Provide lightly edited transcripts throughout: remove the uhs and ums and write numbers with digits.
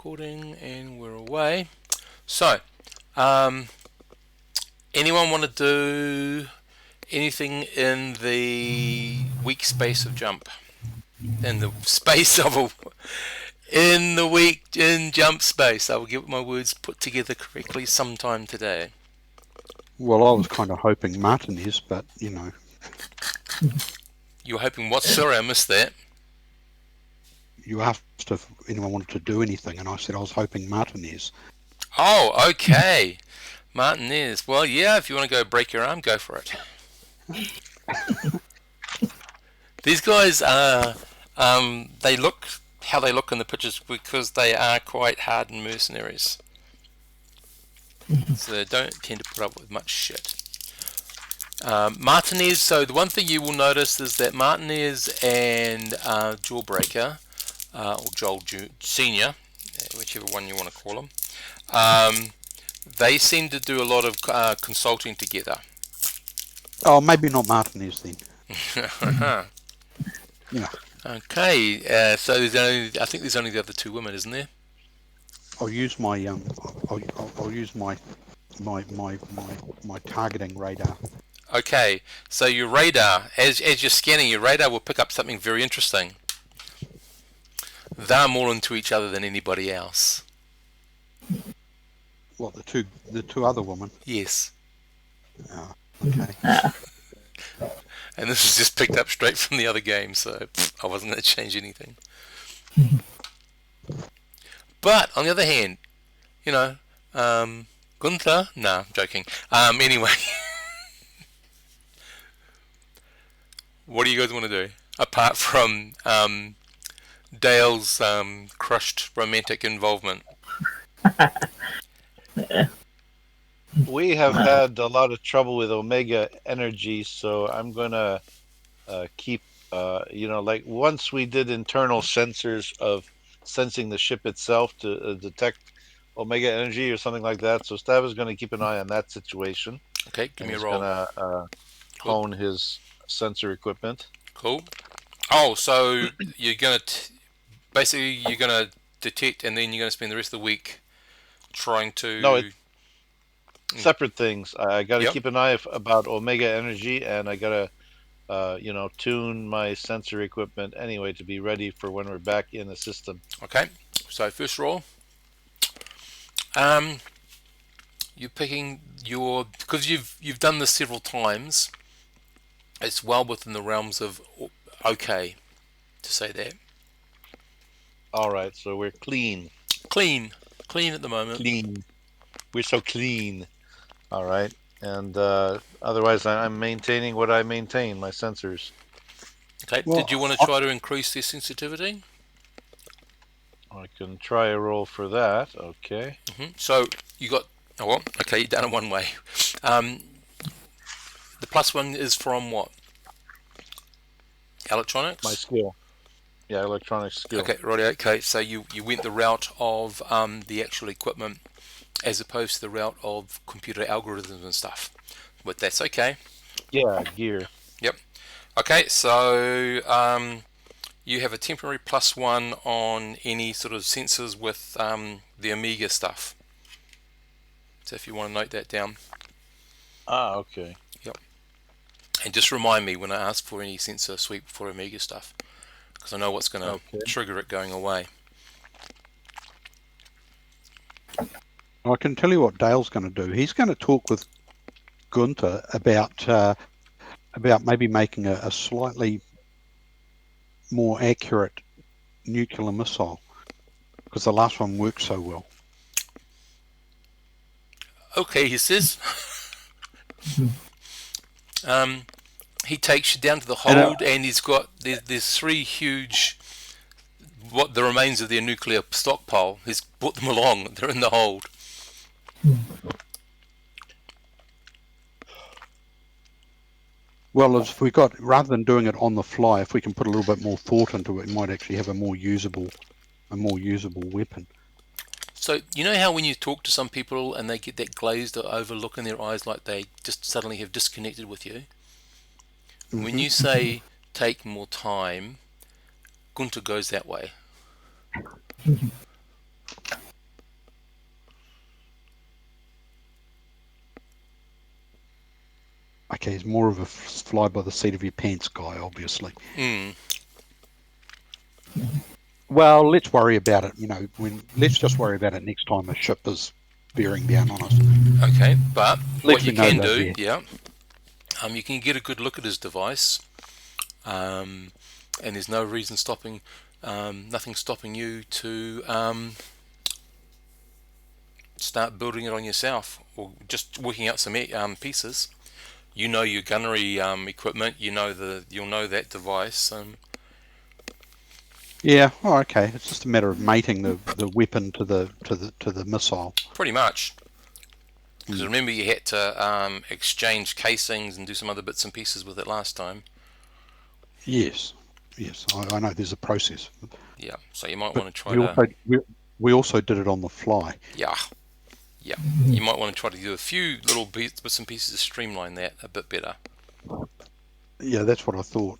recording and we're away. So, anyone want to do anything in the week space of jump? In the space of in the week in jump space. I will get my words put together correctly sometime today. Well, I was kind of hoping Martin is, but you know. You were hoping what? Sorry, I missed that. You asked if anyone wanted to do anything, and I said I was hoping Martin is. Oh, okay. Martinez. Well, yeah, if you want to go break your arm, go for it. These guys are, they look how they look in the pictures because they are quite hardened mercenaries. So they don't tend to put up with much shit. Martinez, so the one thing you will notice is that Martinez and Jawbreaker, or Joel Senior, whichever one you want to call him, they seem to do a lot of consulting together. Oh, maybe not Martinez then. Yeah. Okay, so there's only, I think there's only the other two women, isn't there? I'll use my I'll use my targeting radar. Okay, so your radar, as you're scanning, your radar will pick up something very interesting. They're more into each other than anybody else. What, the two other women? Yes. Oh, okay. And this was just picked up straight from the other game, so I wasn't going to change anything. But on the other hand, you know, Gunther. No, I'm joking. Anyway, what do you guys want to do apart from Dale's crushed romantic involvement? We have had a lot of trouble with Omega Energy, so I'm gonna keep, like once we did internal sensors of sensing the ship itself to detect Omega Energy or something like that. So Stav is going to keep an eye on that situation. Okay, give me a He's roll. going to hone his sensor equipment. Cool. Oh, so you're gonna you're gonna detect, and then you're gonna spend the rest of the week trying to. No, it's separate things. I got to Yep. keep an eye about Omega Energy, and I got to, tune my sensor equipment anyway to be ready for when we're back in the system. Okay. So first roll. You're picking your, because you've done this several times. It's well within the realms of okay to say that. All right, so we're clean. Clean at the moment. Clean. We're so clean. All right, and otherwise I'm maintaining what I maintain, my sensors. Okay. Well, Did you want to try to increase their sensitivity? I can try a roll for that. Okay. So you got. Oh well. Okay, you've done it one way. The +1 is from what? Electronics? My skill. Yeah, electronic skill. Okay, right. Okay, so you went the route of the actual equipment as opposed to the route of computer algorithms and stuff. But that's okay. Yeah, gear. Yep. Okay, so you have a temporary +1 on any sort of sensors with the Omega stuff. So if you want to note that down. Ah, okay. Yep. And just remind me when I ask for any sensor sweep for Omega stuff, because I know what's going to trigger it going away. I can tell you what Dale's going to do. He's going to talk with Gunther about maybe making a slightly more accurate nuclear missile, because the last one worked so well. Okay, he says. He takes you down to the hold, and he's got there's 3 huge, what the remains of their nuclear stockpile. He's brought them along. They're in the hold. Well, if we got, rather than doing it on the fly, if we can put a little bit more thought into it, we might actually have a more usable weapon. So you know how when you talk to some people and they get that glazed over look in their eyes, like they just suddenly have disconnected with you? Mm-hmm. When you say take more time, Gunther goes that way. Okay, he's more of a fly by the seat of your pants guy, obviously. Well, let's worry about it. Let's just worry about it next time a ship is bearing down on us. Okay, but what you We know can they're do, there. you can get a good look at his device, and there's no reason stopping, nothing stopping you to start building it on yourself, or just working out some pieces. You know your gunnery equipment. You'll know that device. Yeah. Oh, okay. It's just a matter of mating the weapon to the missile. Pretty much. Because remember, you had to exchange casings and do some other bits and pieces with it last time. Yes. I know there's a process. Yeah. So you might But want to try we also did it on the fly. Yeah. You might want to try to do a few little bits and pieces to streamline that a bit better. Yeah, that's what I thought.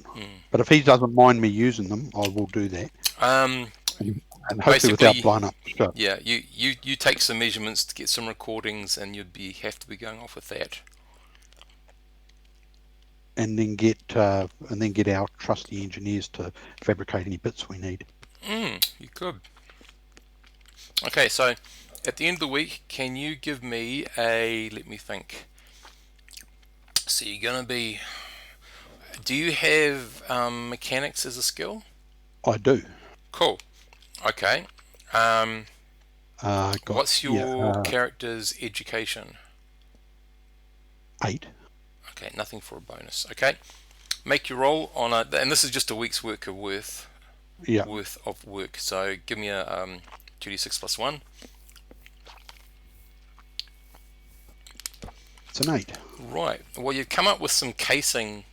But if he doesn't mind me using them, I will do that. And hopefully without blowing up stuff. Yeah, you take some measurements to get some recordings, and have to be going off with that. And then get our trusty engineers to fabricate any bits we need. You could. Okay, so at the end of the week, can you give me let me think. So you're going to be, do you have mechanics as a skill? I do. Cool. Okay. What's your character's education? 8. Okay, nothing for a bonus. Okay. Make your roll on and this is just a week's worth of work. So give me a 2d6 plus 1. It's an 8. Right. Well, you've come up with some casing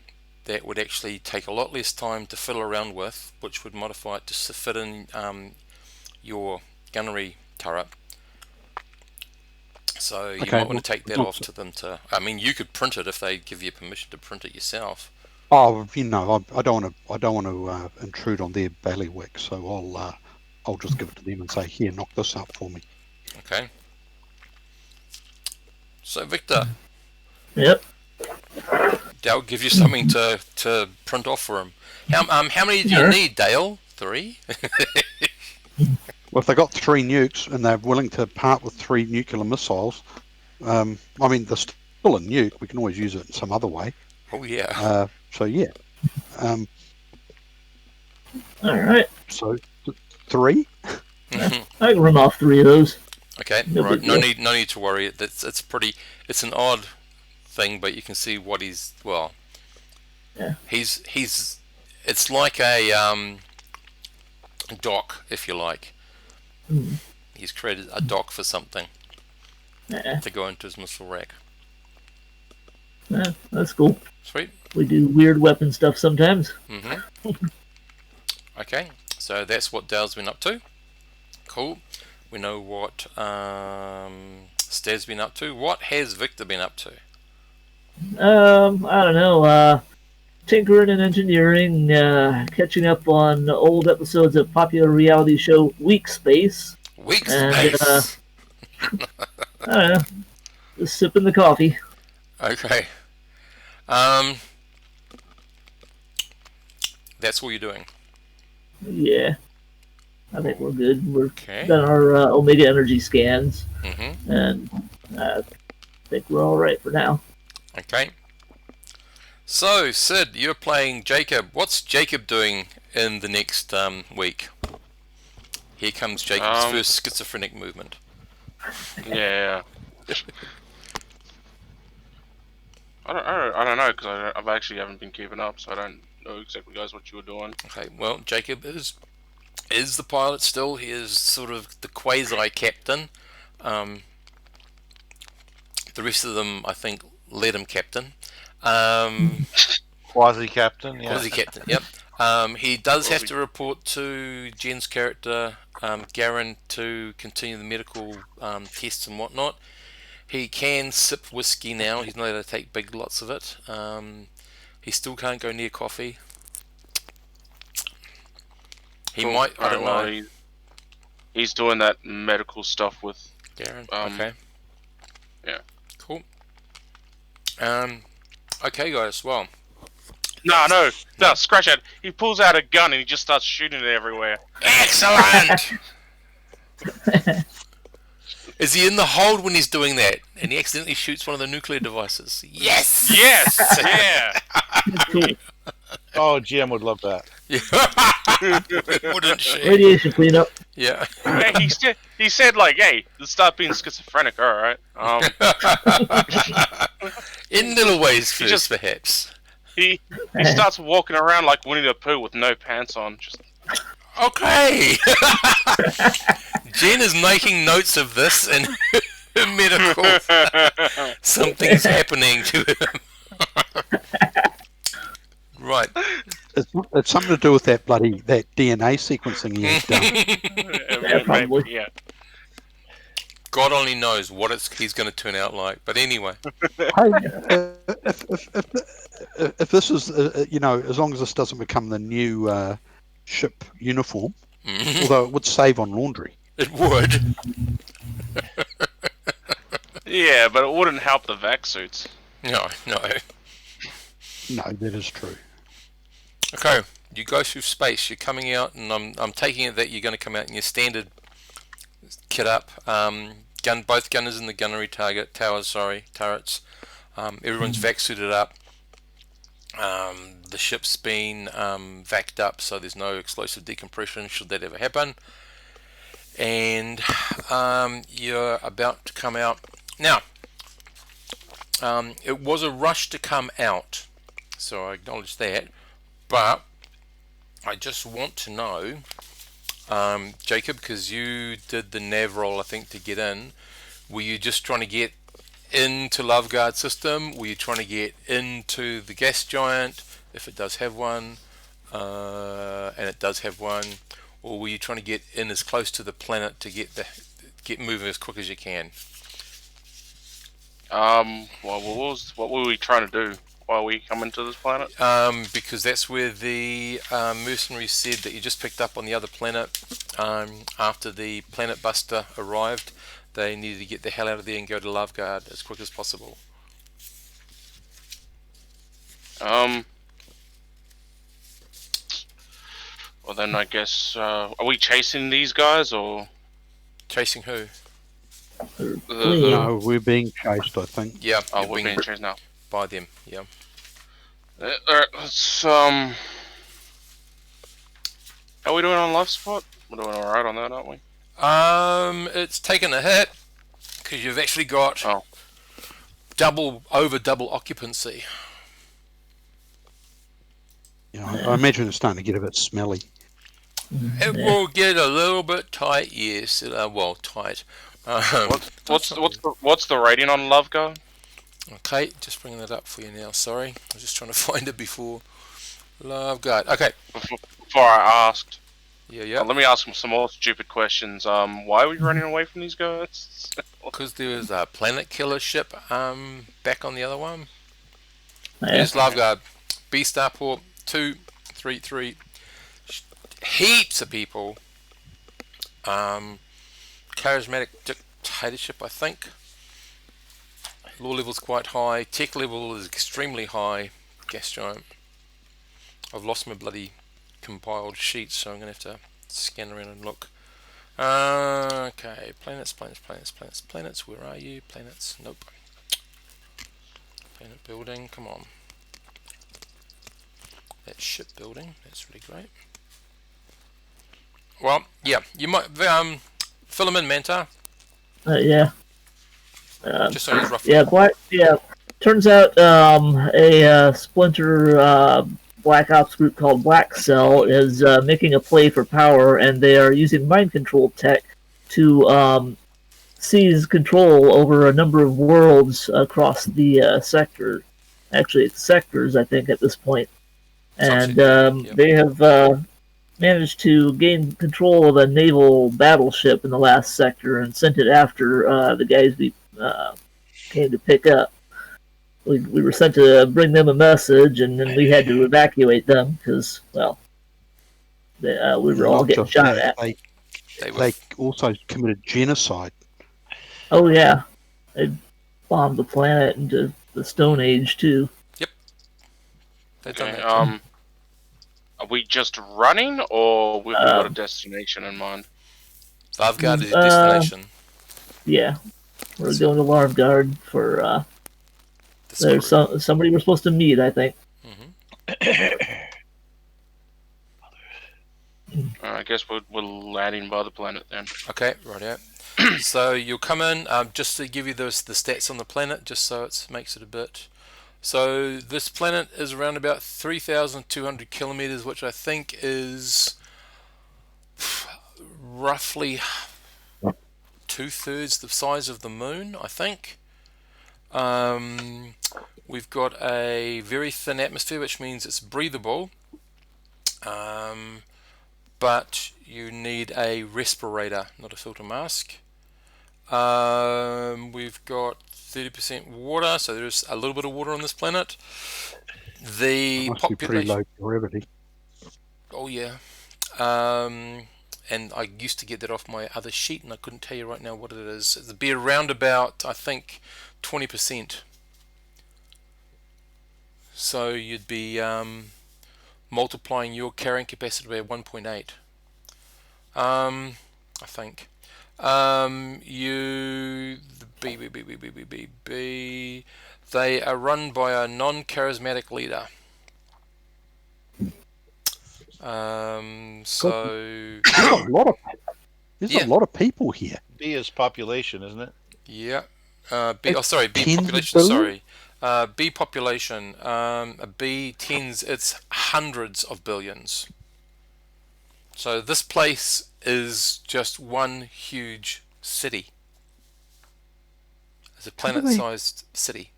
that would actually take a lot less time to fiddle around with, which would modify it to fit in your gunnery turret. So you might want to take that off to them to. I mean, you could print it if they give you permission to print it yourself. Oh, I don't want to intrude on their bailiwick, so I'll just give it to them and say, here, knock this up for me. Okay. So Victor. Yep. Dale give you something to print off for him. How many do you need, Dale? 3? Well, if they got 3 nukes and they're willing to part with 3 nuclear missiles, I mean, they're still a nuke. We can always use it in some other way. Oh yeah. So yeah. All right. So 3. I can run off 3 of those. Okay. Right. No need to worry. It's an odd thing, but you can see what he's Yeah. It's like a dock, if you like. He's created a dock for something to go into his missile rack. Yeah, that's cool. Sweet. We do weird weapon stuff sometimes. Okay, so that's what Dale's been up to. Cool. We know what Staz's been up to. What has Victor been up to? I don't know. Tinkering and engineering, catching up on old episodes of popular reality show Weak Space. Weak Space. I don't know. Just sipping the coffee. Okay. That's what you're doing. Yeah. I think we're good. We've done our Omega energy scans. And I think we're all right for now. Okay. So, Sid, you're playing Jacob. What's Jacob doing in the next week? Here comes Jacob's first schizophrenic movement. Yeah. I don't know, because I've actually haven't been keeping up, so I don't know exactly, guys, what you were doing. Okay, well, Jacob is the pilot still. He is sort of the quasi-captain. The rest of them, I think, let him captain. Quasi-captain, yeah. Quasi-captain, yep. He does have to report to Jen's character, Garen, to continue the medical tests and whatnot. He can sip whiskey now. He's not able to take big lots of it. He still can't go near coffee. He might, I don't know. He's doing that medical stuff with Garen. Okay. Yeah. Cool. Okay, guys. Well, No, scratch that. He pulls out a gun and he just starts shooting it everywhere. excellent. Is he in the hold when he's doing that? And he accidentally shoots one of the nuclear devices. Yes. Yes, yeah. Cool. Oh, GM would love that. Wouldn't she? Radiation cleanup. Yeah. Hey, he said like, hey, let's stop being schizophrenic, alright? In little ways He first, just- perhaps. He starts walking around like Winnie the Pooh with no pants on. Just Okay. Jen is making notes of this and medical. Something's happening to him. Right. It's something to do with that DNA sequencing he has done. Probably. Yeah. God only knows what he's going to turn out like. But anyway. Hey, if this is, as long as this doesn't become the new ship uniform, although it would save on laundry. It would. Yeah, but it wouldn't help the vac suits. No. No, that is true. Okay, you go through space. You're coming out, and I'm taking it that you're going to come out in your standard kit up. Both gunners in the gunnery turrets. Everyone's vac suited up. The ship's been vacked up, so there's no explosive decompression should that ever happen. And you're about to come out. Now, it was a rush to come out, so I acknowledge that. But I just want to know, Jacob, because you did the nav roll, I think, to get in. Were you just trying to get into Loveguard system? Were you trying to get into the gas giant, if it does have one, and it does have one, or were you trying to get in as close to the planet to get moving as quick as you can? What were we trying to do while we come into this planet? Because that's where the mercenaries said that you just picked up on the other planet. After the planet buster arrived, they needed to get the hell out of there and go to Loveguard as quick as possible. Well then I guess, are we chasing these guys, or? Chasing who? No, we're being chased, I think. Yeah, Oh, you're we're being chased now. by them. Yeah. Alright, let's, how are we doing on life support? We're doing alright on that, aren't we? It's taken a hit because you've actually got Oh. double occupancy. I imagine it's starting to get a bit smelly. It will get a little bit tight, yes. Well, tight. What's the rating on Love Guard? Okay, just bringing that up for you now. Sorry, I was just trying to find it before. Love guard. Okay. Before I asked. Yeah. Let me ask some more stupid questions. Why were you running away from these guys? Because there was a planet killer ship back on the other one. Yeah. Here's Love Guard. B Starport 233. Heaps of people. Charismatic dictatorship, I think. Law level's quite high. Tech level is extremely high. Gas giant. I've lost my bloody compiled sheets, so I'm going to have to scan around and look. Okay, planets. Where are you? Planets. Nope. Planet building. Come on. That's ship building. That's really great. Well, yeah. You might fill them in, Manta. Yeah. Just so he's roughly. Yeah. Turns out a splinter Black Ops group called Black Cell is making a play for power, and they are using mind control tech to seize control over a number of worlds across the sector. Actually, it's sectors, I think, at this point. And they have managed to gain control of a naval battleship in the last sector and sent it after the guys we came to pick up. We were sent to bring them a message, and then we had to evacuate them because, well, we were all Not getting just shot that, at. They also committed genocide. Oh, yeah. They bombed the planet into the Stone Age, too. Yep. They've done Okay. that too. Are we just running, or we've got a destination in mind? I've guarded the destination. Yeah, we're doing alarm guard for. There's somebody we're supposed to meet, I think. I guess we're landing by the planet then. Okay, right. So you'll come in, just to give you the stats on the planet, just so it makes it a bit. So this planet is around about 3,200 kilometers, which I think is roughly 2/3 the size of the moon, I think. We've got a very thin atmosphere, which means it's breathable. But you need a respirator, not a filter mask. We've got 30% water, so there's a little bit of water on this planet. The Must be pretty low gravity. Oh yeah. And I used to get that off my other sheet, and I couldn't tell you right now what it is. It'd be around about, I think, 20%. So you'd be multiplying your carrying capacity by 1.8. I think. They are run by a non-charismatic leader. So there's a lot of people here. B is population, isn't it? Yeah. B population. Sorry. B population. B tens. It's hundreds of billions. So this place is just one huge city. It's a planet-sized city.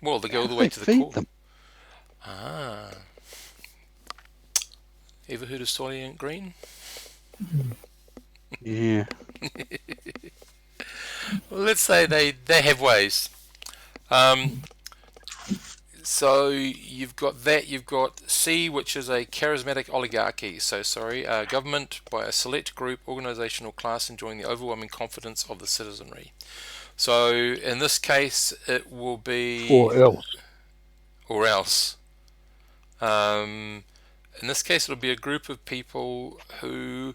Well, they go all the way to the core. Them? Ever heard of Soylent Green? Yeah. Well, let's say they have ways. So you've got that. You've got C, which is a charismatic oligarchy. Government by a select group, organizational class enjoying the overwhelming confidence of the citizenry. So in this case, it will be or else. In this case, it'll be a group of people who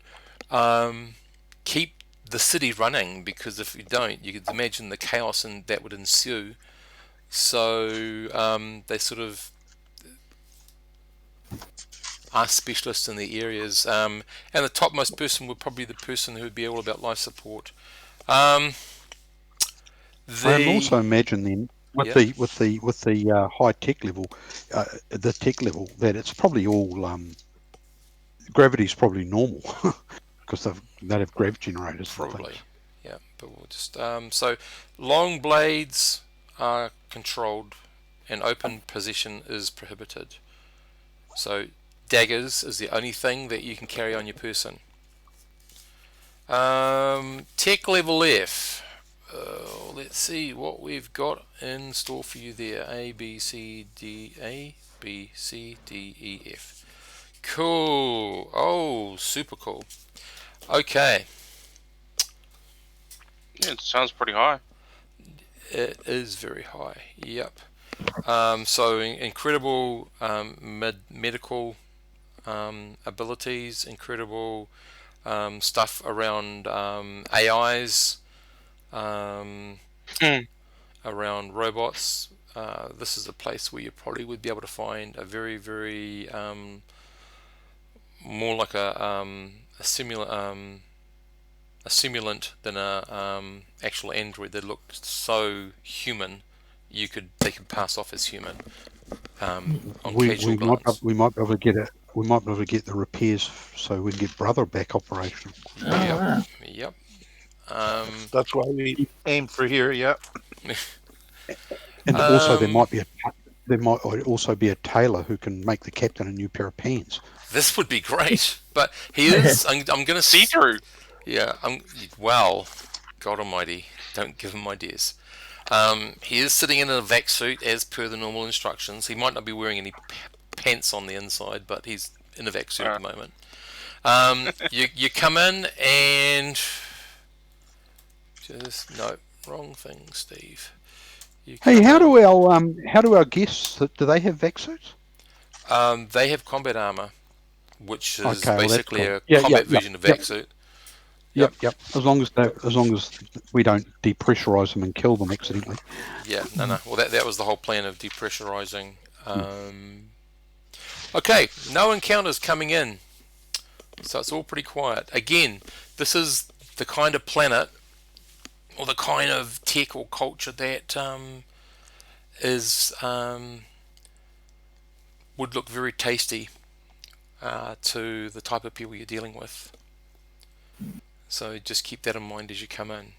keep the city running, because if you don't, you could imagine the chaos and that would ensue. So they sort of are specialists in the areas, and the topmost person would probably be the person who would be all about life support. I also imagine then with the high tech level, the tech level, that it's probably all gravity's probably normal because they have grav generators. Probably, yeah. But we'll just so long blades are controlled, and open possession is prohibited. So daggers is the only thing that you can carry on your person. Tech level F. Let's see what we've got in store for you there. A, B, C, D, E, F. Cool. Oh, super cool. Okay. Yeah, it sounds pretty high. It is very high. Yep. So incredible medical abilities, incredible stuff around AIs, around robots. This is a place where you probably would be able to find a very, very more like a simulant than a actual android that looked so human they could pass off as human. We might be able to get it. We might be able to get the repairs so we can get Brother back operational. Yep. That's why we aim for here. Yep. And also there might also be a tailor who can make the captain a new pair of pants. This would be great, but he is. I'm going to see through. Yeah. Well, God Almighty, don't give him ideas. He is sitting in a vac suit as per the normal instructions. He might not be wearing any pants on the inside, but he's in a vac suit at the moment. You come in and wrong thing, Steve. Hey, how do our guests, do they have vac suits? They have combat armor, which is Okay, well, that's basically cool. a Yeah, combat yep, version of yep, vac suit. yep, yep. As long as we don't depressurize them and kill them accidentally. Yeah, no. Well, that was the whole plan of depressurizing. Okay, no encounters coming in, so it's all pretty quiet. Again, this is the kind of planet or the kind of tech or culture that is would look very tasty to the type of people you're dealing with. So just keep that in mind as you come in.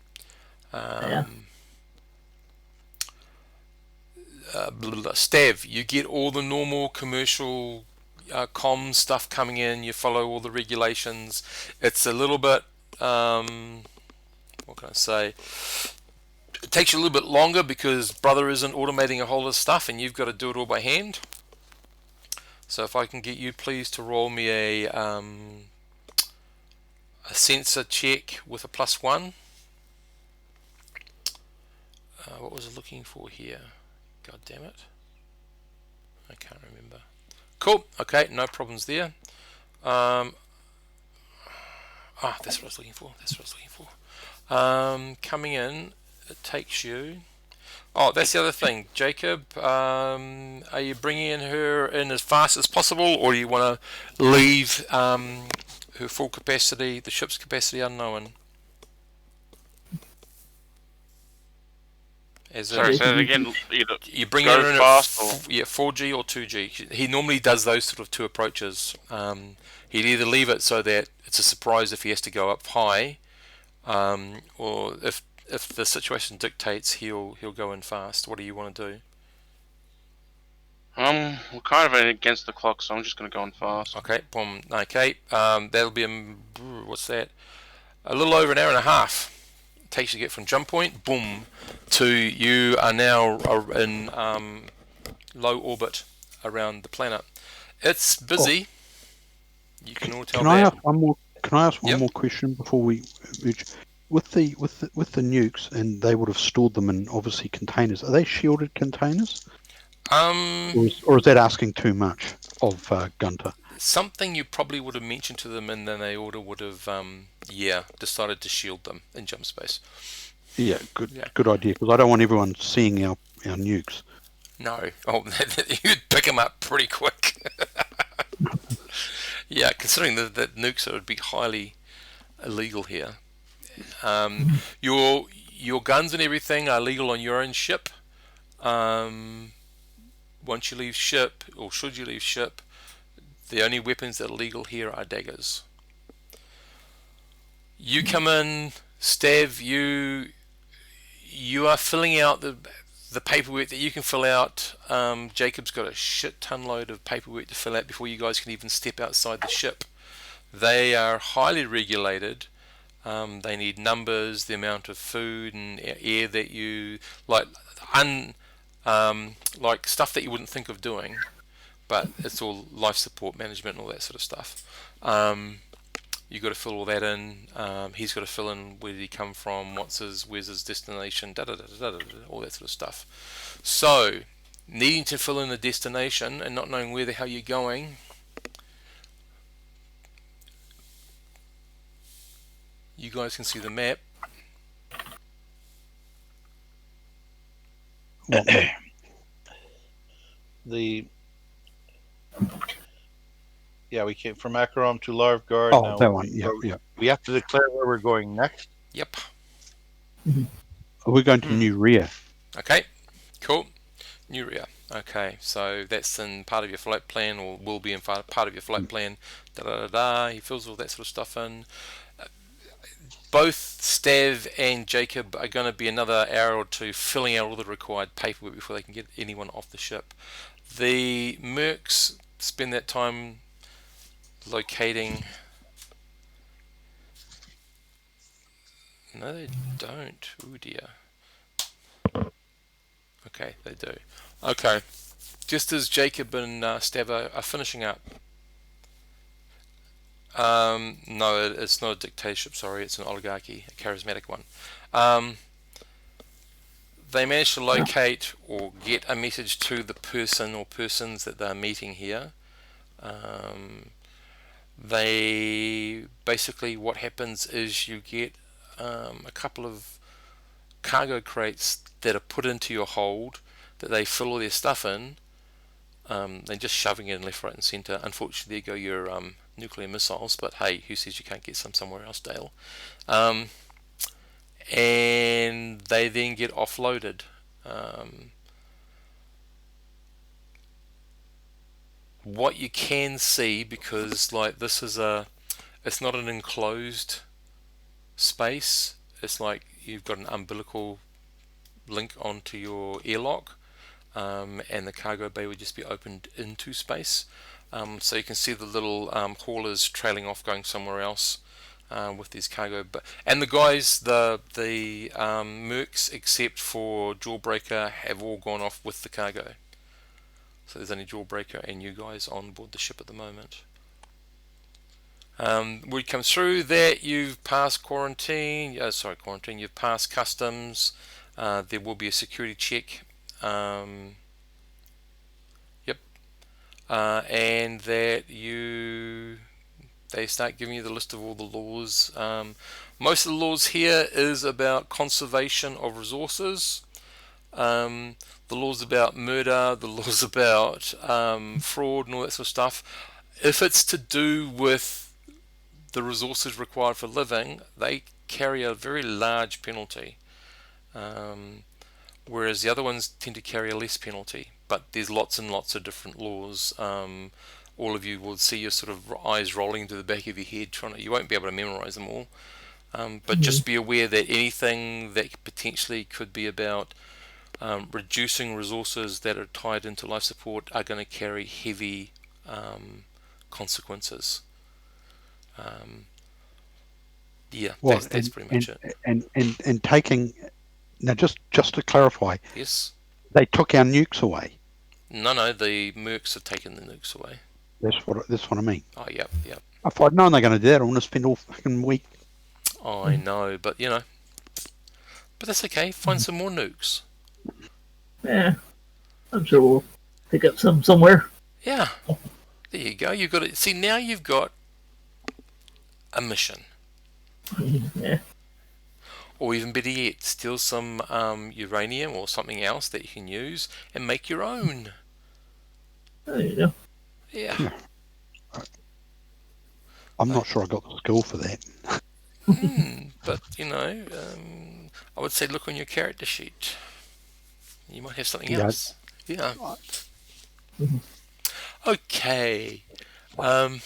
Stav, you get all the normal commercial comms stuff coming in. You follow all the regulations. It's a little bit, what can I say? It takes you a little bit longer because brother isn't automating a whole lot of stuff, and you've got to do it all by hand. So if I can get you, please, to roll me a sensor check with a +1. What was I looking for here? God damn it. I can't remember. Cool. Okay, no problems there. That's what I was looking for. Coming in, it takes you... Oh, that's the other thing. Jacob, are you bringing her in as fast as possible, or do you want to leave her full capacity, the ship's capacity, unknown? Sorry, say that again. Either You bring go her in fast or... at 4G or 2G. He normally does those sort of two approaches. He'd either leave it so that it's a surprise if he has to go up high, or if the situation dictates, he'll go in fast. What do you want to do? We're kind of against the clock, so I'm just going to go in fast. Okay, boom. Okay, that'll be what's that? A little over an hour and a half. It takes you to get from jump point, boom, to you are now in low orbit around the planet. It's busy. You can all tell Can I that. ask one more? Can I ask one Yep. more question before we move? With the nukes, and they would have stored them in obviously containers. Are they shielded containers, or is that asking too much of Gunter? Something you probably would have mentioned to them, and then they would have decided to shield them in jump space. Yeah, good idea, because I don't want everyone seeing our nukes. No, you'd pick them up pretty quick. Yeah, considering that nukes would be highly illegal here. Your guns and everything are legal on your own ship. Once you leave ship, or should you leave ship, the only weapons that are legal here are daggers. You come in, Stav. You are filling out the paperwork that you can fill out. Jacob's got a shit ton load of paperwork to fill out before you guys can even step outside the ship. They are highly regulated. They need numbers, the amount of food and air that you like, like stuff that you wouldn't think of doing, but it's all life support management and all that sort of stuff. You've got to fill all that in. He's got to fill in where did he come from, where's his destination, all that sort of stuff. So, needing to fill in the destination and not knowing where the hell you're going, you guys can see the map. We came from Acheron to Larvgard. Oh, now that one. Yeah. we have to declare where we're going next. Yep. We're going to New Rhea. Okay, cool. New Rhea. Okay, so that's in part of your flight plan, or will be in part of your flight plan. He fills all that sort of stuff in. Both Stav and Jacob are going to be another hour or two filling out all the required paperwork before they can get anyone off the ship. The mercs spend that time locating... No, they don't. Oh dear. Okay, they do. Okay, just as Jacob and Stav are finishing up. No, it's not a dictatorship, sorry, it's an oligarchy, a charismatic one. They managed to locate or get a message to the person or persons that they're meeting here. They basically, what happens is you get a couple of cargo crates that are put into your hold that they fill all their stuff in. They're just shoving it in left, right, and centre. Unfortunately, there go your nuclear missiles. But hey, who says you can't get some somewhere else, Dale? And they then get offloaded. What you can see, because like this is it's not an enclosed space. It's like you've got an umbilical link onto your airlock, and the cargo bay would just be opened into space. So you can see the little haulers trailing off, going somewhere else with these cargo. And the guys, the mercs, except for Jawbreaker, have all gone off with the cargo. So there's only Jawbreaker and you guys on board the ship at the moment. We come through that you've passed quarantine. You've passed customs. There will be a security check. Yep. And that they start giving you the list of all the laws. Most of the laws here is about conservation of resources. The laws about murder, the laws about fraud and all that sort of stuff. If it's to do with the resources required for living, they carry a very large penalty, whereas the other ones tend to carry a less penalty. But there's lots and lots of different laws. All of you will see your sort of eyes rolling into the back of your head. You won't be able to memorize them all, but just be aware that anything that potentially could be about reducing resources that are tied into life support are going to carry heavy consequences. That's pretty much it. And taking, now just to clarify, Yes. they took our nukes away. No, the mercs have taken the nukes away. That's what I mean. Oh, yep. If I'd known they're going to do that, I want to spend all fucking week. I know, but but that's okay. Find some more nukes. Yeah, I'm sure we'll pick up some somewhere. Yeah, there you go. You've got it. See, now you've got a mission. Yeah. Or even better yet, steal some uranium or something else that you can use and make your own. There you go. Yeah. I'm not sure I got the skill for that. But, I would say look on your character sheet. You might have something else. Yeah. Okay. Up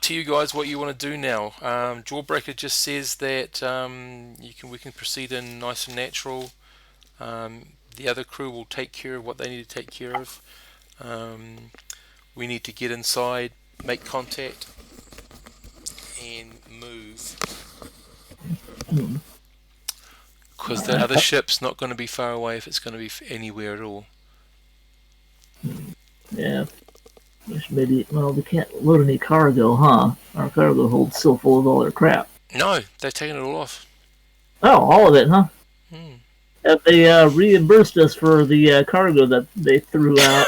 to you guys what you want to do now. Jawbreaker just says that we can proceed in nice and natural. The other crew will take care of what they need to take care of. We need to get inside, make contact, and move. Because the other ship's not going to be far away if it's going to be anywhere at all. Yeah. Maybe, we can't load any cargo, huh? Our cargo holds still full of all their crap. No, they've taken it all off. Oh, all of it, huh? Have they reimbursed us for the cargo that they threw out?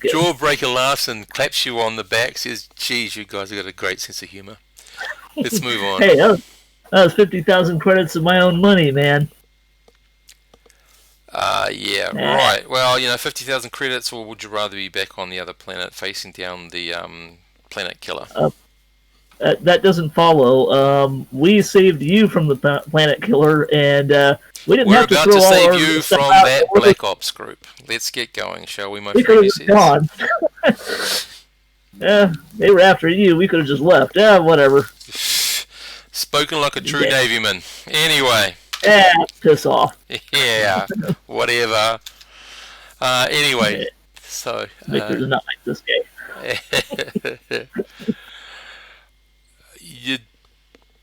Jawbreaker laughs and claps you on the back, says, geez, you guys have got a great sense of humour. Let's move on. Hey, that was 50,000 credits of my own money, man. Right. Well, 50,000 credits, or would you rather be back on the other planet facing down the planet killer? That doesn't follow. We saved you from the planet killer, and we didn't have to throw all our We're about to save you from that Black Ops group. Let's get going, shall we, my We could have gone. They were after you. We could have just left. Whatever. Spoken like a true Navyman. Anyway. Piss off. Yeah, whatever. Anyway, so... Victor does not like this game.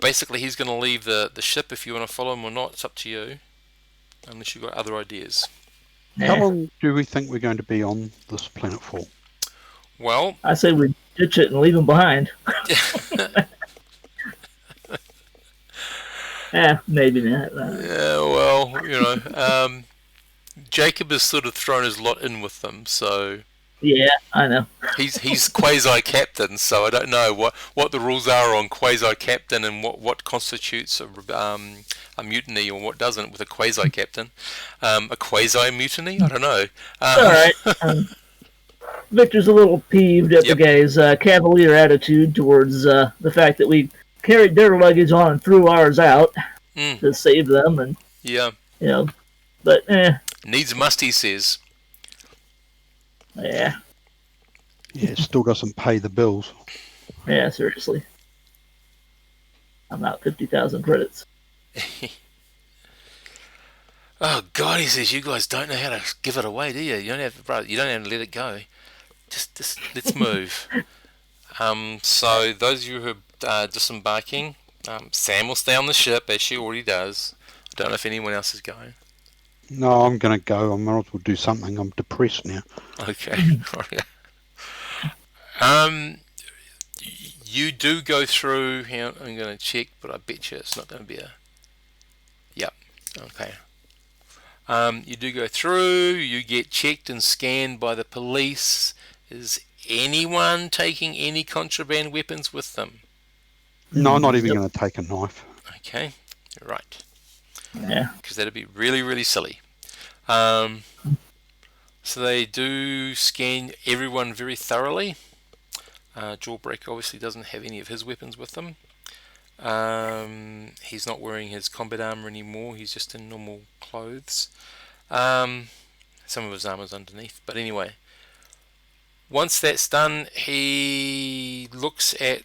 Basically, he's going to leave the ship. If you want to follow him or not, it's up to you. Unless you've got other ideas. How long do we think we're going to be on this planet for? Well... I say we ditch it and leave him behind. Maybe not. Yeah, well, Jacob has sort of thrown his lot in with them, so Yeah, I know. He's quasi captain, so I don't know what the rules are on quasi captain and what constitutes a mutiny or what doesn't with a quasi captain. A quasi mutiny? I don't know. All right. Victor's a little peeved at the Yep. guy's cavalier attitude towards the fact that we carried their luggage on and threw ours out Mm, to save them, and yeah. you know, but Needs must, he says. yeah, Yeah, it still doesn't pay the bills. yeah, seriously, I'm out 50,000 credits. Oh God, he says, you guys don't know how to give it away, do you? You don't have, bro, you don't have to let it go. Just let's move. So those of you who are disembarking, Sam will stay on the ship as she already does. I don't know if anyone else is going. No, I'm going to go. I might as well do something. I'm depressed now. Okay. You do go through. Here, I'm going to check, but I bet you it's not going to be a. Yep. Okay. You do go through. You get checked and scanned by the police. Is anyone taking any contraband weapons with them? No, I'm not even going to take a knife. Okay. Right. Yeah. Because that'd be really, really silly. So they do scan everyone very thoroughly. Jawbreaker obviously doesn't have any of his weapons with him. He's not wearing his combat armor anymore. He's just in normal clothes. Some of his armor's underneath. But anyway, once that's done, he looks at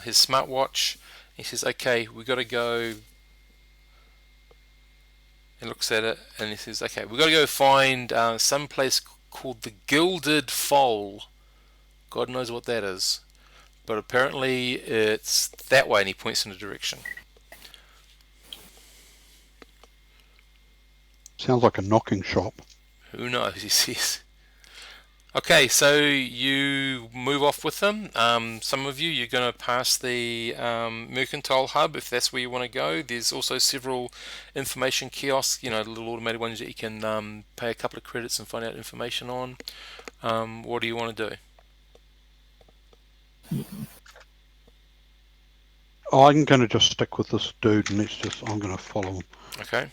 his smartwatch. He says, okay, we got to go. He looks at it and he says, okay, we've got to go find some place called the Gilded Foal. God knows what that is. But apparently it's that way, and he points in a direction. Sounds like a knocking shop. Who knows, he says. Okay, so you move off with them. Some of you, you're going to pass the mercantile hub if that's where you want to go. There's also several information kiosks, little automated ones that you can pay a couple of credits and find out information on. What do you want to do? I'm going to just stick with this dude and I'm going to follow him. Okay.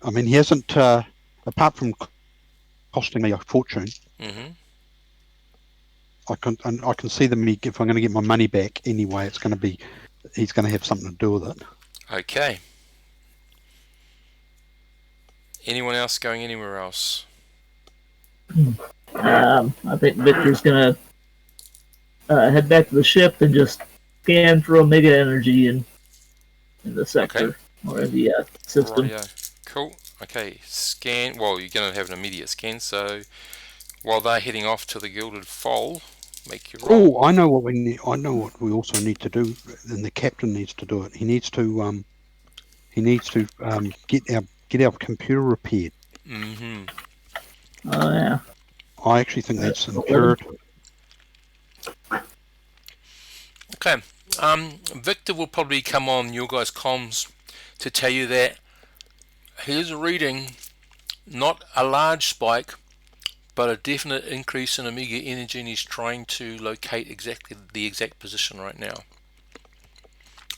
I mean, he hasn't, apart from costing me a fortune, Mm-hmm. I can see them. If I'm going to get my money back anyway, he's going to have something to do with it. Okay. Anyone else going anywhere else? I think Victor's gonna head back to the ship and just scan for Omega energy in the sector or in the system. Rightio. Cool. Okay. Scan. Well, you're going to have an immediate scan. So while they're heading off to the Gilded Foal, make your roll. Oh, I know what we need. I know what we also need to do, and the captain needs to do it. He needs to get our computer repaired. Mm-hmm. Oh yeah. I actually think that's imperative. Okay. Victor will probably come on your guys' comms to tell you that he is reading not a large spike, but a definite increase in Omega energy, and he's trying to locate exactly the exact position right now.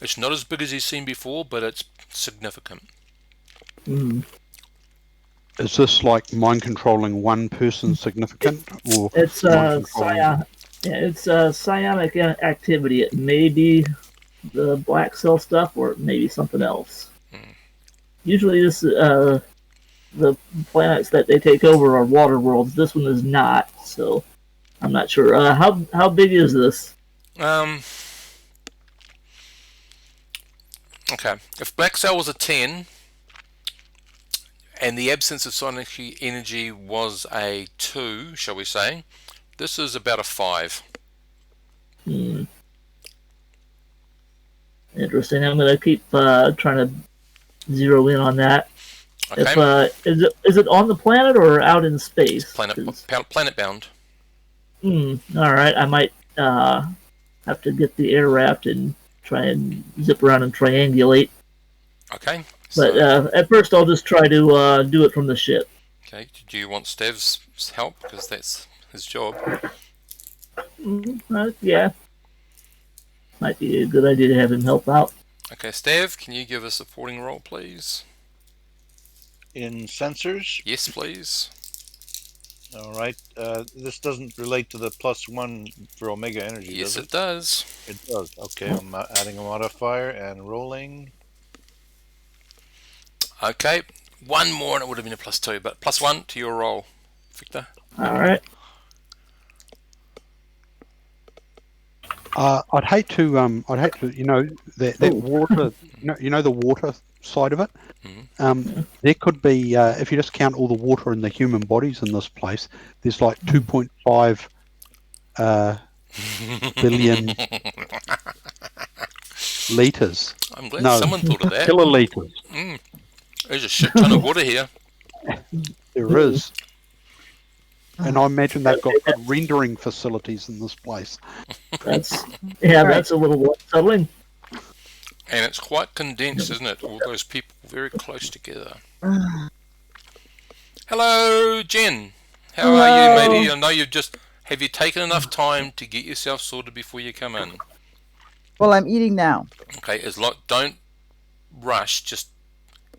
It's not as big as he's seen before, but it's significant. Mm. Is this like mind controlling one person significant, or It's psionic activity. It may be the black cell stuff, or it may be something else. Usually, the planets that they take over are water worlds. This one is not, so I'm not sure. How big is this? Okay. If black cell was a 10, and the absence of sonic energy was a 2, shall we say, this is about a 5. Interesting. I'm gonna keep trying to zero in on that. Okay. Is it on the planet or out in space? Planet bound. All right. I might have to get the air raft and try and zip around and triangulate. Okay. But at first, I'll just try to do it from the ship. Okay. Do you want Stev's help? Because that's his job. Yeah. Might be a good idea to have him help out. Okay, Stav, can you give us a supporting roll, please? In sensors. Yes, please. All right. This doesn't relate to the +1 for Omega Energy, Yes, does it it? does. It does. Okay, I'm adding a modifier and rolling. Okay, one more and it would have been a +2, but +1 to your roll, Victor. All right. I'd hate to, that water, the water side of it. There could be, if you just count all the water in the human bodies in this place, there's like 2.5 billion liters. I'm glad No, someone thought of that. Kiloliters. There's a shit ton of water here. There is. And I imagine they've got good rendering facilities in this place. That's that's a little unsettling. And it's quite condensed, isn't it? All those people very close together. Hello, Jen. How are you, matey? I know have you taken enough time to get yourself sorted before you come in? Well, I'm eating now. Okay, don't rush, just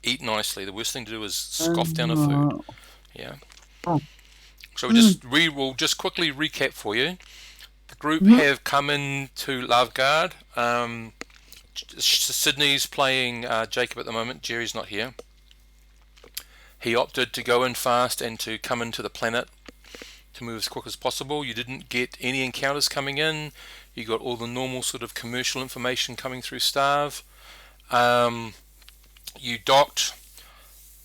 eat nicely. The worst thing to do is scoff down a food. Yeah. Oh. So we'll just quickly recap for you. The group have come in to Loveguard. Sydney's playing Jacob at the moment. Jerry's not here. He opted to go in fast and to come into the planet to move as quick as possible. You didn't get any encounters coming in. You got all the normal sort of commercial information coming through Starve. You docked.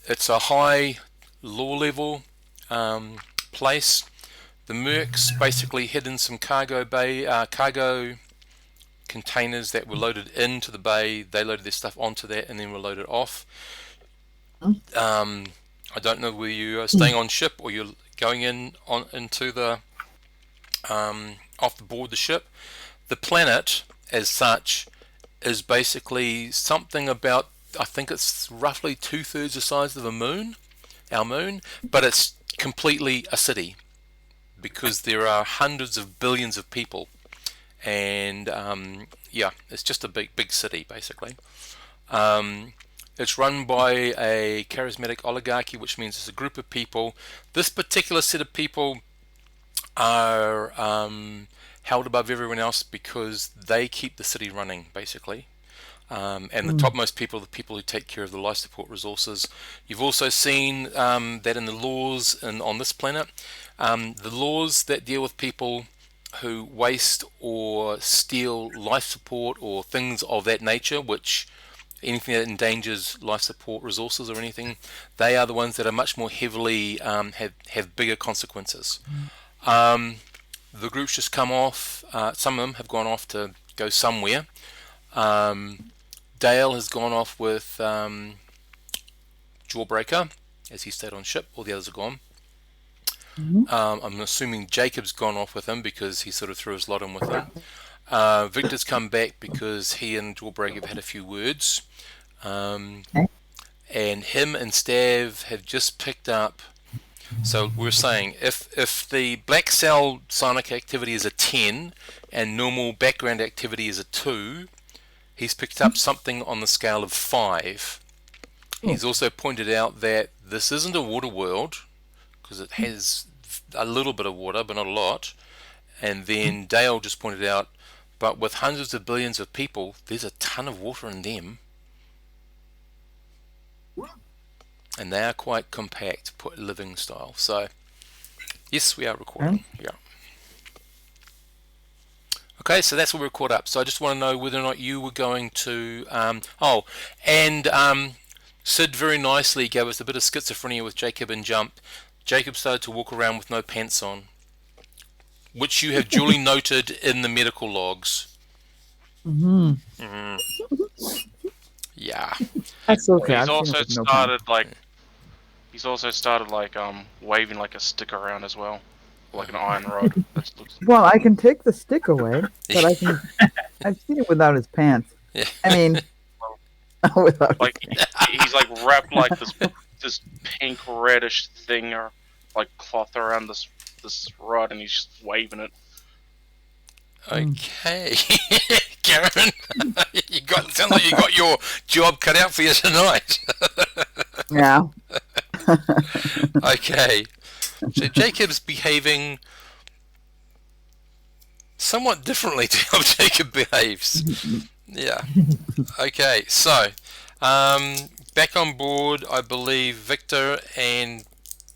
It's a high law level place. The Mercs basically hid in some cargo containers that were loaded into the bay. They loaded their stuff onto that and then were loaded off. I don't know whether you are staying on ship or you're going into the off the board the ship. The planet as such is basically something about, I think it's roughly 2/3 the size of our moon, but it's completely a city because there are hundreds of billions of people, and it's just a big city basically. It's run by a charismatic oligarchy, which means it's a group of people. This particular set of people are held above everyone else because they keep the city running basically. And the topmost people are the people who take care of the life support resources. You've also seen that in the laws on this planet, the laws that deal with people who waste or steal life support or things of that nature, which anything that endangers life support resources or anything, they are the ones that are much more heavily have bigger consequences. The group's just come off. Some of them have gone off to go somewhere. Dale has gone off with Jawbreaker as he stayed on ship. All the others are gone. I'm assuming Jacob's gone off with him because he sort of threw his lot in with him. Victor's come back because he and Jawbreaker have had a few words. And him and Stav have just picked up. So we're saying if the black cell psionic activity is a 10 and normal background activity is a 2, he's picked up something on the scale of 5. He's also pointed out that this isn't a water world because it has a little bit of water but not a lot. And then Dale just pointed out, but with hundreds of billions of people, there's a ton of water in them. And they are quite compact, living style. So, yes, we are recording. Yeah. Okay, so that's what we're caught up. So I just want to know whether or not you were going to... Sid very nicely gave us a bit of schizophrenia with Jacob and Jump. Jacob started to walk around with no pants on, which you have duly noted in the medical logs. Yeah. That's okay. He's I've seen also it with no started waving like a stick around as well, like an iron rod. Well, I can take the stick away, but I can. I've seen it without his pants. Yeah. I mean, without. Like he's like wrapped like this pink reddish thing or like cloth around this this rod and he's just waving it. Okay, Karen, sounds like you got your job cut out for you tonight. Yeah. Okay, so Jacob's behaving somewhat differently to how Jacob behaves. Yeah. Okay, so back on board, I believe Victor and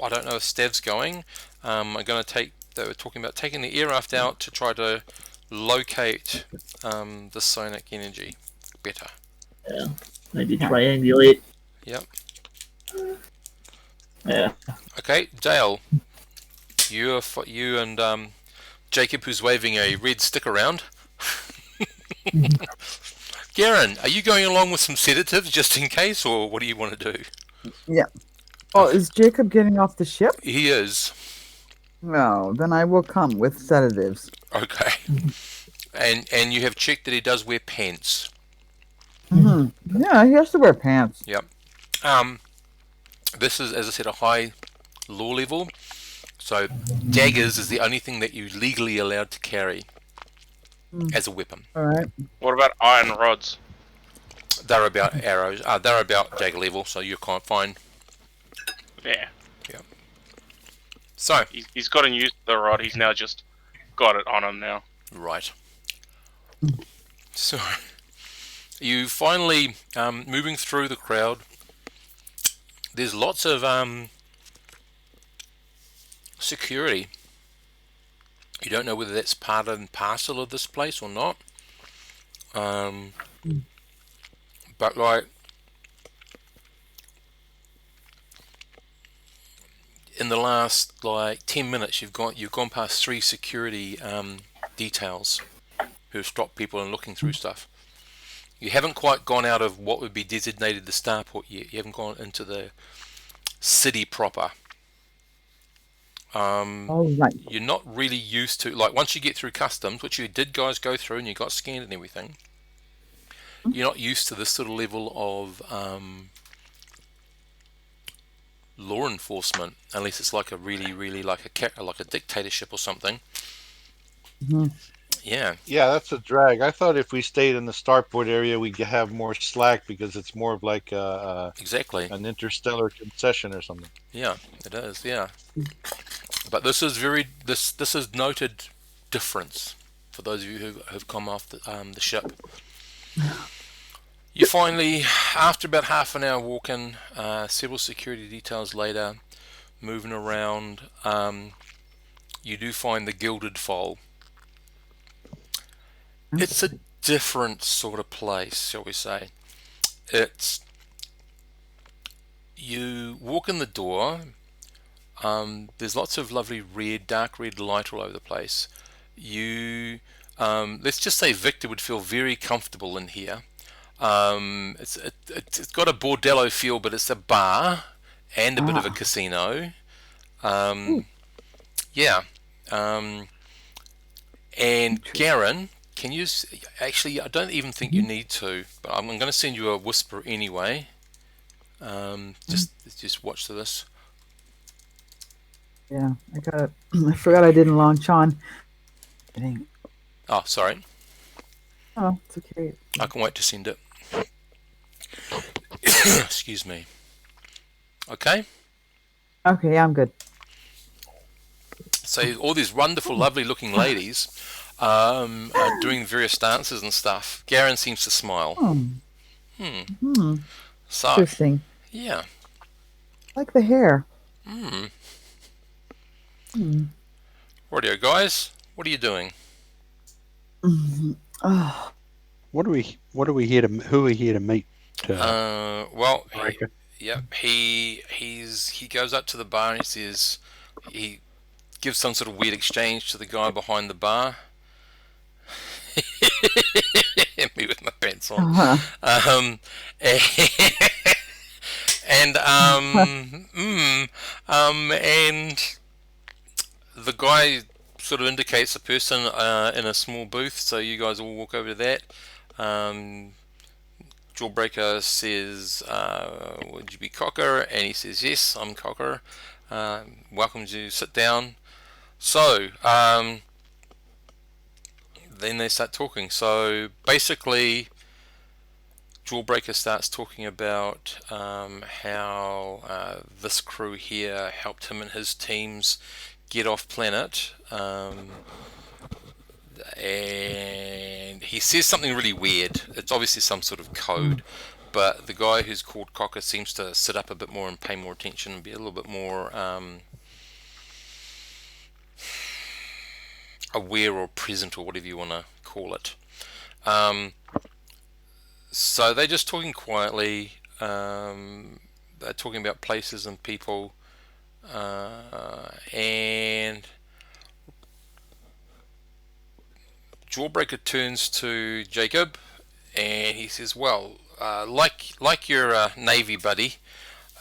I don't know if Stev's going. Are going to take. They were talking about taking the aircraft out to try to locate the sonic energy better. Yeah. Maybe triangulate. Yep. Yeah. Okay, Dale, you and Jacob, who's waving a red stick around. Garen, are you going along with some sedatives just in case, or what do you want to do? Yeah. Oh, is Jacob getting off the ship? He is. No, then I will come with sedatives. Okay. And you have checked that he does wear pants. Mm-hmm. Yeah, he has to wear pants. Yep. This is, as I said, a high law level. So daggers is the only thing that you're legally allowed to carry as a weapon. All right. What about iron rods? They're about arrows. They're about dagger level, so you're kind of fine. Yeah. Yep. So. He's gotten used to the rod. He's now just got it on him now. Right. So, you finally moving through the crowd. There's lots of security. You don't know whether that's part and parcel of this place or not. But like in the last like 10 minutes, you've gone past 3 security details who've stopped people and looking through stuff. You haven't quite gone out of what would be designated the starport yet. You haven't gone into the city proper. Right. You're not really used to, like, once you get through customs, which you did guys go through and you got scanned and everything, you're not used to this sort of level of law enforcement, unless it's like a really like a dictatorship or something. Mm-hmm. Yeah. Yeah, that's a drag. I thought if we stayed in the starport area, we'd have more slack because it's more of like Exactly. an interstellar concession or something. Yeah, it is. Yeah. But this is this is noted difference for those of you who have come off the ship. You finally, after about half an hour walking, several security details later, moving around, you do find the Gilded Foal. It's a different sort of place, shall we say. You walk in the door, there's lots of lovely dark red light all over the place. Let's just say Victor would feel very comfortable in here. It's got a bordello feel, but it's a bar and a bit of a casino. Yeah. And Garen, can you actually? I don't even think you need to, but I'm going to send you a whisper anyway. Just watch this. Yeah, I got it. I forgot I didn't launch on. Dang. Oh, sorry. Oh, it's okay. I can wait to send it. Excuse me. Okay. Okay, I'm good. So all these wonderful, lovely looking ladies are doing various dances and stuff. Garen seems to smile. So, Interesting. yeah. Like the hair. Rightio, guys. What are you doing? Oh, What are we here to? Who are we here to meet? Well, Riker? he goes up to the bar and he gives some sort of weird exchange to the guy behind the bar. Me with my pants on. And the guy sort of indicates a person in a small booth, so you guys all walk over to that. Jawbreaker says, would you be Cocker? And he says, yes, I'm Cocker. Welcome to sit down. So, then they start talking. So basically, Jawbreaker starts talking about how this crew here helped him and his teams get off planet. And he says something really weird. It's obviously some sort of code, but the guy who's called Cocker seems to sit up a bit more and pay more attention and be a little bit more aware or present or whatever you want to call it. So they're just talking quietly. They're talking about places and people, and Jawbreaker turns to Jacob and he says, well, like your Navy buddy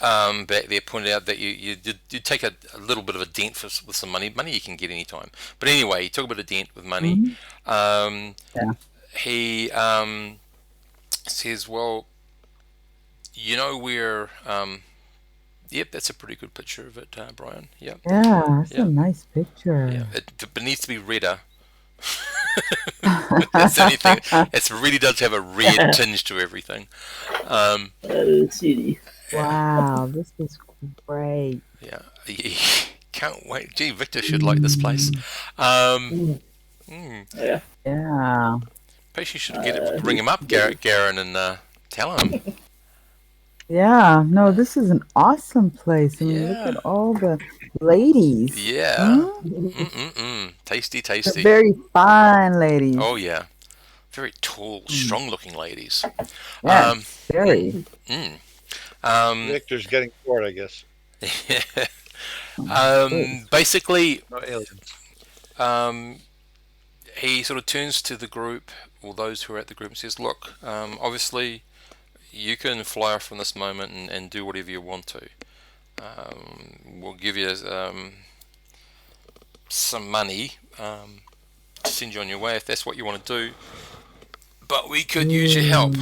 back there pointed out that you take a little bit of a dent with some money you can get anytime, but anyway, he took a bit of dent with money. He says, well, you know where yep, that's a pretty good picture of it, Brian. Yep. Yeah, that's a nice picture. Yeah, it needs to be redder. That's the only thing. It really does have a red tinge to everything. CD. Wow, this is great. Yeah, can't wait. Gee, Victor should like this place. Yeah. Yeah. Perhaps you should bring him up, Garen, and tell him. Yeah, no, this is an awesome place. I mean, look at all the ladies. Yeah. Tasty. They're very fine ladies. Oh yeah, very tall, strong-looking ladies. Yes, very. Victor's getting bored, I guess. Basically, No aliens. he sort of turns to the group, or those who are at the group, and says, look, obviously you can fly off from this moment and do whatever you want to. We'll give you some money to send you on your way if that's what you want to do, but we could use your help.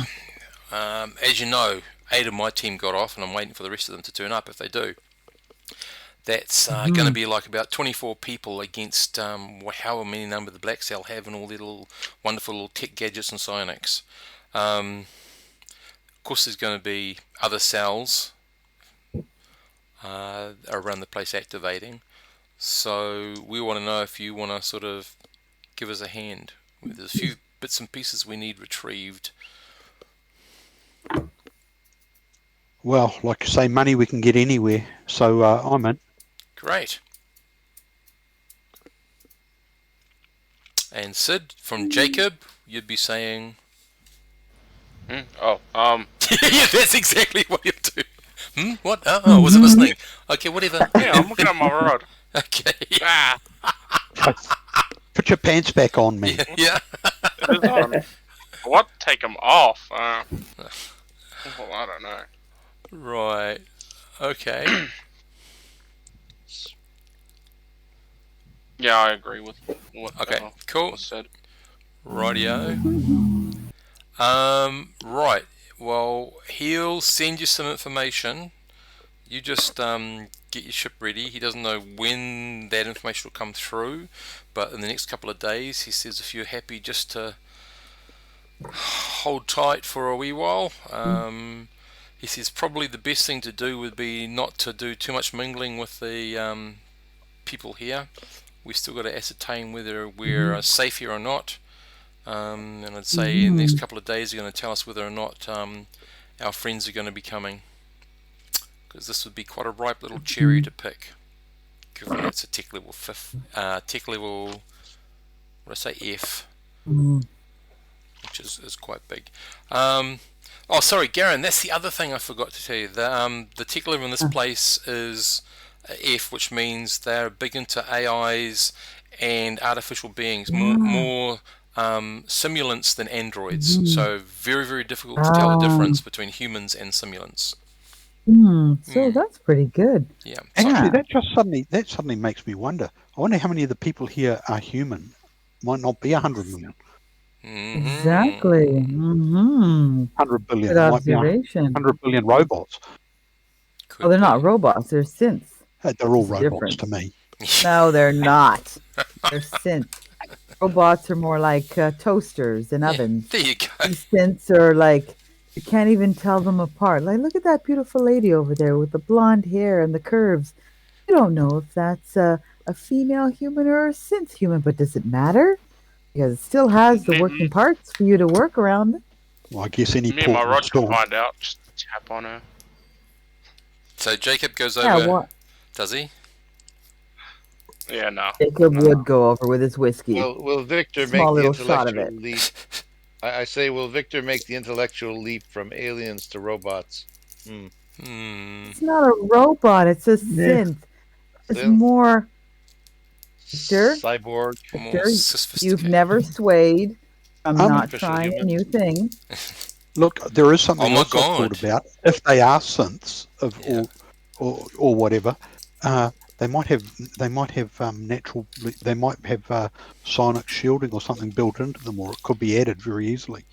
As you know, 8 of my team got off and I'm waiting for the rest of them to turn up. If they do, that's going to be like about 24 people against however many number the Black Cell have and all their little wonderful little tech gadgets and psionics. Of course there's going to be other cells around the place activating, so we want to know if you want to sort of give us a hand. There's a few bits and pieces we need retrieved. Well, like you say, money we can get anywhere, so I'm in. Great. And Sid, from Jacob, you'd be saying... Oh, yeah, that's exactly what you do. What? Oh, wasn't listening. Okay, whatever. yeah, I'm looking at my rod. Okay. Ah, Put your pants back on, man. Yeah. it is on. What? Take them off? Well, I don't know. Right. Okay. Yeah, I agree with what Okay, cool. was said. Rightio. Right. Well, he'll send you some information. You just get your ship ready. He doesn't know when that information will come through, but in the next couple of days, he says if you're happy just to hold tight for a wee while. He says probably the best thing to do would be not to do too much mingling with the people here. We've still got to ascertain whether we're safe here or not. And I'd say in the next couple of days you're going to tell us whether or not our friends are going to be coming, because this would be quite a ripe little cherry to pick, given it's a tech level what I say, F, which is quite big. Oh, sorry, Garen, that's the other thing I forgot to tell you. The tech level in this place is F, which means they're big into AIs and artificial beings, more simulants than androids. So very, very difficult to tell the difference between humans and simulants. So that's pretty good. Yeah. Actually, that suddenly makes me wonder. I wonder how many of the people here are human. Might not be 100 million. Exactly. 100 billion. Good Might be observation. 100 billion robots. Could Oh, they're be. not robots. They're synths. They're all There's a robots difference. to me. No, they're not. They're synths. Robots are more like toasters and Yeah, ovens. there you go. These synths are like you can't even tell them apart. Like, look at that beautiful lady over there with the blonde hair and the curves. You don't know if that's a female human or a synth human, but does it matter? Because it still has the working parts for you to work around. Well, I guess any Me and my portable rod can store. find out. Just tap on her. So Jacob goes Yeah, over, what does he? Yeah, no. Jacob No. would go over with his whiskey. Will Victor Small make the little shot of intellectual it. leap? I say, will Victor make the intellectual leap from aliens to robots? It's not a robot, it's a synth. It's Synth? more Victor, Cyborg? More Victor, you've sophisticated. never swayed from not Artificial trying a human. new thing. Look, there is something Oh my else I've thought God. about. If they are synths of Yeah. or whatever, they might have natural. They might have sonic shielding or something built into them, or it could be added very easily.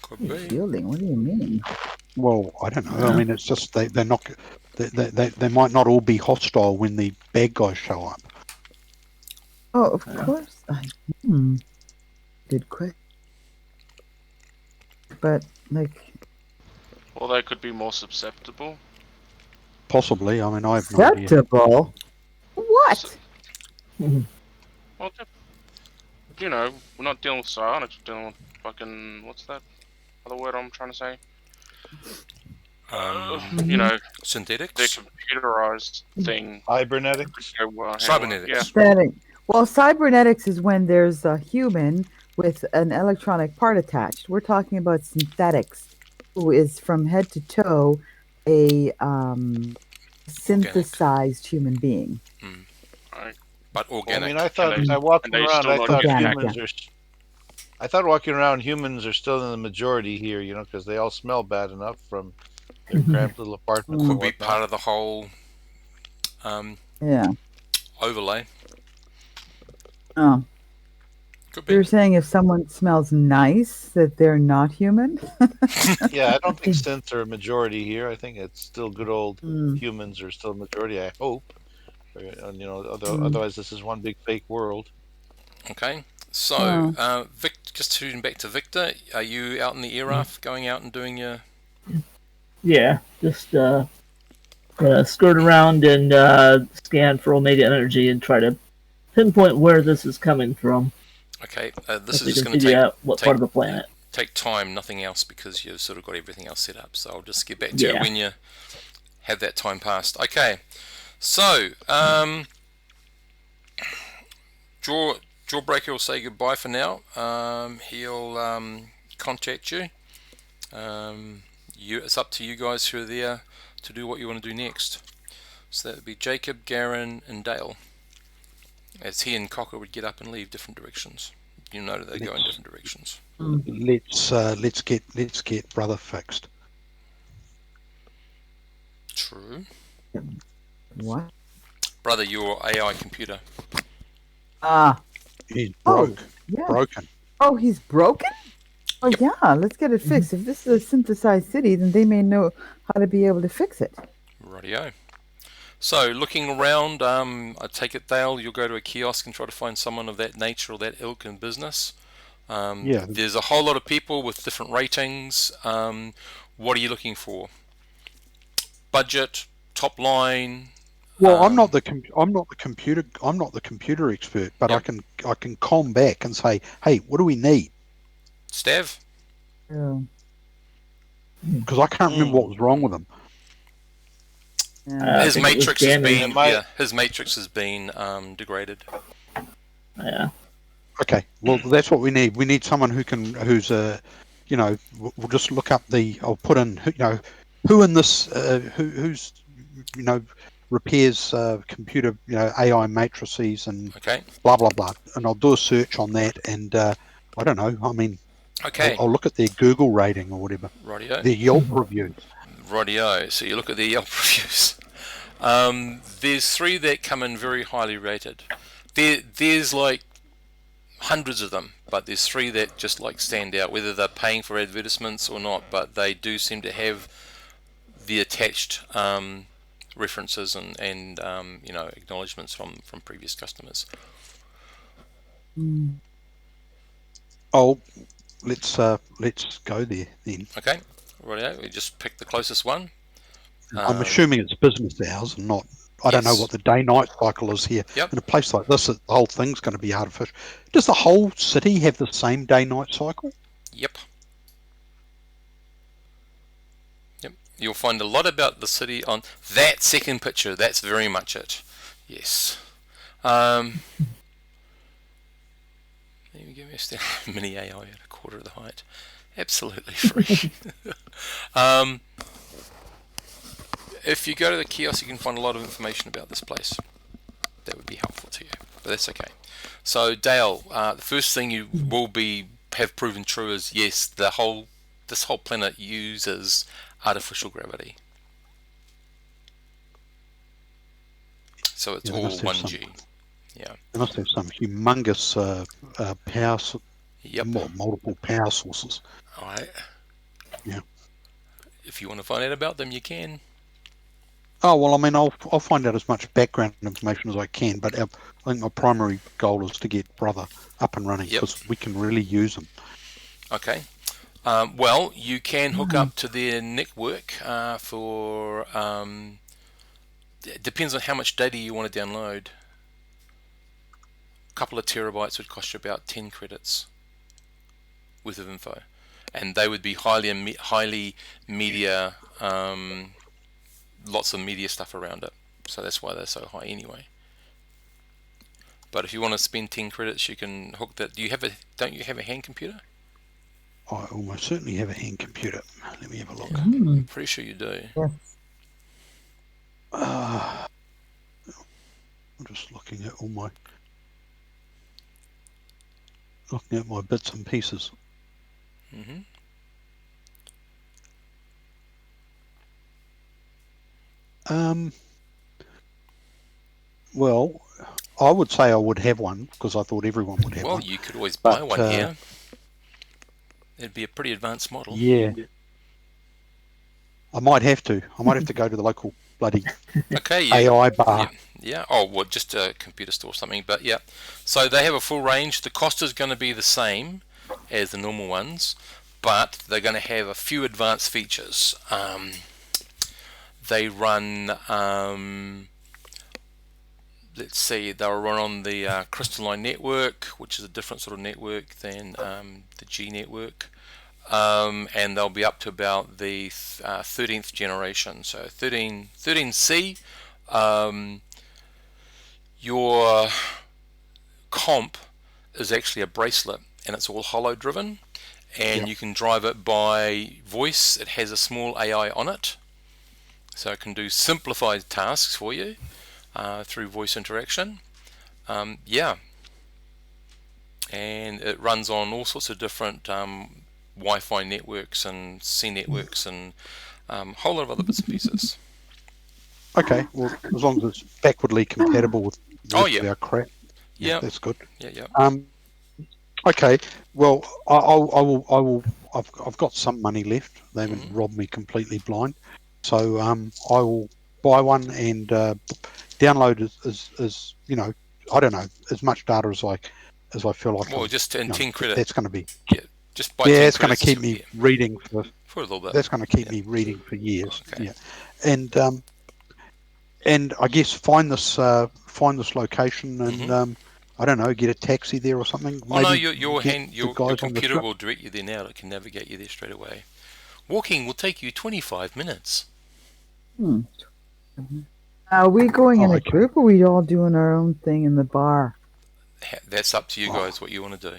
Could be. Shielding, what do you mean? Well, I don't know. I mean, it's just they're not. They might not all be hostile when the bad guys show up. Oh, of course. Good question. But, like, Or they could be more susceptible. Possibly. I mean, I have no idea. acceptable? What? Well, you know, we're not dealing with psionics, we're dealing with fucking, what's that other word I'm trying to say? You know, their Synthetics. computerized thing. Cybernetics? Cybernetics. Yeah. Synthetic. Well, cybernetics is when there's a human with an electronic part attached. We're talking about synthetics, who is from head to toe a synthesized human being. But organic. I mean, I thought walking around, I thought walking around humans are still in the majority here, you know, because they all smell bad enough from their cramped little apartments. Could be part of the whole Yeah. overlay. Oh. Could be. You're saying if someone smells nice, that they're not human? Yeah, I don't think synths are a majority here. I think it's still good old humans are still a majority, I hope. And, you know, otherwise this is one big fake world. Okay. So, just tuning back to Victor, are you out in the ERAF going out and doing your... Yeah, just skirt around and scan for Omega energy and try to pinpoint where this is coming from. Okay, this So is we just can going to figure out what part of the planet. take time, nothing else, because you've sort of got everything else set up. So I'll just get back to you when you have that time passed. Okay, so Jawbreaker will say goodbye for now. He'll contact you. It's up to you guys who are there to do what you want to do next. So that would be Jacob, Garen, and Dale. As he and Cocker would get up and leave different directions. You know that they go in different directions. Let's get brother fixed. True. What? Brother, your AI computer. He's Yeah. broken. Oh, he's broken? Oh, yeah, let's get it fixed. If this is a synthesized city, then they may know how to be able to fix it. Rightio. So, looking around, I take it, Dale, you'll go to a kiosk and try to find someone of that nature or that ilk in business. Yeah. There's a whole lot of people with different ratings. What are you looking for? Budget, top line. Well, I'm not the computer expert, but Yep. I can comb back and say, hey, what do we need? Stav? Oh, Because I can't remember what was wrong with him. yeah. His think it was matrix has damage. been his matrix has been degraded. Yeah. Okay, well that's what we need. We need someone who's you know, we'll just look up I'll put in, you know, who in this who's, you know, repairs computer, you know, AI matrices and Okay. blah blah blah, and I'll do a search on that, and I don't know. I mean, Okay. I'll look at their Google rating or whatever, Rightio. their Yelp reviews. Rightio. So you look at the Yelp reviews. There's 3 that come in very highly rated. There's like hundreds of them, but there's 3 that just like stand out, whether they're paying for advertisements or not, but they do seem to have the attached references and acknowledgements from previous customers. Oh, let's go there then. Okay, right. We just pick the closest one. I'm assuming it's business hours and not. I don't know Yes. what the day-night cycle is here. Yep. In a place like this, the whole thing's going to be artificial. Does the whole city have the same day-night cycle? Yep. You'll find a lot about the city on that second picture. That's very much it. Yes. Let me give me a mini AI at a quarter of the height. Absolutely free. If you go to the kiosk, you can find a lot of information about this place. That would be helpful to you, but that's okay. So Dale, the first thing you will have proven true is yes, this whole planet uses artificial gravity. So it's all 1G. Yeah. They must have some humongous power. Yep. Multiple power sources. All right. Yeah. If you want to find out about them, you can. Oh well, I mean, I'll find out as much background information as I can, but I think my primary goal is to get Brother up and running because we can really use them. Okay. Well, you can hook up to their network for. It depends on how much data you want to download. A couple of terabytes would cost you about 10 credits worth of info, and they would be highly media. Lots of media stuff around it, so that's why they're so high anyway. But if you want to spend 10 credits, you can hook that. Don't you have a hand computer? I almost certainly have a hand computer. Let me have a look. I'm pretty sure you do. Yes. I'm just looking at my bits and pieces. Mm-hmm. Well, I would say I would have one because I thought everyone would have one. Well, you could always buy one here. It'd be a pretty advanced model. Yeah. I might have to. Go to the local bloody AI bar. Yeah. Oh, well, just a computer store or something. But yeah. So they have a full range. The cost is going to be the same as the normal ones, but they're going to have a few advanced features. They run, let's see, they'll run on the crystalline network, which is a different sort of network than the G network, and they'll be up to about the 13th generation, so 13C. Your comp is actually a bracelet, and it's all holo driven, and you can drive it by voice. It has a small AI on it, so it can do simplified tasks for you through voice interaction. And it runs on all sorts of different Wi-Fi networks and C networks and a whole lot of other bits and pieces. Okay, well, as long as it's backwardly compatible with our crap, that's good. Yeah. Okay, well, I will. I've got some money left. They haven't robbed me completely blind, so I will buy one and download as I don't know, as much data as I feel like. Well, just 10 credits. That's going to be. Just buy 10 it's going to keep me reading for a little bit. That's going to keep me reading for years. Okay. Yeah, and I guess find this location and I don't know, get a taxi there or something. Oh no, your computer will direct you there now. It can navigate you there straight away. Walking will take you 25 minutes. Are we going in a group, or are we all doing our own thing in the bar? That's up to you guys what you want to do.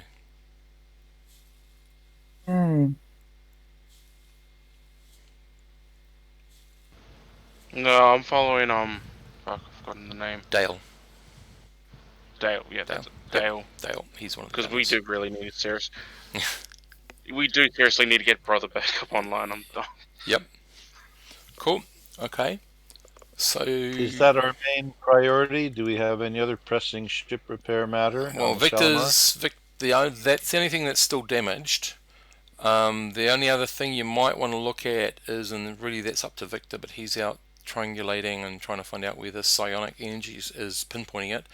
Okay. No, I'm following Fuck, I've forgotten the name. Dale. Yeah, that's Dale. Dale. He's one of the because we do really need it we do seriously need to get Brother back up online. I'm done. Yep. Cool. Okay. So is that our main priority? Do we have any other pressing ship repair matter? Well, that's the only thing that's still damaged. The only other thing you might want to look at is, and really that's up to Victor, but he's out triangulating and trying to find out where the psionic energy is pinpointing it.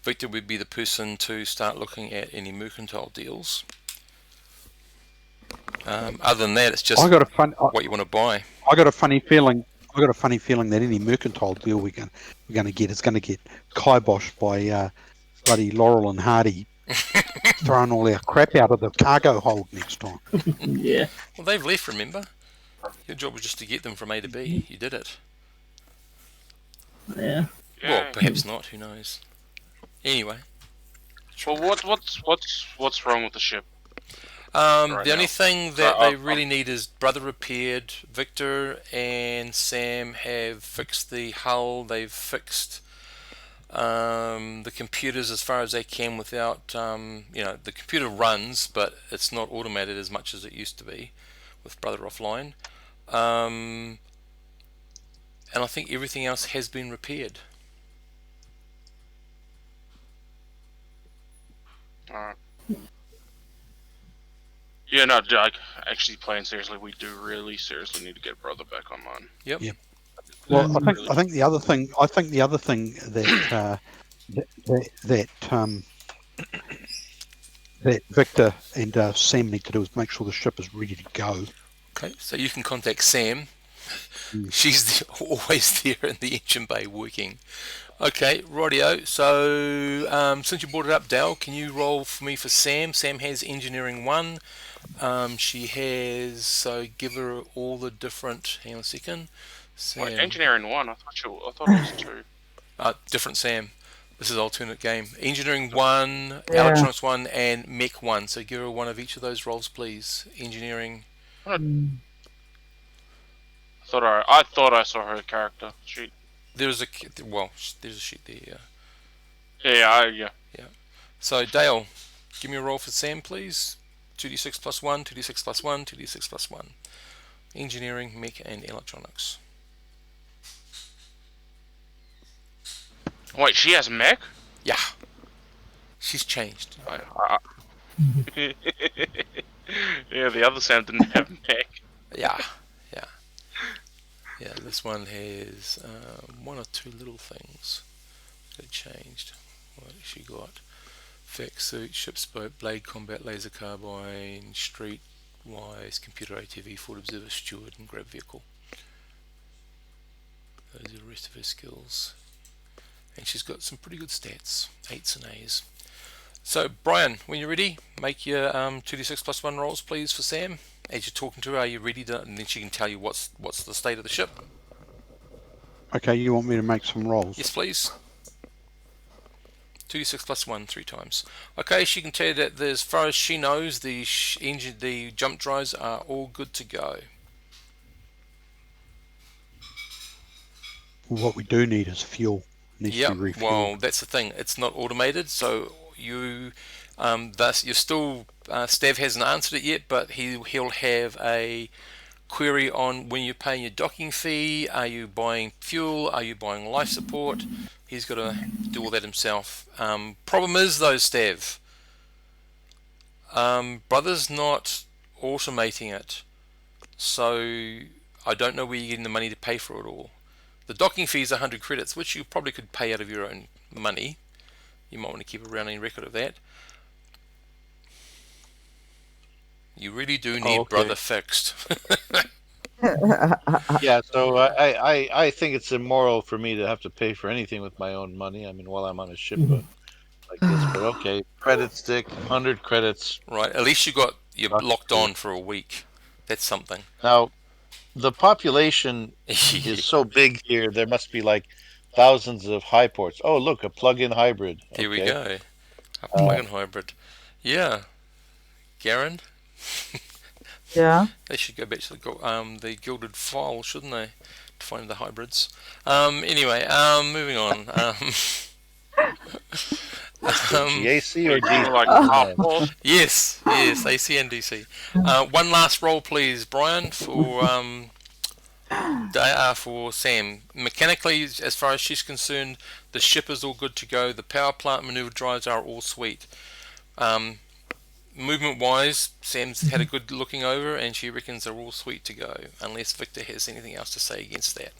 Victor would be the person to start looking at any mercantile deals. Other than that, it's just what you want to buy. I got a funny feeling. I got a funny feeling that any mercantile deal we're going to get is going to get kiboshed by bloody Laurel and Hardy throwing all our crap out of the cargo hold next time. Yeah. Well, they've left, remember? Your job was just to get them from A to B. You did it. Yeah. Well, perhaps not. Who knows? Anyway. Well, what's wrong with the ship? The only thing that they really need is brother repaired. Victor and Sam have fixed the hull. They've fixed the computers as far as they can without, the computer runs, but it's not automated as much as it used to be with brother offline. And I think everything else has been repaired. Alright. Yeah, no, Jack. Actually, playing seriously, we do really seriously need to get brother back online. Yep. Well, I think the other thing that that Victor and Sam need to do is make sure the ship is ready to go. Okay, so you can contact Sam. She's always there in the engine bay working. Okay, rightio. So since you brought it up, Dale, can you roll for me for Sam? Sam has engineering 1. She has, so give her all the different. Hang on a second. Sam. Wait, engineering 1. I thought it was 2. Different Sam. This is alternate game. Engineering 1, electronics 1, and mech 1. So give her one of each of those roles, please. Engineering. I thought I saw her character sheet. There's a sheet there. Yeah. So Dale, give me a roll for Sam, please. 2d6 plus 1, 2d6 plus 1, 2d6 plus 1. Engineering, mech, and electronics. Wait, she has mech? Yeah. She's changed. Yeah, the other Sam didn't have mech. Yeah. This one has one or two little things that changed. What has she got? Fact suit, ship's boat, blade combat, laser carbine, street wise, computer ATV, forward observer, steward, and grab vehicle. Those are the rest of her skills. And she's got some pretty good stats, 8s and A's. So Brian, when you're ready, make your 2d6 plus 1 rolls, please, for Sam. As you're talking to her, are you ready to? And then she can tell you what's the state of the ship. Okay, you want me to make some rolls? Yes, please. 2d6 plus 1 3 times. Okay, she can tell you that as far as she knows, the jump drives are all good to go. What we do need is fuel. Needs to be refueled. Well, that's the thing. It's not automated, so you, thus you're still. Stav hasn't answered it yet, but he'll have a query on when you're paying your docking fee. Are you buying fuel? Are you buying life support? He's got to do all that himself. Problem is though, Stav, Brother's not automating it, so I don't know where you're getting the money to pay for it all. The docking fee is 100 credits, which you probably could pay out of your own money. You might want to keep a running record of that. You really do need Brother fixed. Yeah, so I think it's immoral for me to have to pay for anything with my own money. I mean, while I'm on a ship like this. But okay, credit stick, 100 credits. Right, at least you're locked on for a week. That's something. Now, the population is so big here. There must be like thousands of high ports. Oh, look, a plug-in hybrid. There we go. A plug-in hybrid. Yeah. Garen? Yeah. They should go back to the Gilded File, shouldn't they? To find the hybrids. Anyway, moving on. AC or DC? Yes, AC and DC. One last roll, please, Brian, for Sam. Mechanically, as far as she's concerned, the ship is all good to go. The power plant maneuver drives are all sweet. Movement-wise, Sam's had a good looking over, and she reckons they're all sweet to go, unless Victor has anything else to say against that.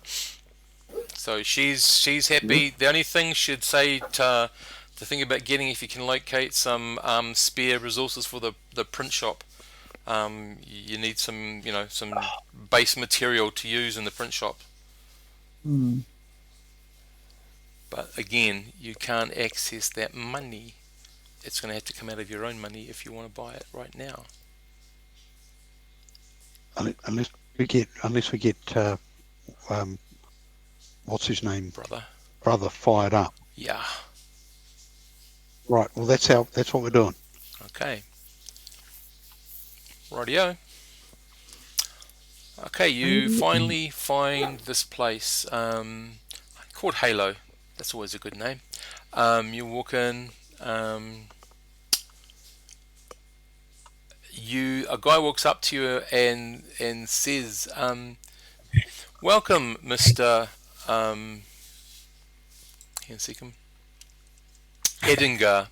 So she's happy. The only thing she'd say to think about getting, if you can locate some spare resources for the print shop. You need some some base material to use in the print shop. Hmm. But again, you can't access that money. It's going to have to come out of your own money if you want to buy it right now. Unless we get what's his name, brother fired up. Yeah. Right. Well, that's what we're doing. Okay. Rightio. Okay, you finally find this place called Halo. That's always a good name. You walk in. A guy walks up to you and says, "Welcome, Mr. Edinger.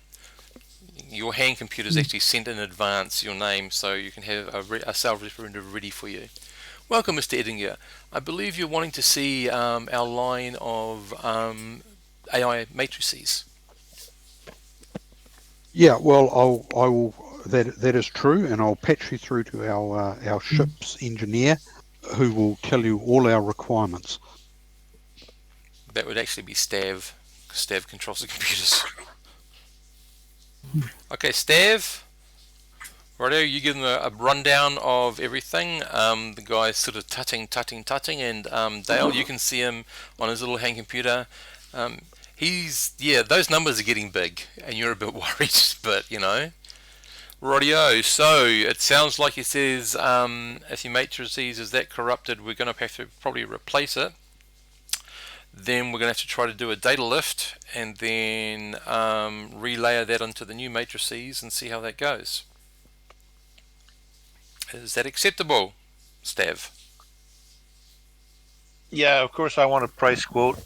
Your hand computer's actually sent in advance your name, so you can have a self-referendum ready for you. Welcome, Mr. Edinger. I believe you're wanting to see our line of AI matrices." Yeah. Well, I will. That is true, and I'll patch you through to our ship's engineer, who will tell you all our requirements. That would actually be Stav. Stav controls the computers. Okay, Stav. Righto, you give them a rundown of everything. The guy's sort of tutting, and Dale, you can see him on his little hand computer. Those numbers are getting big, and you're a bit worried, but Rightio, so it sounds like he says, if your matrices is that corrupted, we're going to have to probably replace it. Then we're going to have to try to do a data lift, and then relayer that onto the new matrices and see how that goes. Is that acceptable, Stav? Yeah, of course I want a price quote.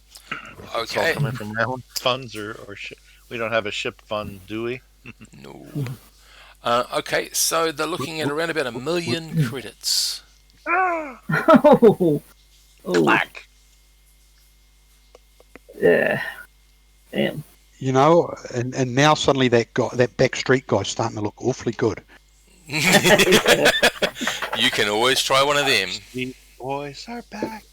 Okay. It's all coming from my own funds, or we don't have a ship fund, do we? No. Okay, so they're looking at around about 1 million credits. Oh. Black. Yeah. Damn. And now suddenly that backstreet guy's starting to look awfully good. You can always try one of them. The boys are back.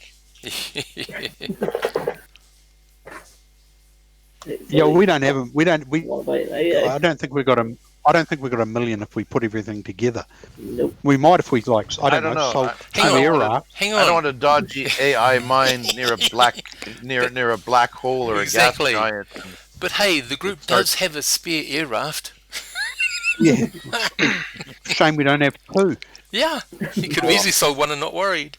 Yeah, we don't have them. I don't think we've got a. I don't think we've got 1 million if we put everything together. Nope. We might if we I don't know. Sold Hang on. I don't want a dodgy AI mine near a black hole or Exactly. a gas giant. But hey, the group does have a spare air raft. Yeah. Shame we don't have two. Yeah, you could have easily sold one and not worried.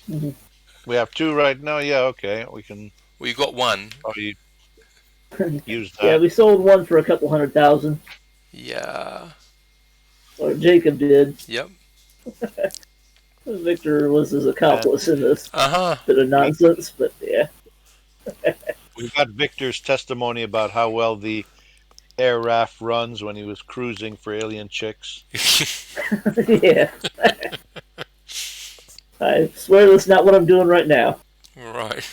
We have two right now. Yeah, okay, we can. Well, you got one. Probably use that. Yeah, we sold one for a couple $100,000. Yeah. Or Jacob did. Yep. Victor was his accomplice in this bit of nonsense, but yeah. We've got Victor's testimony about how well the air raft runs when he was cruising for alien chicks. Yeah. I swear that's not what I'm doing right now. Right.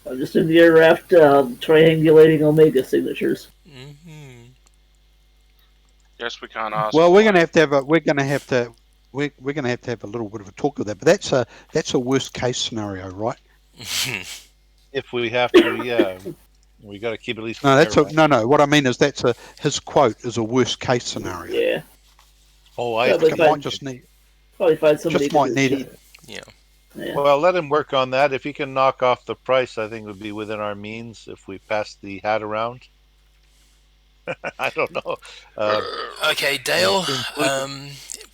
I'm just in the air raft triangulating Omega signatures. Mm-hmm. Yes, we can't ask. Well, we're going to have to have a little bit of a talk with that. But that's a worst case scenario, right? If we have to, yeah, we got to keep at least. No, no. What I mean is his quote is a worst case scenario. Yeah. Oh, I think it might just need. Probably find somebody. Just might need it. Yeah. Yeah. Well, let him work on that. If he can knock off the price, I think it would be within our means if we pass the hat around. I don't know. Okay, Dale.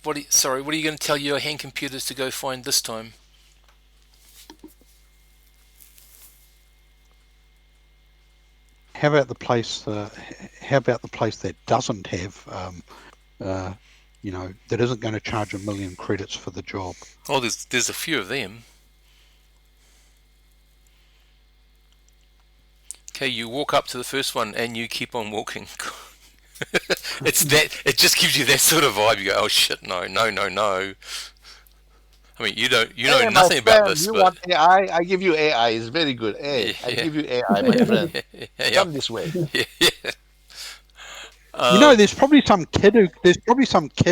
What are you going to tell your hand computers to go find this time? How about the place that doesn't have, that isn't going to charge 1 million credits for the job? Oh, there's a few of them. Okay, you walk up to the first one and you keep on walking. It just gives you that sort of vibe. You go, oh shit, no. I mean, you know Hey, my nothing about friend, this, you but want AI? I give you AI. It's very good. Hey, I yeah, give you AI, my friend. yeah, Come this way. yeah. You know, Um, there's probably some kid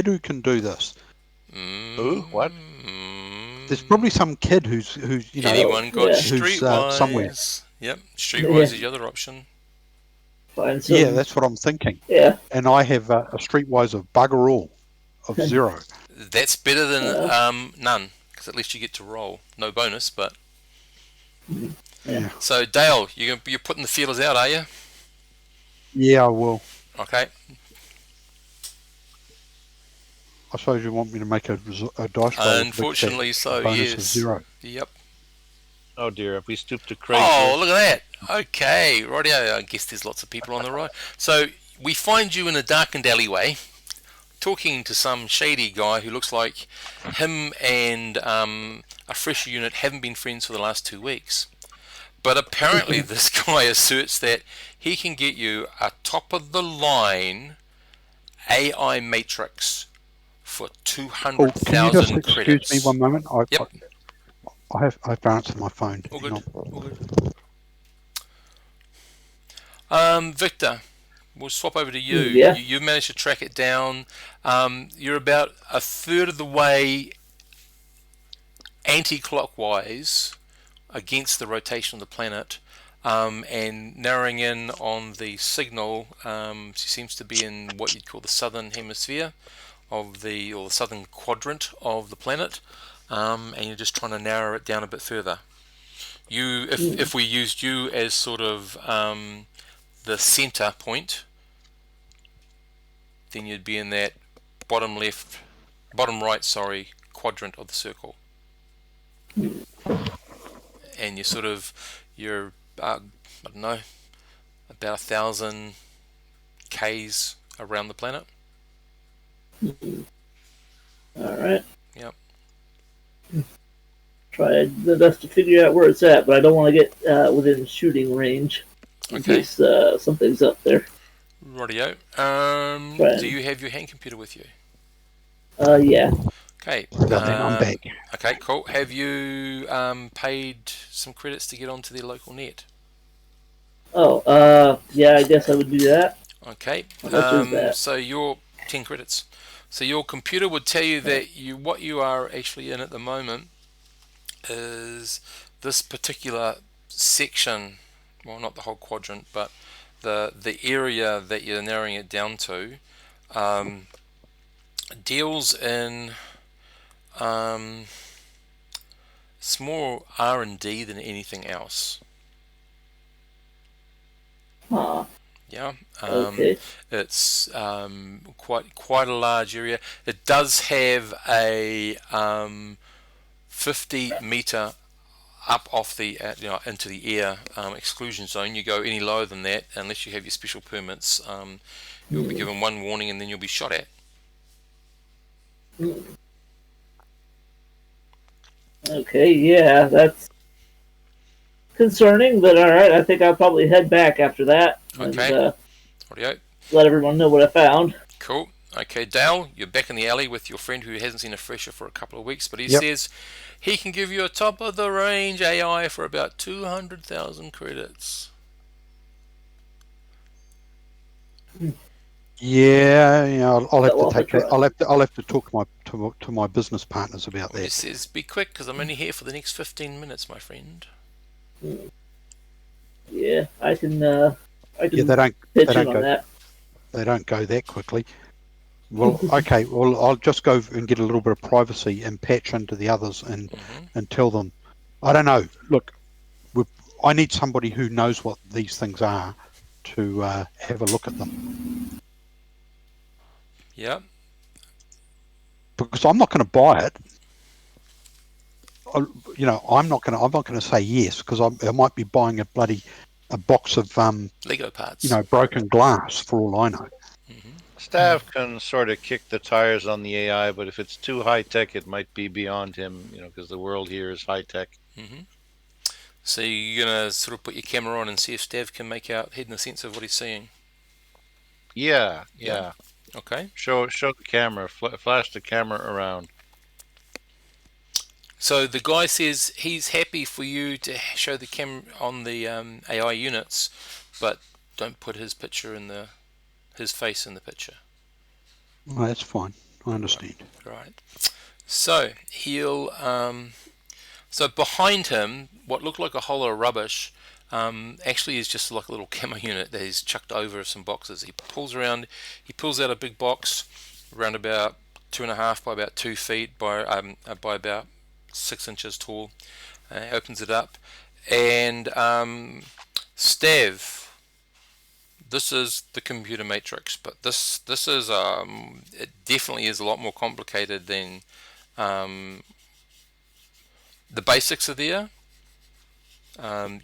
who can do this. Who? What? There's probably mm, some kid who's anyone got Yeah. who's somewhere. Streetwise? Yep, Yeah. Streetwise is the other option. Find Yeah, some. that's what I'm thinking. Yeah. And I have a streetwise of bugger all, of 0. That's better than Uh, none, because at least you get to roll. No bonus, but Yeah, so Dale, you're putting the feelers out, are you? yeah, I will. Okay. I suppose you want me to make a dice roll with a big fat Unfortunately, so bonus of yes. 0. Yep. Oh dear, have we stooped to Craig Oh, here? look at that. Okay, rightio. I guess there's lots of people on the right. So we find you in a darkened alleyway, talking to some shady guy who looks like him and a fresh unit haven't been friends for the last 2 weeks. But apparently, this guy asserts that he can get you a top of the line AI matrix for Oh, can you just 200,000 excuse me credits. one moment? Yep, I have to answer my phone. all Hang good. on. All good. Victor, we'll swap over to you. Yeah. You managed to track it down. You're about a third of the way anti-clockwise against the rotation of the planet, and narrowing in on the signal. She seems to be in what you'd call the southern hemisphere or the southern quadrant of the planet, and you're just trying to narrow it down a bit further. If we used you as sort of the center point, then you'd be in that bottom right, quadrant of the circle, and you're I don't know, about 1,000 k's around the planet. All right. Yep. Try the best to figure out where it's at, but I don't want to get within shooting range in Okay. case something's up there. Rightio. Right. Do you have your hand computer with you? Yeah. Okay. I'm back. Okay, cool. Have you paid some credits to get onto the local net? Oh, yeah, I guess I would do that. Okay. How much is that? So your 10 credits. So your computer would tell you that what you are actually in at the moment is this particular section. Well, not the whole quadrant, but the area that you're narrowing it down to deals in it's more R&D than anything else. Huh. Yeah. Okay. It's quite a large area. It does have a 50-meter up off the into the air exclusion zone. You go any lower than that, unless you have your special permits, you'll be given one warning and then you'll be shot at. Okay, yeah, that's concerning, but all right. I think I'll probably head back after that Okay. and Audio. let everyone know what I found. Cool. Okay, Dale, you're back in the alley with your friend who hasn't seen a fresher for a couple of weeks, but he Yep. says he can give you a top of the range AI for about 200,000 credits. Yeah, I'll have Well, to take that's that. I'll have to talk to my business partners about He that. says, be quick, because I'm only here for the next 15 minutes, my friend. Yeah, I can Yeah, pitch they don't in on go that. they don't go that quickly. Well, okay. Well, I'll just go and get a little bit of privacy and patch into the others and tell them. I don't know. Look, I need somebody who knows what these things are to have a look at them, Yeah. because I'm not going to buy it. I'm not going to say yes, because I might be buying a box of Lego parts. broken glass for all I know. Stav can sort of kick the tires on the AI, but if it's too high tech, it might be beyond him, because the world here is high tech. So you're going to sort of put your camera on and see if Stav can make out head in the sense of what he's seeing. Yeah. Okay. Show the camera, flash the camera around. So the guy says he's happy for you to show the camera on the AI units, but don't put his picture in his face in the picture. Oh, that's fine. I understand. Right. So he'll so behind him, what looked like a hole of rubbish, actually is just like a little camo unit that he's chucked over some boxes. He pulls out a big box, around about 2.5 by about 2 feet by about 6 inches tall. He opens it up, and Stev, this is the computer matrix, but this is it definitely is a lot more complicated than the basics are there.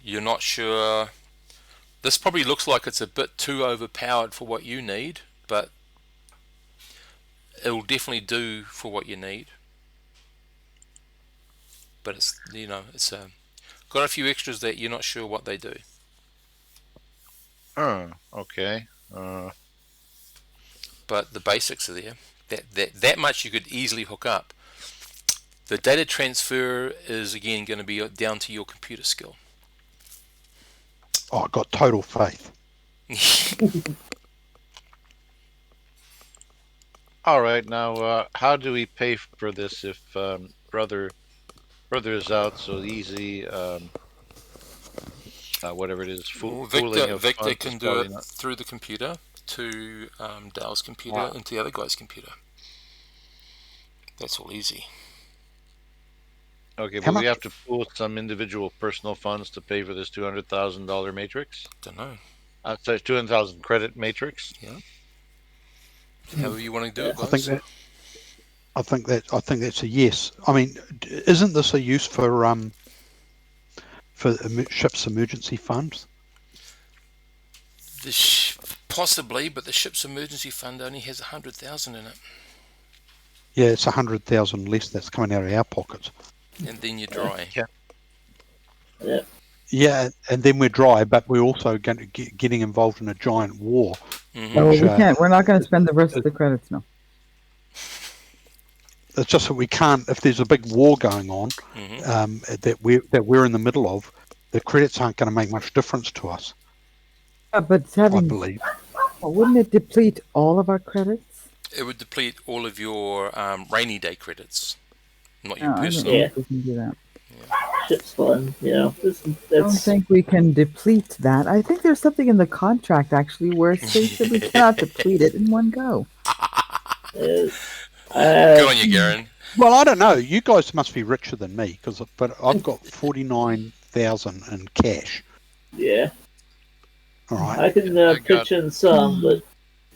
You're not sure. This probably looks like it's a bit too overpowered for what you need, but it'll definitely do for what you need. But it's it's got a few extras that you're not sure what they do. Okay. But the basics are there. That much you could easily hook up. The data transfer is again going to be down to your computer skill. Oh, I've got total faith. All right. Now, how do we pay for this if brother is out so easy? Whatever it is, Well, fooling of Victor funds can is do probably it not. through the computer to Dale's computer Wow. into the other guy's computer. That's all easy. Okay, How but we much? have to pool some individual personal funds to pay for this $200,000 matrix. Don't know. Sorry, 200,000 credit matrix. However you want to do it, I think guys. that's a yes. I mean, isn't this a use for ships emergency funds? Possibly, but the ship's emergency fund only has 100,000 in it, Yeah, it's 100,000 less that's coming out of our pockets. and then you're dry. Yeah. Yeah, and then we're dry, but we're also going to getting involved in a giant war. Mhm. No, Which, we can't. We're not going to spend the rest of the credits now. It's just that we can't. If there's a big war going on that we're in the middle of, the credits aren't going to make much difference to us. But I believe. wouldn't it deplete all of our credits? It would deplete all of your rainy day credits, not your No, I don't personal. think we can do that. Ship's fun. I don't That's think we can deplete that. I think there's something in the contract actually where it says that we cannot deplete it in one go. Good on you, Garen. Well, I don't know. You guys must be richer than me, but I've got 49,000 in cash. yeah. All right. I can pitch in some, but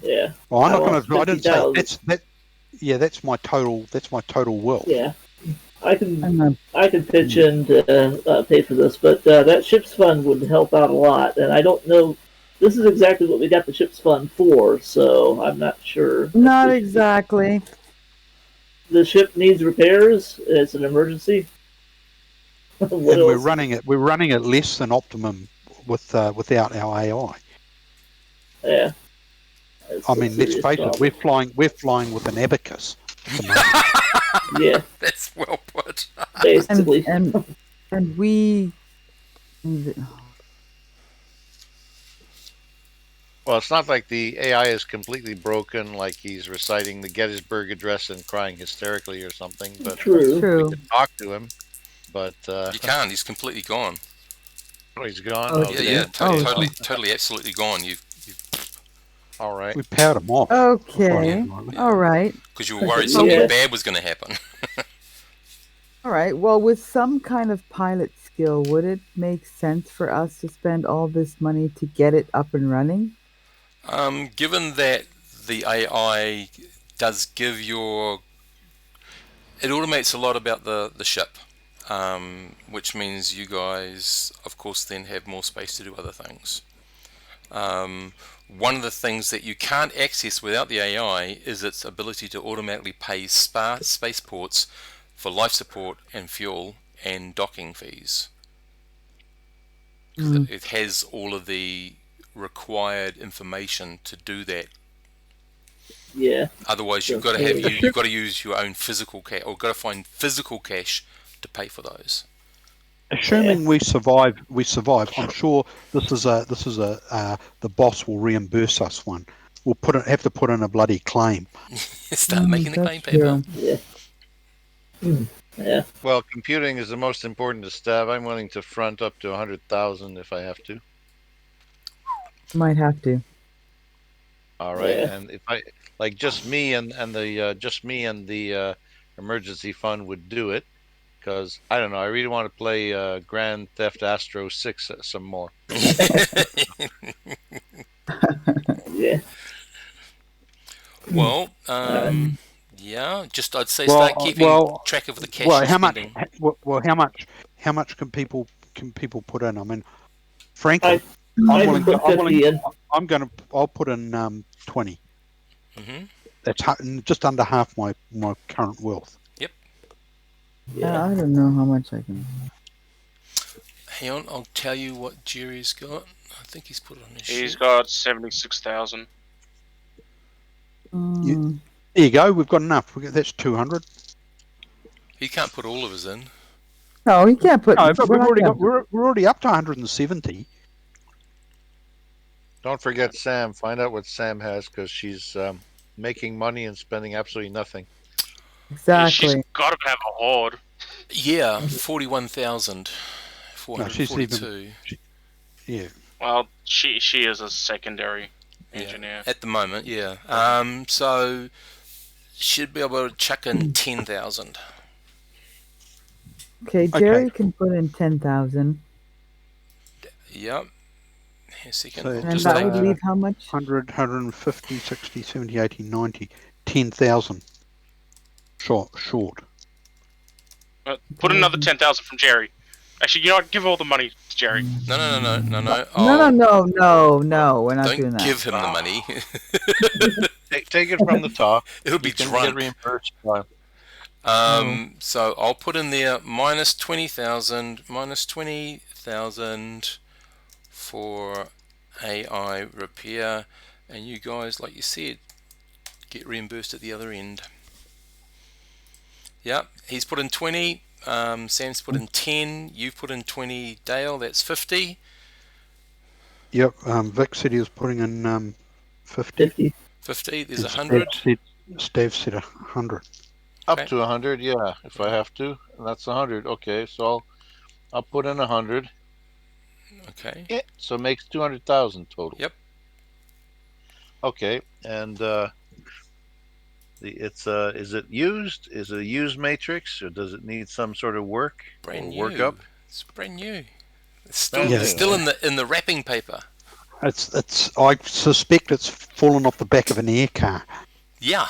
yeah. Well, I'm I not want going to. I didn't say 50,000. that. Yeah, that's my total. That's my total wealth. Yeah. I can I'm not, pitch in to pay for this, but that ship's fund would help out a lot, and I don't know. This is exactly what we got the ship's fund for, so I'm not sure. not exactly. The ship needs repairs. It's an emergency. What And we're else? running it. We're running it less than optimum without our AI. Yeah. That's I a mean, let's serious face it. problem. We're flying with an abacus. at the moment. Yeah, That's well put. basically. And we. Well, it's not like the AI is completely broken, like he's reciting the Gettysburg Address and crying hysterically or something. But True. True. we can talk to him. But You can't. He's completely gone. oh, he's gone. Oh, Okay. Yeah, Oh, totally, absolutely gone. You've All right. We powered them off. Okay. Finally. All right. because you were worried something Yeah. bad was going to happen. All right. Well, with some kind of pilot skill, would it make sense for us to spend all this money to get it up and running? Given that the AI does give it automates a lot about the ship, which means you guys, of course, then have more space to do other things. One of the things that you can't access without the AI is its ability to automatically pay spaceports for life support and fuel and docking fees. 'Cause it has all of the required information to do that. Yeah. Otherwise, you've got to use your own physical cash, or got to find physical cash to pay for those. Assuming we survive, I'm sure this is a the boss will reimburse us one. We'll have to put in a bloody claim. Start making the that's claim paper. true. Yeah. Yeah. Well, computing is the most important to Stav. I'm willing to front up to 100,000 if I have to. Might have to. All right, Yeah. and if I like just me and the emergency fund would do it, because I don't know. I really want to play Grand Theft Astro 6 some more. Yeah. Well, yeah, just I'd say Well, start keeping track of the cash Well, you're how much? spending. Well, how much can people put in? I mean, frankly, I I'm would willing to. put 50 in. I'll put in 20. Hmm. That's just under half my current wealth. Yeah. I don't know how much I can. Hang on, I'll tell you what Jerry's got. I think he's put it on his sheet. He's got 76,000. Mm, There you go. We've got enough. That's 200. He can't put all of his in. no, he can't put. No, but we're we've not already gonna- got. We're already up to 170. Don't forget Sam. Find out what Sam has, because she's making money and spending absolutely nothing. Exactly. She's got to have a hoard. Yeah, 41,000. No, she's 442. Yeah. Well, she is a secondary engineer. At the moment, yeah. So should be able to chuck in 10,000. Okay, Jerry can put in 10,000, Yep. Here a second. So I'll and just that take- would leave how much? 100, 150, 60, 70, 80, 90, 10,000. Short. Put another 10,000 from Jerry. Actually, you know what? Give all the money to Jerry. No. No, I'll- no. We're not doing Don't that. give him the money. Take it from the top. It'll be You can drunk. get reimbursed. So I'll put in there minus 20,000 for AI repair, and you guys, like you said, get reimbursed at the other end. Yep, he's put in 20. Sam's put in 10. You've put in 20. Dale, that's 50. Yep. Vic said he was putting in 50. 50. 50. There's And 100. Steve said 100. Up Okay. to 100, yeah, if I have to. And that's 100. Okay, so I'll put in 100. Okay. Yeah, so it makes 200,000 total. Yep. Okay, and is it used? Is it a used matrix, or does it need some sort of work Brand or new. work up? It's brand new. It's Brand still new, in the wrapping paper. It's. I suspect it's fallen off the back of an air car. Yeah.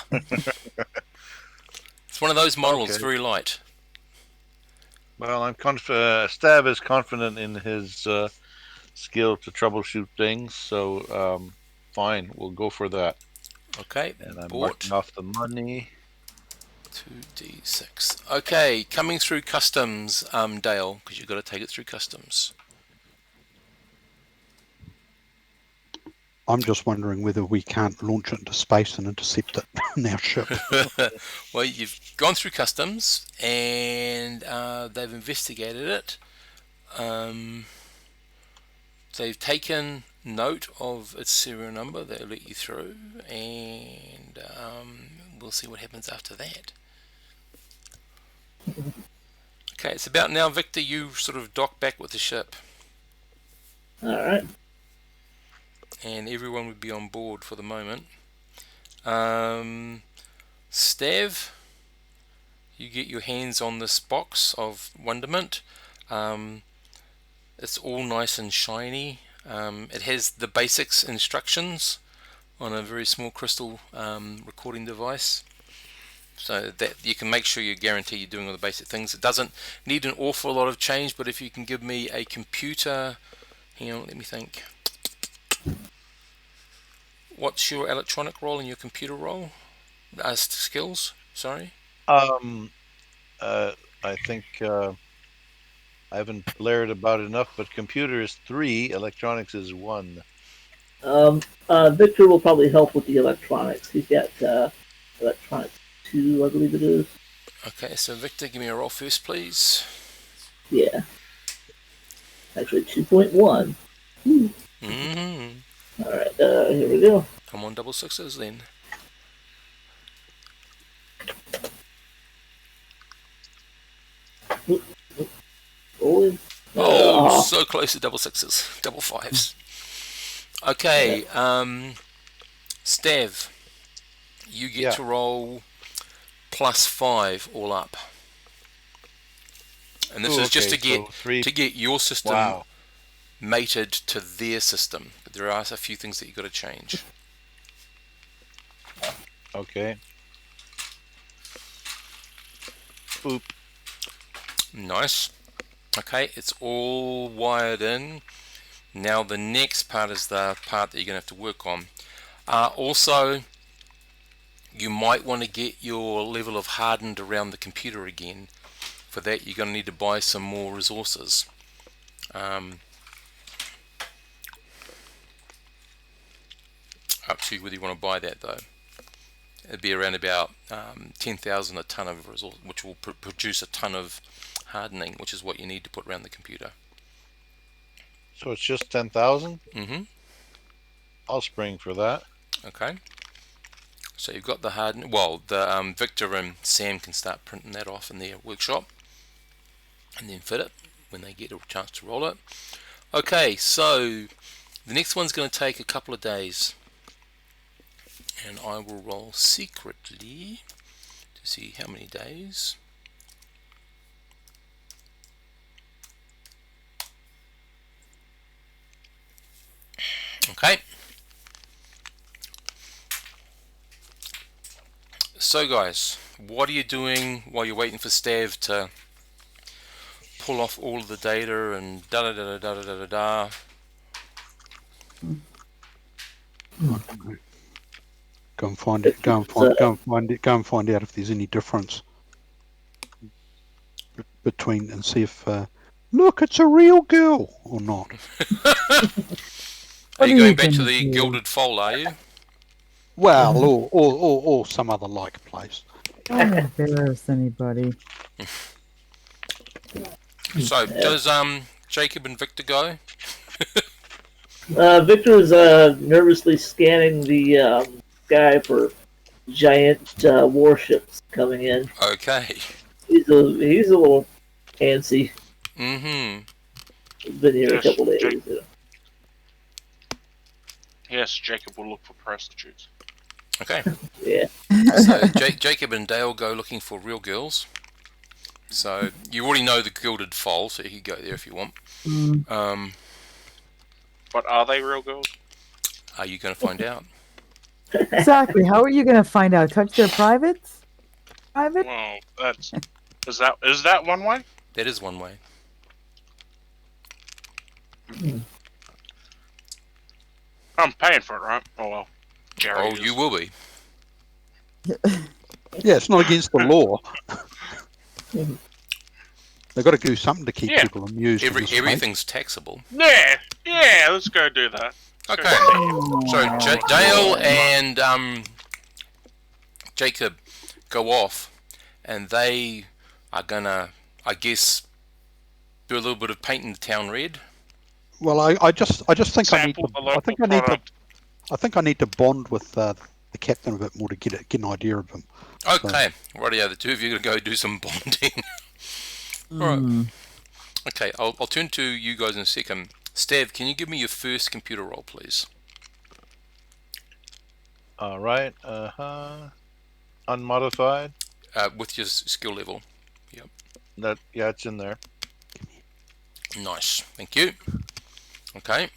It's one of those models, Okay. very light. Well, I'm Stab is confident in his skill to troubleshoot things, so fine, we'll go for that. Okay. And I'm Bought. marking off the money. 2d6. Okay, coming through customs, Dale, because you've got to take it through customs. I'm just wondering whether we can't launch it into space and intercept it in our ship. Well, you've gone through customs, and they've investigated it. They've taken note of its serial number. They'll let you through, and we'll see what happens after that. Okay, it's about now, Victor. You sort of dock back with the ship, Alright. and everyone would be on board for the moment. Stav, you get your hands on this box of wonderment. It's all nice and shiny. It has the basics instructions on a very small crystal recording device, so that you can make sure you guarantee you're doing all the basic things. It doesn't need an awful lot of change, but if you can give me a computer, hang on, let me think. What's your electronic role and your computer role? Skills, sorry. I think I haven't blared about it enough, but computer is 3, electronics is 1. Victor will probably help with the electronics. He's got electronics 2, I believe it is. Okay, so Victor, give me a roll first, please. Yeah. Actually, 2.1. Mm-hmm. All right, here we go. Come on, double sixes then. Rolling. Oh, so close to double sixes, double fives. Okay, Stev, you get to roll +5 all up, and this is just to get so 3. your system Wow. mated to their system. But there are a few things that you got to change. Okay. Boop. Nice. Okay, it's all wired in. Now the next part is the part that you're going to have to work on. Also, you might want to get your level of hardened around the computer again. For that, you're going to need to buy some more resources. Up to you whether you want to buy that though. It'd be around about 10,000 a ton of resource, which will produce a ton of hardening, which is what you need to put around the computer. So it's just 10,000? Mm-hmm. I'll spring for that. Okay. So you've got the harden. Well, the Victor and Sam can start printing that off in their workshop, and then fit it when they get a chance to roll it. Okay, so the next one's going to take a couple of days, and I will roll secretly to see how many days. Okay. So guys, what are you doing while you're waiting for Stav to pull off all of the data and da da da da da da da da? Go and find it. Go and find out if there's any difference between, and see if look, it's a real girl or not. Are you are going you back to gonna the do? Gilded Foal, are you? Well, or some other like place. Don't embarrass anybody. So does Jacob and Victor go? Victor is nervously scanning the sky for giant warships coming in. Okay. He's a little antsy. Mm-hmm. He's been here Yes, a couple days. Yes, Jacob will look for prostitutes. Okay. Yeah. So Jacob and Dale go looking for real girls. So you already know the Gilded Foal, so you can go there if you want. But are they real girls? Are you going to find out? Exactly. How are you going to find out? Touch their privates? Private? Well, is that one way? That is one way. I'm paying for it, right? Oh well. Jerry Oh, is. you will be. Yeah, it's not against the law. They've got to do something to keep Yeah. people amused. in this place. Everything's taxable. Yeah, let's go do that. Okay. So Dale and Jacob go off, and they are gonna, I guess, do a little bit of painting the town red. Well, I just think Sample the local I think I need to bond with the captain a bit more to get an idea of him. Okay, rightio, the two of you are going to go do some bonding. Alright. Okay, I'll turn to you guys in a second. Stav, can you give me your first computer roll, please? All right. Unmodified. With your skill level. That it's in there. Nice, thank you. Okay.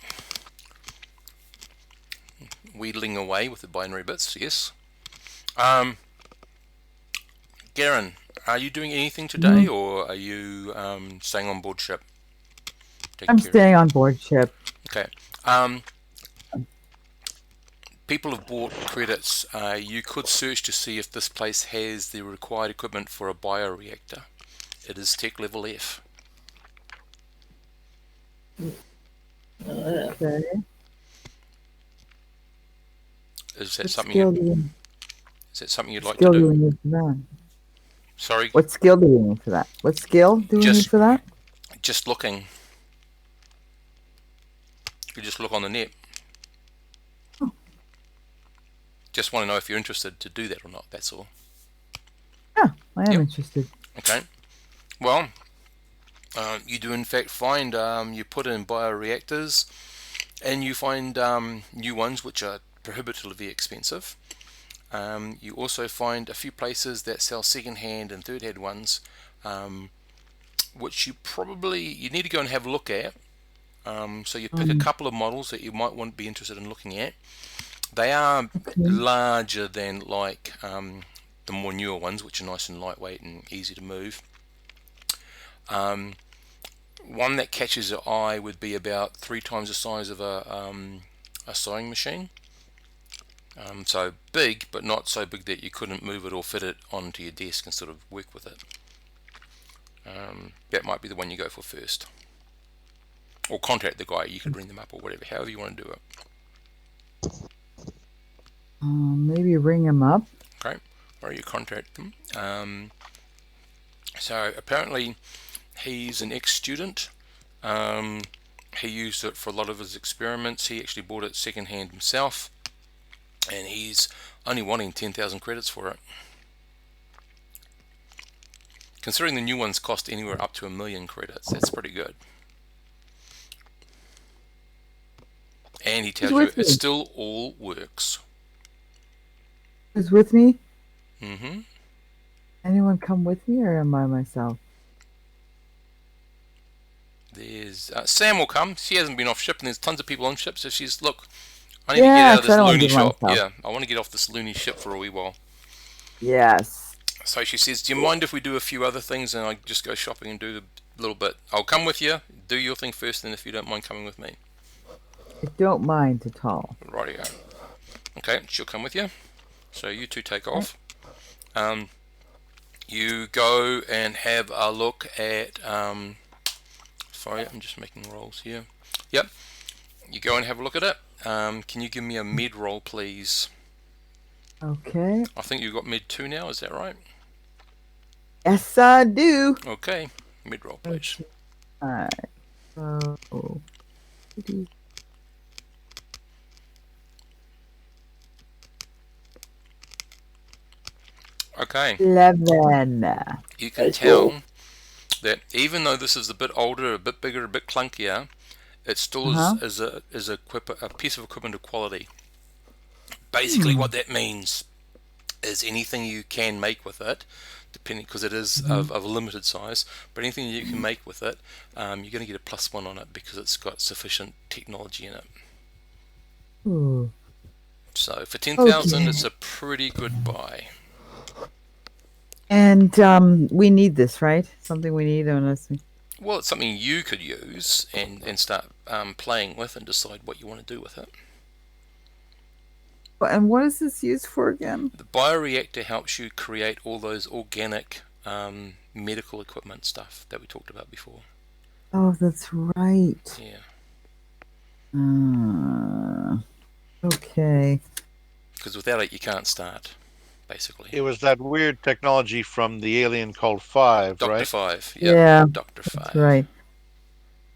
Wheedling away with the binary bits, yes. Garen, are you doing anything today, or are you staying on board ship? I'm staying on board ship. Okay. People have bought credits. You could search to see if this place has the required equipment for a bioreactor. It is tech level F. Okay. Is that What something skill do you, is that something you'd like skill to do do? we need for that? Sorry, What skill do we need for that? What skill do we need for that? just looking. You just look on the net. Oh. Just want to know if you're interested to do that or not. That's all. Yeah, I am Yep. interested. Okay. Well, you do in fact find you put in bioreactors, and you find new ones which are prohibitively expensive. You also find a few places that sell second-hand and third-hand ones, which you need to go and have a look at. So you pick a couple of models that you might want to be interested in looking at. They are larger than like the more newer ones, which are nice and lightweight and easy to move. One that catches your eye would be about 3 times the size of a sewing machine. So big, but not so big that you couldn't move it or fit it onto your desk and sort of work with it. That might be the one you go for first. Or contact the guy, you can ring them up or whatever, however you want to do it. Maybe ring him up. Okay, or you contact them. So apparently he's an ex-student. He used it for a lot of his experiments. He actually bought it second-hand himself, and he's only wanting 10,000 credits for it. Considering the new ones cost anywhere up to 1 million credits, that's pretty good. And he tells you it still all works. Who's with me? Mm-hmm. Anyone come with me, or am I myself? There's Sam will come. She hasn't been off ship, and there's tons of people on ship. So she's look. I need to get out of this loony shop. Yeah, I want to get off this loony ship for a wee while. Yes. So she says, "Do you mind if we do a few other things, and I just go shopping and do a little bit? I'll come with you. Do your thing first, and if you don't mind coming with me." I don't mind at all. Rightio. Okay, she'll come with you. So you two take off. You go and have a look at. Sorry, I'm just making rolls here. Yep. You go and have a look at it. Can you give me a med roll, please? Okay. I think you've got med 2 now. Is that right? Yes, I do. Okay. Med roll, please. Alright. So. Okay. 11. You can tell that even though this is a bit older, a bit bigger, a bit clunkier, it still is a piece of equipment of quality. Basically, what that means is anything you can make with it, depending, because it is of a limited size, but anything you can make with it, you're going to get a +1 on it because it's got sufficient technology in it. Ooh. So for 10,000, it's a pretty good buy. And we need this, right? Something we need, unless we... Well, it's something you could use and start playing with and decide what you want to do with it. And what is this used for again? The bioreactor helps you create all those organic medical equipment stuff that we talked about before. Oh, that's right. Yeah. Okay. Because without it, you can't start, basically. It was that weird technology from the alien called 5, Dr. right? 5. Yep, yeah. Dr. 5. That's right.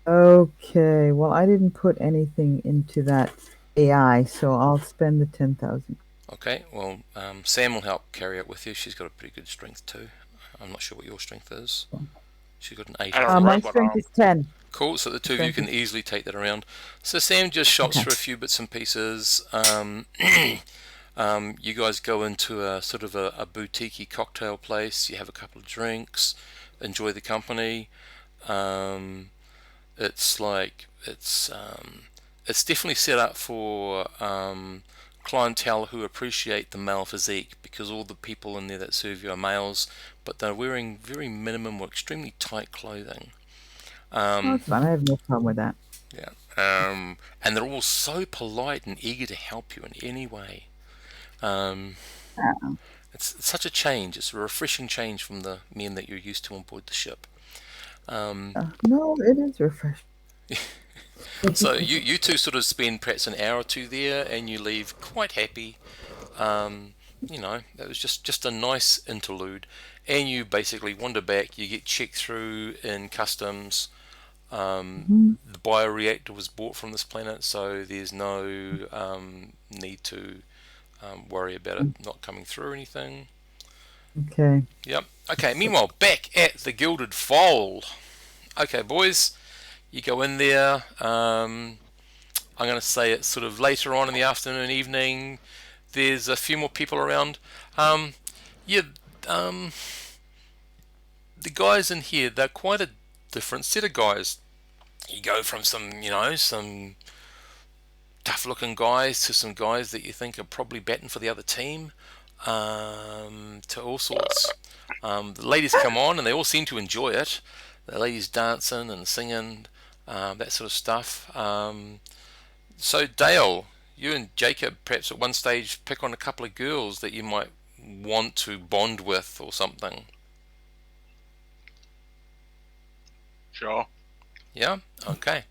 Okay. Well, I didn't put anything into that AI, so I'll spend the 10,000. Okay. Well, Sam will help carry it with you. She's got a pretty good strength too. I'm not sure what your strength is. She's got an 8. My strength is 10. Cool. So the two of you can easily take that around. So Sam just shops for a few bits and pieces. You guys go into a sort of a boutique-y cocktail place. You have a couple of drinks, enjoy the company. It's definitely set up for clientele who appreciate the male physique, because all the people in there that serve you are males, but they're wearing very minimum or extremely tight clothing. That's fine. I have no problem with that. Yeah. And they're all so polite and eager to help you in any way. It's such a change. It's a refreshing change from the men that you're used to on board the ship. No, it is refreshing. So you two sort of spend perhaps an hour or two there, and you leave quite happy. That was just a nice interlude. And you basically wander back. You get checked through in customs. Mhm. The bioreactor was bought from this planet, so there's no need to worry about it not coming through or anything. Okay. Yep. Okay. Meanwhile, back at the Gilded Fold. Okay, boys, you go in there. I'm going to say it's sort of later on in the afternoon, evening. There's a few more people around. Yeah, um, the guys in here, they're quite a different set of guys. You go from some tough-looking guys to some guys that you think are probably batting for the other team, to all sorts. The ladies come on and they all seem to enjoy it. The ladies dancing and singing, that sort of stuff. So Dale, you and Jacob perhaps at one stage pick on a couple of girls that you might want to bond with or something. Sure. Yeah? Okay.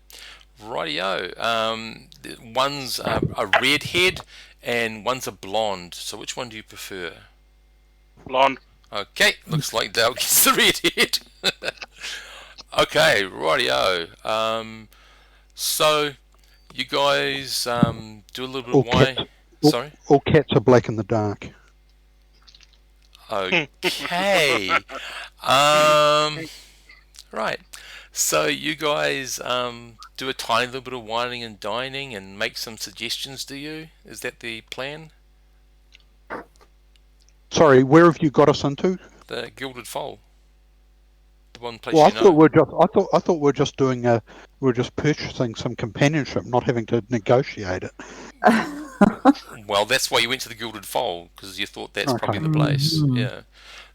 Rightio. One's a redhead and one's a blonde. So which one do you prefer? Blonde. Okay, looks like Dale gets the redhead. Okay, rightio. So you guys do a little bit All of why? cats, Sorry? all cats are black in the dark. Okay. Right. So you guys do a tiny little bit of whining and dining and make some suggestions, do you? Is that the plan? Sorry, where have you got us into? The Gilded Foal. The one place Well, I you know. thought we're just doing we're just purchasing some companionship, not having to negotiate it. Well, that's why you went to the Gilded Foal, because you thought that's Okay. probably the place. Mhm. Yeah.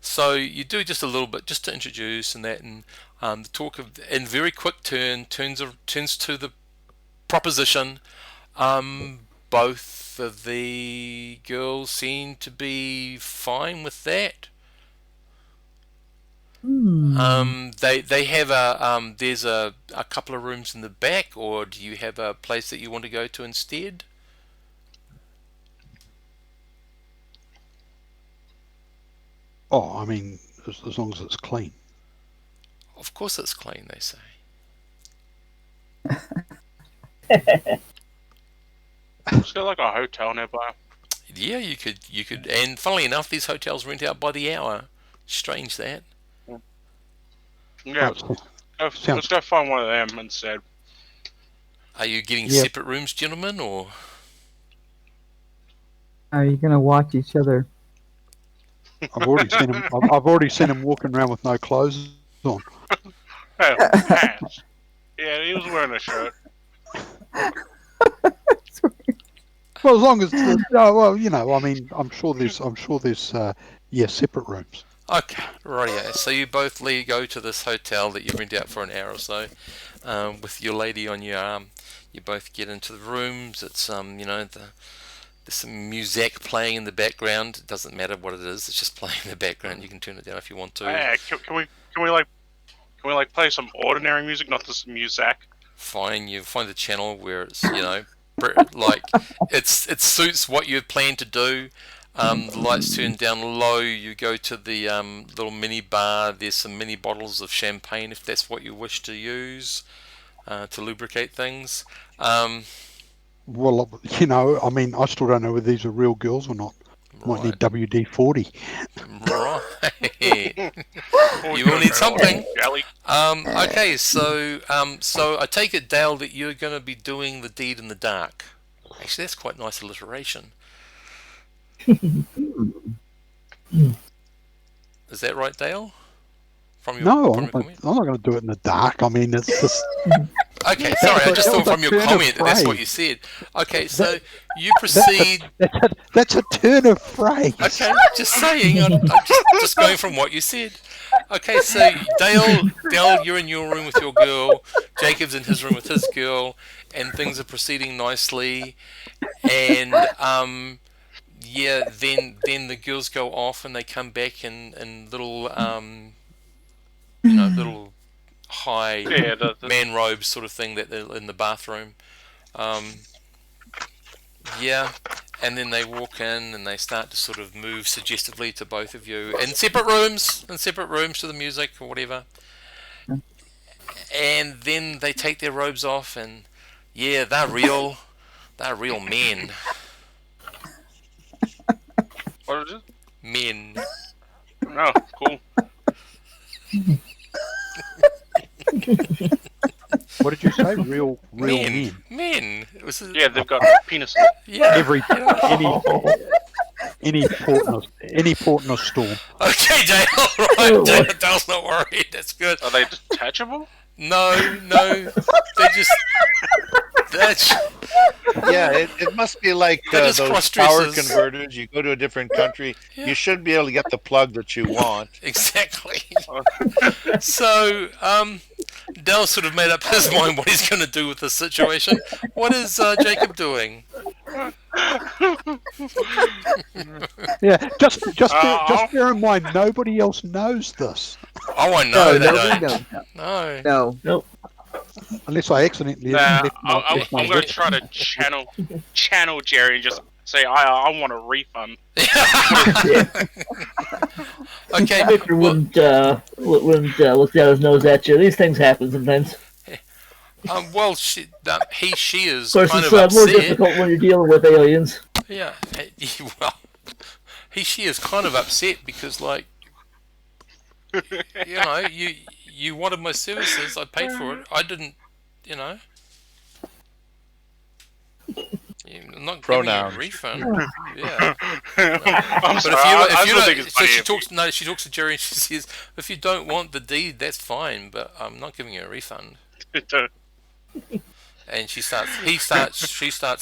So you do just a little bit, just to introduce and that, and the talk of, in very quick turns to the proposition. Both of the girls seem to be fine with that. They have there's a couple of rooms in the back, or do you have a place that you want to go to instead? Oh, I mean, as long as it's clean. Of course it's clean, they say. Is there like a hotel nearby? Yeah, you could, and funnily enough, these hotels rent out by the hour. Strange that. Yeah. Sounds- Let's go find one of them instead. Are you getting Yep. separate rooms, gentlemen, or? Are you gonna watch each other? I've already seen him. I've already seen him walking around with no clothes on. Oh, pants. Yeah, he was wearing a shirt. Well, as long as well, I mean, I'm sure there's separate rooms. Okay, rightio. So you both go to this hotel that you rent out for an hour or so, with your lady on your arm. You both get into the rooms. It's there's some music playing in the background. It doesn't matter what it is. It's just playing in the background. You can turn it down if you want to. Hey, can we play some ordinary music, not this music? Fine. You find the channel where it's like it suits what you plan to do. The lights turn down low. You go to the little mini bar. There's some mini bottles of champagne if that's what you wish to use to lubricate things. Well, I mean, I still don't know whether these are real girls or not. Might need WD-40. Right. You will need something. Okay, so I take it, Dale, that you're going to be doing the deed in the dark. Actually, that's quite nice alliteration. Is that right, Dale? From your comment? I'm not going to do it in the dark. I mean, it's just. Okay, sorry, I just thought from your comment that's what you said. Okay, so you proceed. That's a turn of phrase. Okay, just saying. I'm just going from what you said. Okay, so Dale, you're in your room with your girl. Jacob's in his room with his girl, and things are proceeding nicely. And then the girls go off and they come back in little little high man robes sort of thing that they're in the bathroom. and then they walk in and they start to sort of move suggestively to both of you in separate rooms to the music or whatever. And then they take their robes off, and yeah, they're real men. What is it? Men. Oh, cool. What did you say? Real men. Men. It was Yeah, they've got penises. yeah. Any port in a storm. Okay, Dale. Right, Dale's not worried. That's good. Are they detachable? No. They just. That's. Yeah, it must be like They're just those cross-dressers. power converters. You go to a different country, Yeah. you should be able to get the plug that you want. Exactly. So, Dale sort of made up his mind what he's going to do with this situation. What is Jacob doing? Yeah, just bear in mind, nobody else knows this. Oh, I know they nobody don't. knows. No. No. Unless I accidentally Nah, left my I'm going to wrist. try to channel Jerry and just say, I want a refund. Okay. Victor wouldn't look down his nose at you. These things happen sometimes. Well, she is Of course, kind it's of more upset. difficult when you're dealing with aliens. Yeah. Well, she is kind of upset because, like, you know, you wanted my services, I paid for it. I didn't, you know. I'm not giving you a Pronouns. refund. Yeah. I'm But sorry, if I you still don't, think it's so funny. she talks to Jerry and she says, if you don't want the deed, that's fine, but I'm not giving you a refund. And she starts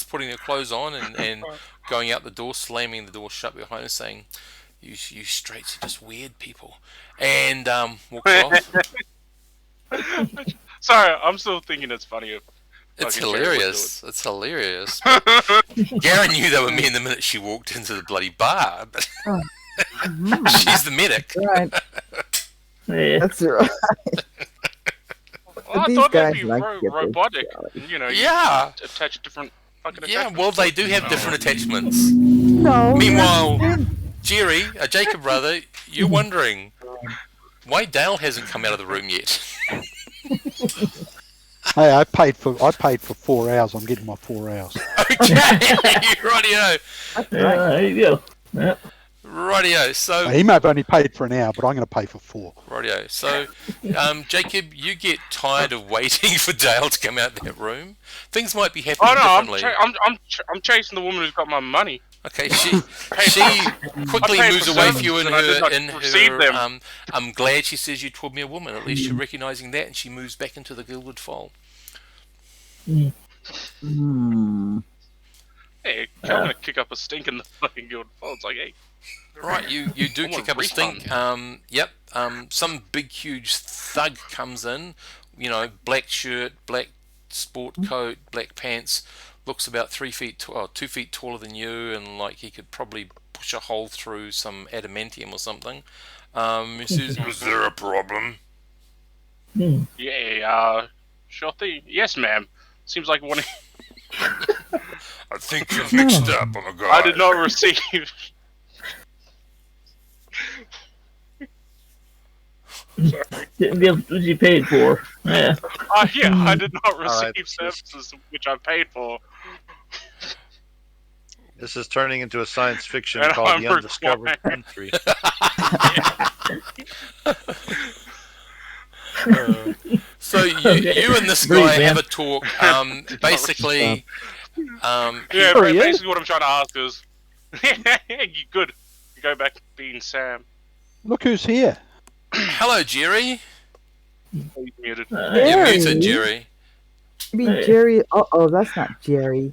putting her clothes on and going out the door, slamming the door shut behind her, saying, "You straights are just weird people," and walks off. Sorry, I'm still thinking it's funny. It's Fucking Jerry would do hilarious. It's hilarious. Gary knew they were men the minute she walked into the bloody bar, but she's the medic. Right. Yeah. That's right. Well, I these thought guys they'd be like to get their robotic. jolly. You know, Yeah. you attach different fucking Yeah, attachments. well, they do have different attachments. No. Meanwhile, Jerry, Jacob brother, you're wondering why Dale hasn't come out of the room yet. Hey, I paid for 4 hours. I'm getting my 4 hours. Okay, rightio. There you go. Yeah. Rightio. So, He may have only paid for an hour, but I'm going to pay for 4. rightio. So, Jacob, you get tired of waiting for Dale to come out of that room. Things might be happening Oh no, differently. I'm chasing the woman who's got my money. Okay, she quickly I paid moves for away from you services and I did not in receive her. them. I'm glad she says you told me a woman. At least you're recognising that, and she moves back into the gilded fold. Hmm. Hey, I'm gonna kick up a stink in the fucking guild fold. It's like, hey, Right, you do I want kick up a stink. refund. Yep. Some big huge thug comes in. You know, black shirt, black sport coat, black pants. Looks about 2 feet taller than you, and like he could probably push a hole through some adamantium or something. He says, "Is there a problem?" yeah, sure thing. Yes, ma'am. Seems like one. I think you're mixed up on a guy. I did not receive. Didn't get what you paid for. Yeah. Yeah, I did not Alright. receive services which I paid for. This is turning into a science fiction And called I'm The Undiscovered required. Country. So you and this Breathe, guy man. have a talk. Basically, Yeah, Oh, yeah? basically what I'm trying to ask is, you good? You go back to being Sam. Look who's here. hello, Jerry. He's muted. You're Jerry. muted, Jerry. Maybe Hey. Jerry. Oh, that's not Jerry.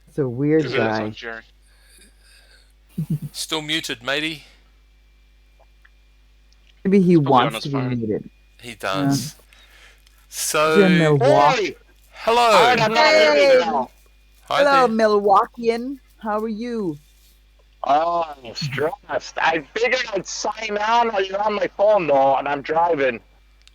It's a weird Because that's guy. not Jerry. Still muted, matey. Maybe he Probably on wants his to be phone. muted. He does. He's in So, Milwaukee. hello. Hey! Hi Hello, there. Milwaukeean. How are you? Oh, I'm stressed. I figured I'd sign on while you're on my phone, though, and I'm driving.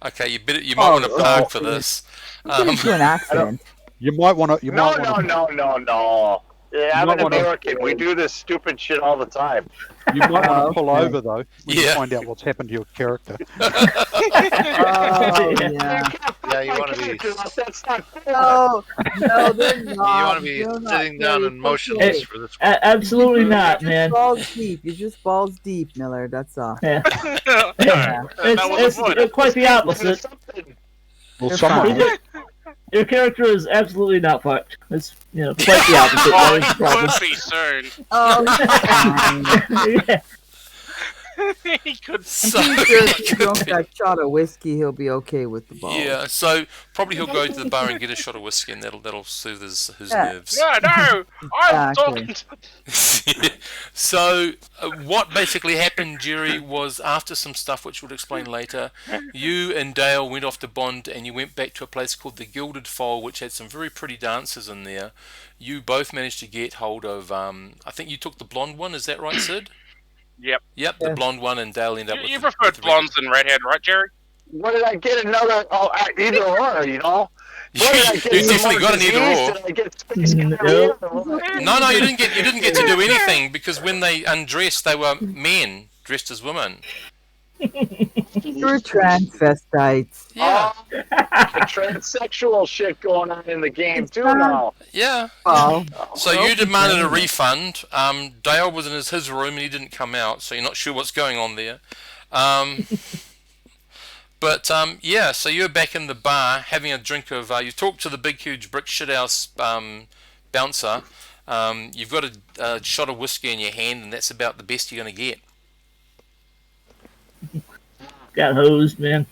Okay, you might want to park for this. Get into an accident. You might want to. No. Yeah, I'm might an wanna- American. We do this stupid shit all the time. You might want Oh, to pull okay. over though when you Yeah. find out what's happened to your character. Oh, yeah. Yeah, you want to be That's not fair. No, no, they're you not. want to be They're not. sitting down Terry, and it's motionless okay. for this. Absolutely not, You're man. just balls deep. You're just balls deep, Miller. That's all. Yeah. That was the point. It's quite the opposite. Something. Well, You're someone fine. Your character is absolutely not fucked. It's quite the opposite. Well, That is he the problem. could be soon. Oh, fine. Yeah. He could. So, I'm pretty sure if he drunk that shot of whiskey, he'll be okay with the balls. yeah, so probably he'll go to the bar and get a shot of whiskey, and that'll soothe his Yeah. nerves. No, no, I'm Exactly. talking to. So, what basically happened, Jerry, was after some stuff which we'll explain later, you and Dale went off to Bond and you went back to a place called the Gilded Foal, which had some very pretty dancers in there. You both managed to get hold of, I think you took the blonde one, is that right, Sid? Yep. Yep, the Yeah. blonde one, and Dale ended up with You the- preferred with the blondes than redhead, right, Jerry? What did I get? Another? Oh, either or, you know. What did I get? You Some definitely more got an either disease? or. Did I get space No. gonorrhea or what? No, you didn't get to do anything because when they undressed, they were men dressed as women. You're transvestites. Yeah, The transsexual shit going on in the game too now. yeah. Well, So you demanded a refund. Dale was in his room and he didn't come out, so you're not sure what's going on there. But yeah, so you're back in the bar having a drink of. You talked to the big, huge brick shithouse bouncer. You've got a shot of whiskey in your hand, and that's about the best you're going to get. Got hosed, man.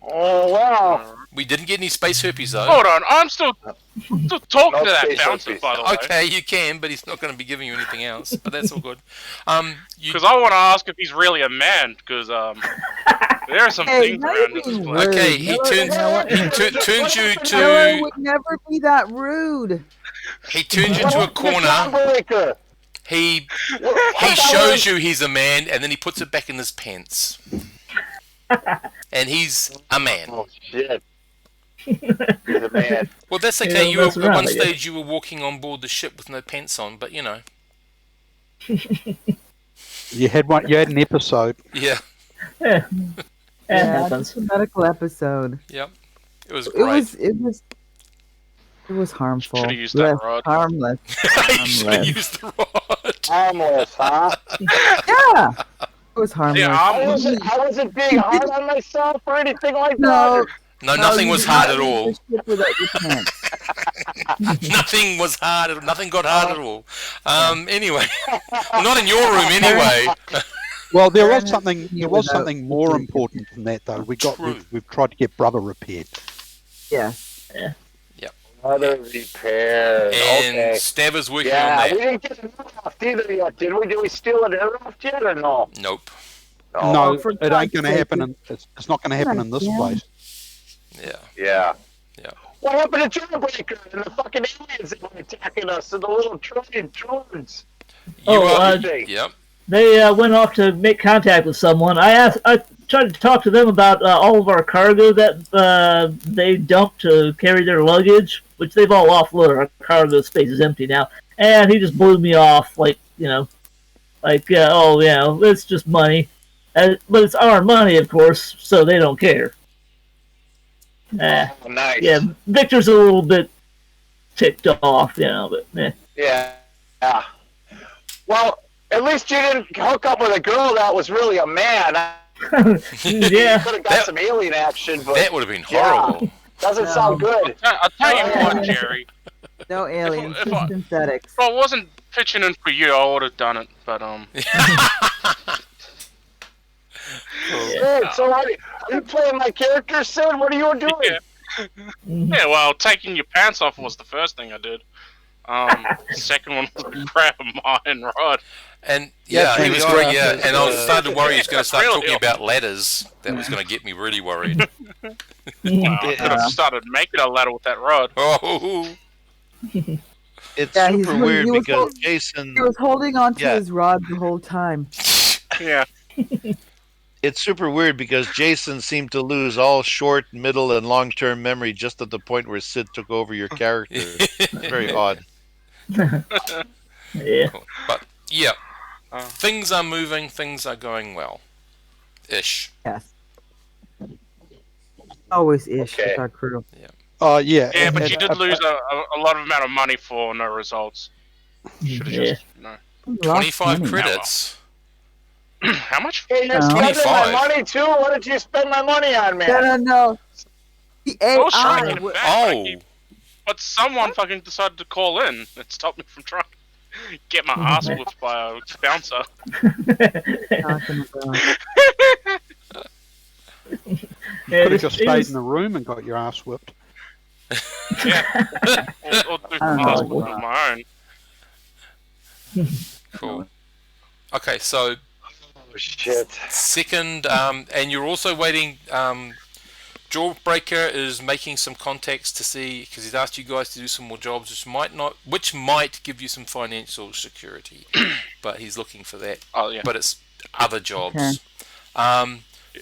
Oh wow. We didn't get any space herpes though. Hold on, I'm still talking No to that space bouncer, herpes. by the way. Okay, you can, but he's not going to be giving you anything else. But that's all good. You, Because I want to ask if he's really a man, because there are some hey, things now around you're this being place. rude. okay, he turns you Miller to. would never be that rude. He turns you to a corner. Jawbreaker. He shows you he's a man, and then he puts it back in his pants. And he's a man. Oh shit. He's a man. Well, that's okay. Yeah, You were, that's at right, one I guess. stage you were walking on board the ship with no pants on, but you know, you had one. You had an episode. yeah, Yeah, Yeah, happens. just a medical episode. yep. It was It great. was harmful. Should've used that Less rod. harmless. You should have used the rod. Harmless, huh? Yeah, it was harmless. Yeah, I wasn't being hard on myself or anything like No. that. No, nothing you was did hard not at all. use the ship without your pants. Nothing was hard. Nothing got hard at all. Anyway, well, not in your room anyway. Well, there was Turn something. it There was without something more the- important than that, though. True. We've tried to get brother repaired. Yes. Other repairs. And Okay. Staver's working Yeah, on we that. didn't get an aircraft either yet, did we? Did we steal an aircraft yet or no? Nope. No, for it God's ain't going to sake, happen. It's not going to happen in this Yeah. place. Yeah. Yeah. Yeah. What happened to Jawbreaker and the fucking aliens that were attacking us and the little trillion drones? You Oh, are. Thing? Yep. They went off to make contact with someone. I tried to talk to them about all of our cargo that they dumped to carry their luggage, which they've all offloaded. Our cargo space is empty now, and he just blew me off, like oh yeah, it's just money, but it's our money, of course, so they don't care. Oh, nice. Yeah, Victor's a little bit ticked off, but Yeah. Yeah. Well, at least you didn't hook up with a girl that was really a man. yeah. Could have got That- some alien action, but That would have been horrible. doesn't sound good. I'll tell you what, Jerry. No aliens, if just I- synthetics. If I wasn't pitching in for you, I would have done it. But Sid, so are you playing my character, Sid? What are you doing? Yeah. Yeah, well, taking your pants off was the first thing I did. Second one was grab my iron rod. And yeah, he was we great. are. Yeah, and I was starting to worry he was going to start Really? talking about ladders. That was going to get me really worried. Wow, I could have started making a ladder with that rod. Oh, It's Yeah, he's super really- weird he was because so- Jason. He was holding on to Yeah. his rod the whole time. Yeah. It's super weird because Jason seemed to lose all short, middle, and long-term memory just at the point where Sid took over your character. Very odd. Yeah. Cool. But yeah, Uh, things are moving. Things are going well, ish. Yes. Always ish with Okay. our crew. Oh yeah. yeah, but you did lose a lot of amount of money for no results. Should have Yeah. just, We lost 25 money. credits. How much? Hey, you're No. spending my 25. money too? What did you spend my money on, man? No. The I was trying to AI. get it back, but, Oh, but someone fucking decided to call in and stop me from trying to get my ass whooped by a bouncer. Talking about. You could have just stayed in the room and got your ass whipped. Yeah. or do I don't ass know. whooping of my own. cool. Okay, so Oh, shit. second, and you're also waiting. Jawbreaker is making some contacts to see, because he's asked you guys to do some more jobs, which might give you some financial security, but he's looking for that. Oh, yeah. But it's other jobs. Okay.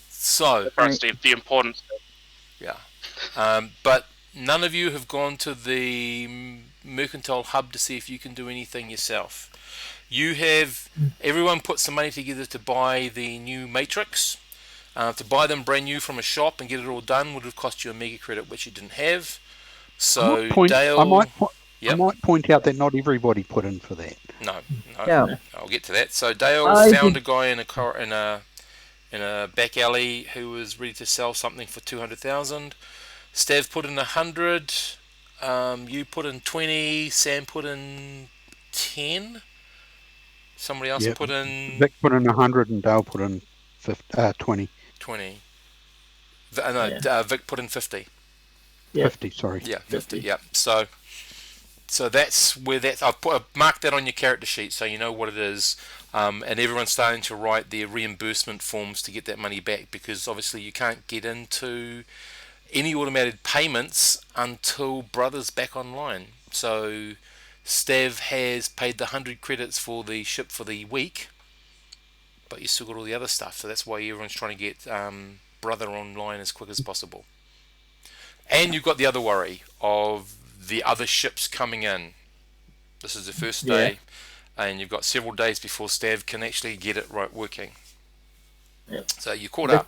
So Right. The importance. yeah, but none of you have gone to the mercantile hub to see if you can do anything yourself. You have everyone put some money together to buy the new Matrix. To buy them brand new from a shop and get it all done would have cost you a mega credit, which you didn't have. So Dale, I Yep. might point out that not everybody put in for that. no, No. I'll get to that. So Dale I found did- a guy in a back alley who was ready to sell something for 200,000. Stav put in 100. You put in 20. Sam put in 10. Somebody else Yep. put in Vic put in 100 and Dale put in 20. 20. Yeah. Vic put in 50. Yeah. 50, sorry. Yeah, 50. 50. Yeah. So that's where I've marked that on your character sheet so you know what it is. And everyone's starting to write their reimbursement forms to get that money back, because obviously you can't get into any automated payments until Brother's back online. So Stav has paid the 100 credits for the ship for the week, but you still got all the other stuff. So that's why everyone's trying to get Brother online as quick as possible. And you've got the other worry of the other ships coming in. This is the first day, and you've got several days before Stav can actually get it right working. Yep. So you caught up.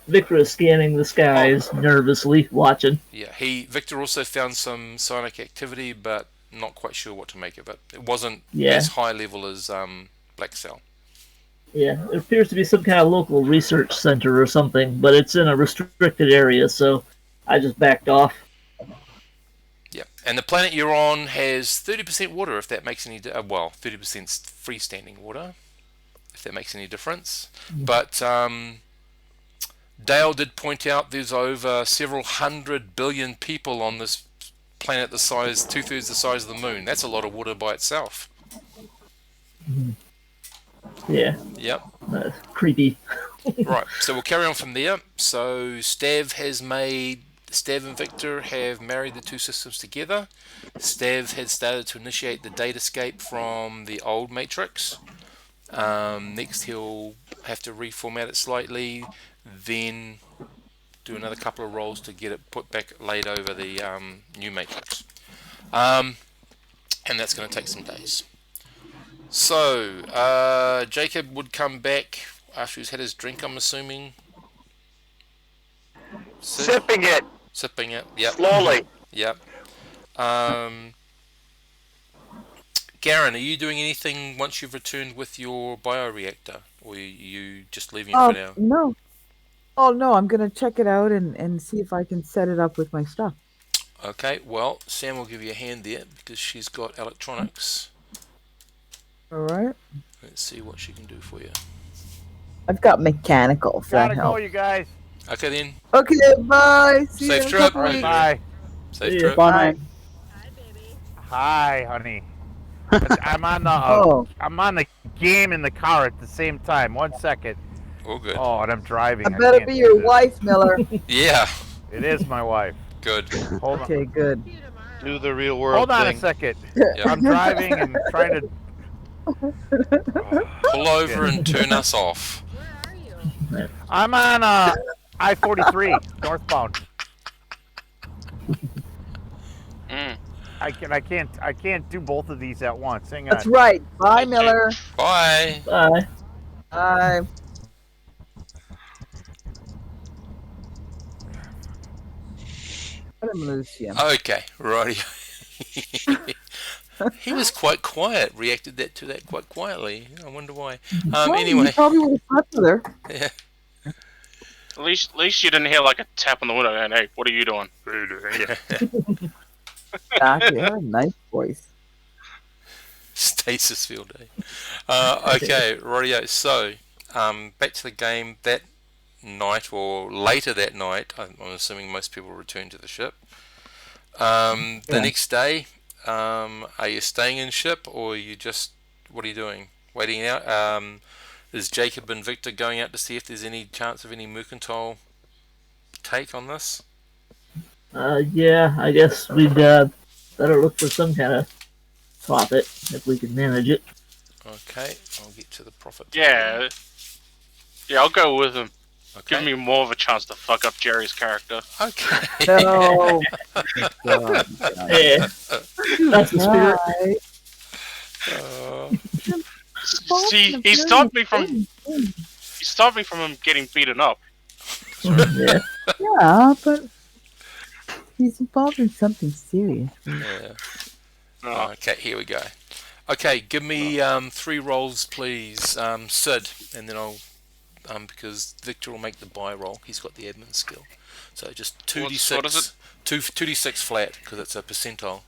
Victor is scanning the skies, nervously watching. Yeah, Victor also found some psionic activity, but not quite sure what to make of it. It wasn't as high level as Black Cell. Yeah, it appears to be some kind of local research center or something, but it's in a restricted area, so I just backed off. Yeah, and the planet you're on has 30% water, if that makes any 30% freestanding water, if that makes any difference. But Dale did point out there's over several 100 billion people on this planet the size, 2/3 the size of the moon. That's a lot of water by itself. Yeah. Yep. Creepy. Right, so we'll carry on from there. So Stav and Victor have married the two systems together. Stav had started to initiate the data escape from the old Matrix. Next he'll have to reformat it slightly, then do another couple of rolls to get it put back, laid over the new Matrix. And that's going to take some days. So, Jacob would come back after he's had his drink, I'm assuming. Sipping it. Sipping it, yep. Slowly. Yep. Garen, are you doing anything once you've returned with your bioreactor? Or are you just leaving it for now? No. Oh, no, I'm going to check it out and see if I can set it up with my stuff. Okay, well, Sam will give you a hand there because she's got electronics. All right. Let's see what she can do for you. I've got mechanical. If that Gotta go, helps. you guys. Okay then. Okay, bye. See Safe you in a trip. couple Right. weeks. Bye. Safe Yeah. trip. Bye, mate. Hi, honey. I'm on the Oh, I'm on the game in the car at the same time. 1 second. All good. Oh, and I'm driving. I better can't be do your this. wife, Miller. Yeah, It is my wife. good. Hold on. Okay, good. Do the real world Hold on thing. a second. Yep. I'm driving and trying to. Pull over and turn us off. I'm on I-43 northbound. I can't do both of these at once. Hang on. That's right. Bye, Okay. Miller. Bye. Bye. Bye. Let him loose, yeah. Okay, righty. He was quite quiet. Reacted to that quite quietly. I wonder why. Well, Anyway, you probably would have slept with her. yeah. At least you didn't hear like a tap on the window and hey, what are you doing? Yeah. Exactly. Her nice voice. Stasis field day. Okay, rightio. So, back to the game that night or later that night. I'm assuming most people return to the ship. The Yeah. next day, are you staying in ship or are you just, what are you doing? Waiting out? Is Jacob and Victor going out to see if there's any chance of any mercantile take on this? Yeah, I guess we'd better look for some kind of profit if we can manage it. Okay, I'll get to the profit. Yeah. Yeah, I'll go with him. Okay. Give me more of a chance to fuck up Jerry's character. Okay. No. God, Yeah, that's the spirit. Right. See, he stopped me from him getting beaten up. Yeah. Yeah, but he's involved in something serious. Yeah. Oh, Okay, here we go. Okay, give me 3 rolls, please, Sid, and then I'll because Victor will make the buy roll. He's got the admin skill, so just 2d6. What is it? 2d6 flat because it's a percentile.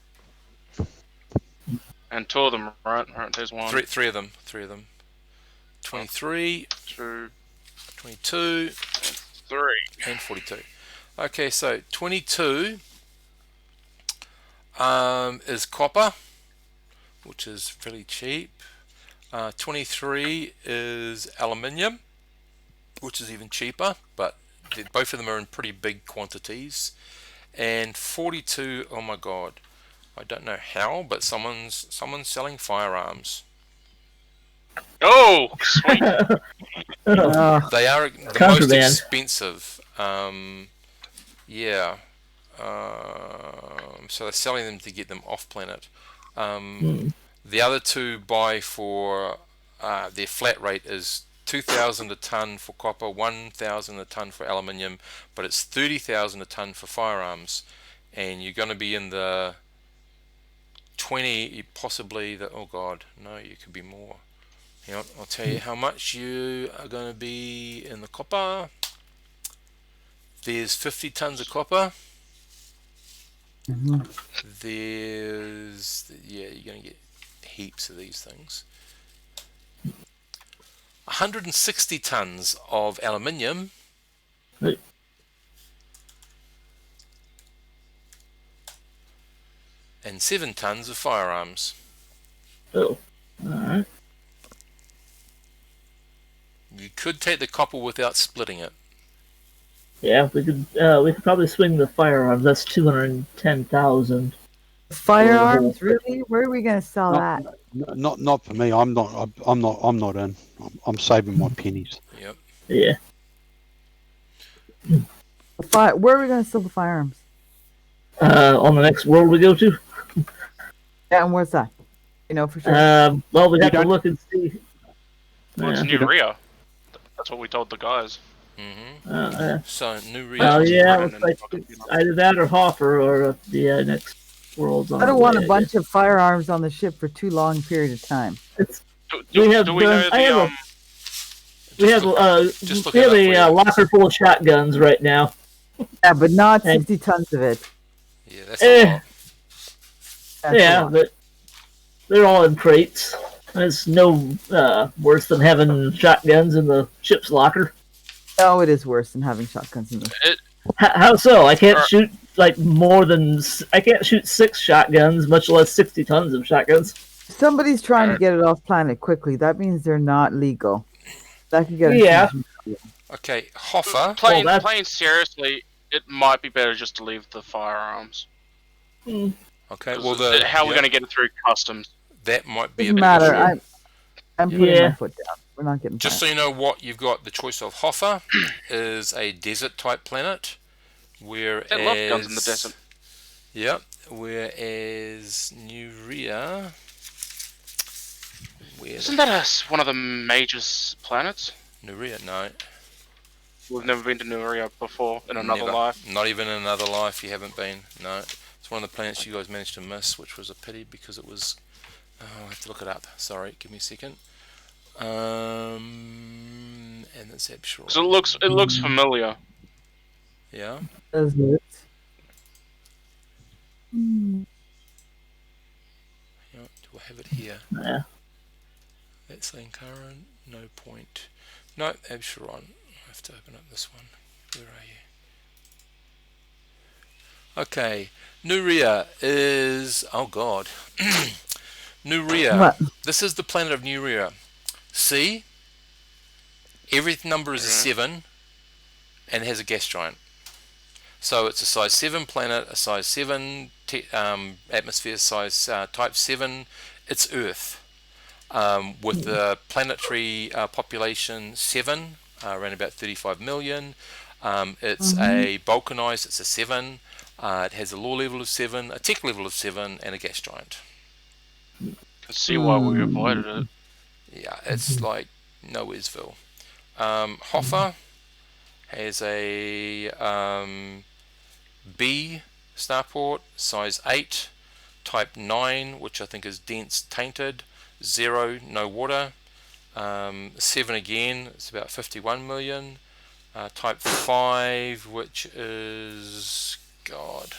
and 2 of them, right? Alright, there's 1, Three of them. 23, 2, 22, 3. and 42. Okay, so 22 is copper, which is fairly cheap. 23 is aluminium, which is even cheaper, but both of them are in pretty big quantities. And 42, oh my god, I don't know how, but someone's selling firearms. Oh, sweet. They are the most Contraband. expensive. Yeah. So they're selling them to get them off planet. The other two buy for their flat rate is 2,000 a ton for copper, 1,000 a ton for aluminium, but it's 30,000 a ton for firearms, and you're going to be in the 20, possibly the, oh god, no, you could be more. Hang on, I'll tell you how much you are going to be in the copper. There's 50 tons of copper. There's, yeah, you're going to get heaps of these things. 160 tons of aluminium. Right. And 7 tons of firearms. Oh, alright. You could take the copper without splitting it. Yeah, we could probably swing the firearms. That's 210,000. Firearms, really? Where are we going to sell that? Not for me. I'm not in. I'm saving my pennies. Yep. Yeah. Where are we going to sell the firearms? On the next world we go to. Yeah, and where's that? You know for sure. Well, we have to don't- look and see. Well, it's Yeah. New Rio. That's what we told the guys. So, new Oh reasons. yeah, Right, looks and like then it's either that or Hoffer or the next world's on I don't the want way, a bunch of firearms on the ship for too long period of time. Do We have we know done- I the have We have just look we it have up a for you. locker full of shotguns right now. Yeah, but not And- 60 tons of it. Yeah, that's a lot. That's a Yeah, lot. but they're all in crates. It's no worse than having shotguns in the ship's locker. No, it is worse than having shotguns in the How so? I can't Or- shoot I can't shoot 6 shotguns, much less 60 tons of shotguns. If somebody's trying to get it off planet quickly, that means they're not legal. That could get Yeah. Okay, Hoffer. playing that's- playing seriously, it might be better just to leave the firearms. Okay, 'Cause well, how are we going to get it through customs? that might be a Doesn't bit matter. of an issue. I'm putting Yeah. my foot down. We're not getting Just so fired. you know what you've got, the choice of Hoffer is a desert type planet, whereas They love guns in the desert. Yep. Whereas Nuria, Isn't that one of the major planets? Nuria, no, We've never been to Nuria before in another never. life. Not even in another life. You haven't been. No, it's one of the planets you guys managed to miss, which was a pity because it was. Oh, I have to look it up. Sorry, give me a second. And it's Absharon. Because it looks familiar. Yeah. Does it? Hmm. Yeah. Do I have it here? Yeah. That's Lankara. No point. No, Absharon. I have to open up this one. Where are you? Okay. Nuria is. Oh God. Nuria. What? This is the planet of Nuria. See? Every number is a 7 and has a gas giant. So it's a size 7 planet, a size 7 atmosphere, size type 7. It's Earth. With the planetary population 7, around about 35 million. It's a balkanized, it's a 7. It has a law level of 7, a tech level of 7, and a gas giant. Can see why we avoided it. Yeah, it's like Nowheresville. Hoffa has a B starport, size 8, type 9, which I think is dense tainted, 0, no water, 7 again, it's about 51 million, type 5, which is, God,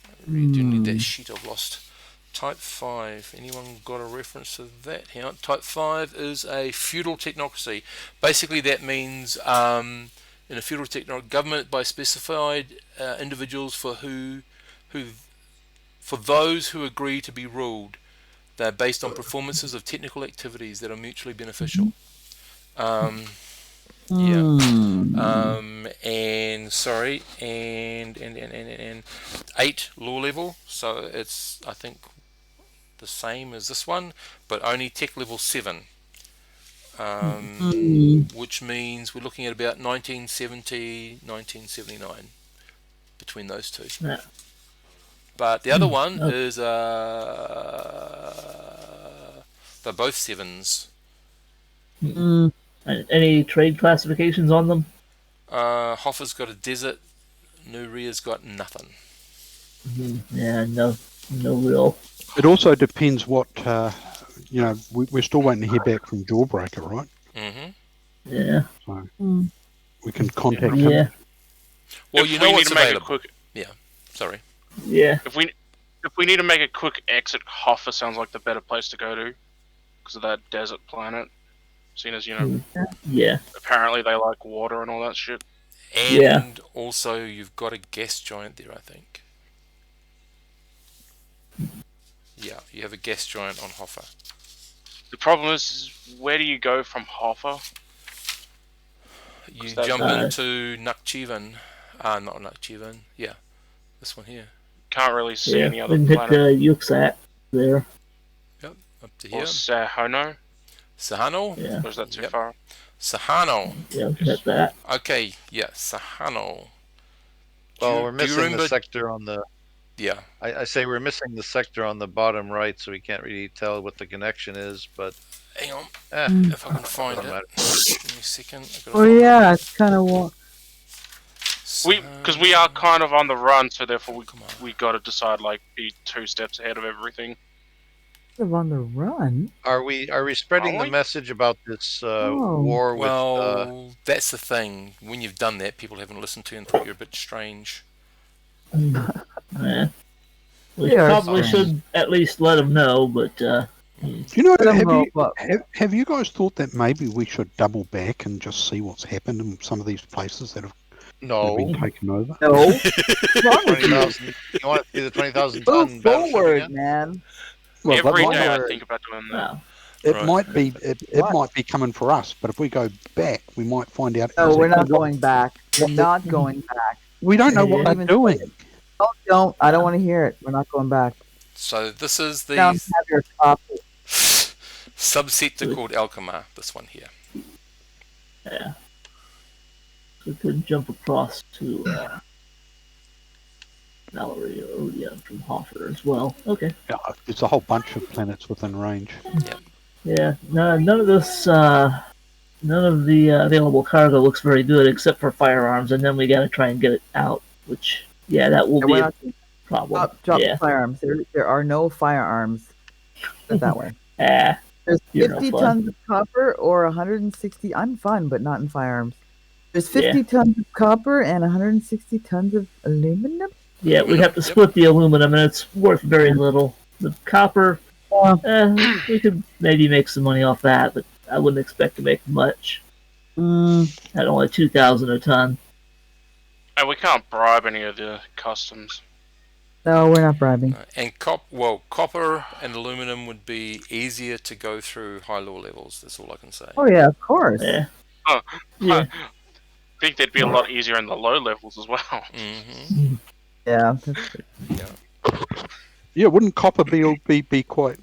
I really do need that sheet I've lost. Type 5, anyone got a reference to that? Hang on. Type 5 is a feudal technocracy. Basically that means in a feudal technocracy, government by specified individuals for those who agree to be ruled. They're based on performances of technical activities that are mutually beneficial. And sorry, and 8 law level, so it's I think the same as this one, but only tech level 7, which means we're looking at about 1970, 1979 between those two. Yeah. But the other one is they're both 7s. Any trade classifications on them? Hoffa's got a desert, Nuria's got nothing. Yeah, no real. It also depends what, we're still waiting to hear back from Jawbreaker, right? Mm-hmm. Yeah. So we can contact him. Yeah. Well, If you we know need what's to make a available. quick, Sorry. Yeah. if we need to make a quick exit, Hoffa sounds like the better place to go to because of that desert planet. Seeing as Yeah. apparently they like water and all that shit. And also you've got a gas giant there, I think. Yeah, you have a gas giant on Hoffa. The problem is where do you go from Hoffa? You that- jump into Nakchivan. Not Nakchivan. Yeah, this one here. Can't really see any We other can hit planet. Yuxat there. Yep, up to Or here. Sahono? Sahano? Yeah. Or is that too Yep. far? Sahano. Yeah, we can hit that. Okay, yeah, Sahano. Well, do we're you missing remember- the sector on the. Yeah. I say we're missing the sector on the bottom right, so we can't really tell what the connection is. But Hang on, eh, if I can find doesn't it. matter. Give me a second. I've gotta Oh find yeah, it's kind of Because we are kind of on the run, so therefore Come on. we got to decide like be 2 steps ahead of everything. on the run. Are we spreading Are the we? message about this Oh. war with? Well, that's the thing. When you've done that, people haven't listened to you and thought you're a bit strange. Yeah. We They are probably strange. should at least let them know, but You know, I don't know, have but have you guys thought that maybe we should double back and just see what's happened in some of these places that have No, been taken over? no. What's wrong with you? 20,000. You want to see the 20,000 Move ton battleship forward, again? man. Well, Every but day I why- think about doing that. no. it Right. might be it What? might be coming for us, but if we go back, we might find out. No, we're not exactly what- going back. We're not going back. We don't know what Yeah. they're doing. No, don't. I don't want to hear it. We're not going back. So this is Down, the have your coffee. subsector called Alkmaar. This one here. Yeah. We could jump across to Mallory, oh yeah, from Hoffer as well. Okay. Yeah, it's a whole bunch of planets within range. Yeah, no, none of this, none of the available cargo looks very good except for firearms, and then we got to try and get it out. Which, yeah, that will Yeah, be we're a not problem. drop the Yeah. firearms. There are no firearms. Put it that way. Ah, There's You're no 50 fun. tons of copper or 160. I'm fun, but not in firearms. There's Yeah. 50 tons of copper and 160 tons of aluminum. Yeah, we have to Yep. split the aluminum, and it's worth very little. The copper, Yeah. we could maybe make some money off that, but I wouldn't expect to make much at only 2,000 a ton. And we can't bribe any of the customs. No, we're not bribing. And copper and aluminum would be easier to go through high law levels. That's all I can say. Oh yeah, of course. Yeah. Oh, Yeah. I think they'd be a lot easier in the low levels as well. Mm-hmm. Yeah, that's true. Yeah, wouldn't copper be quite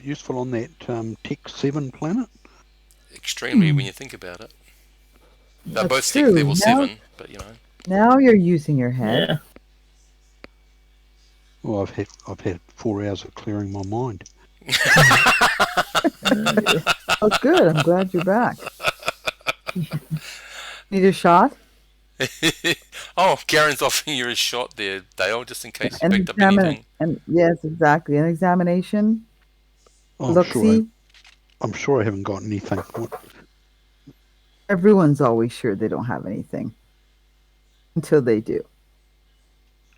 useful on that Tech 7 planet? Extremely when you think about it. They're That's both tech true. level Now- 7, but you know. Now you're using your head. Yeah. Well, I've had 4 hours of clearing my mind. Oh, good. I'm glad you're back. Need a shot? Oh, Karen's offering you a shot there, Dale, just in case you And picked up anything. And yes, exactly. An examination. Oh, Look-see. I'm sure I haven't got anything. Everyone's always sure they don't have anything until they do.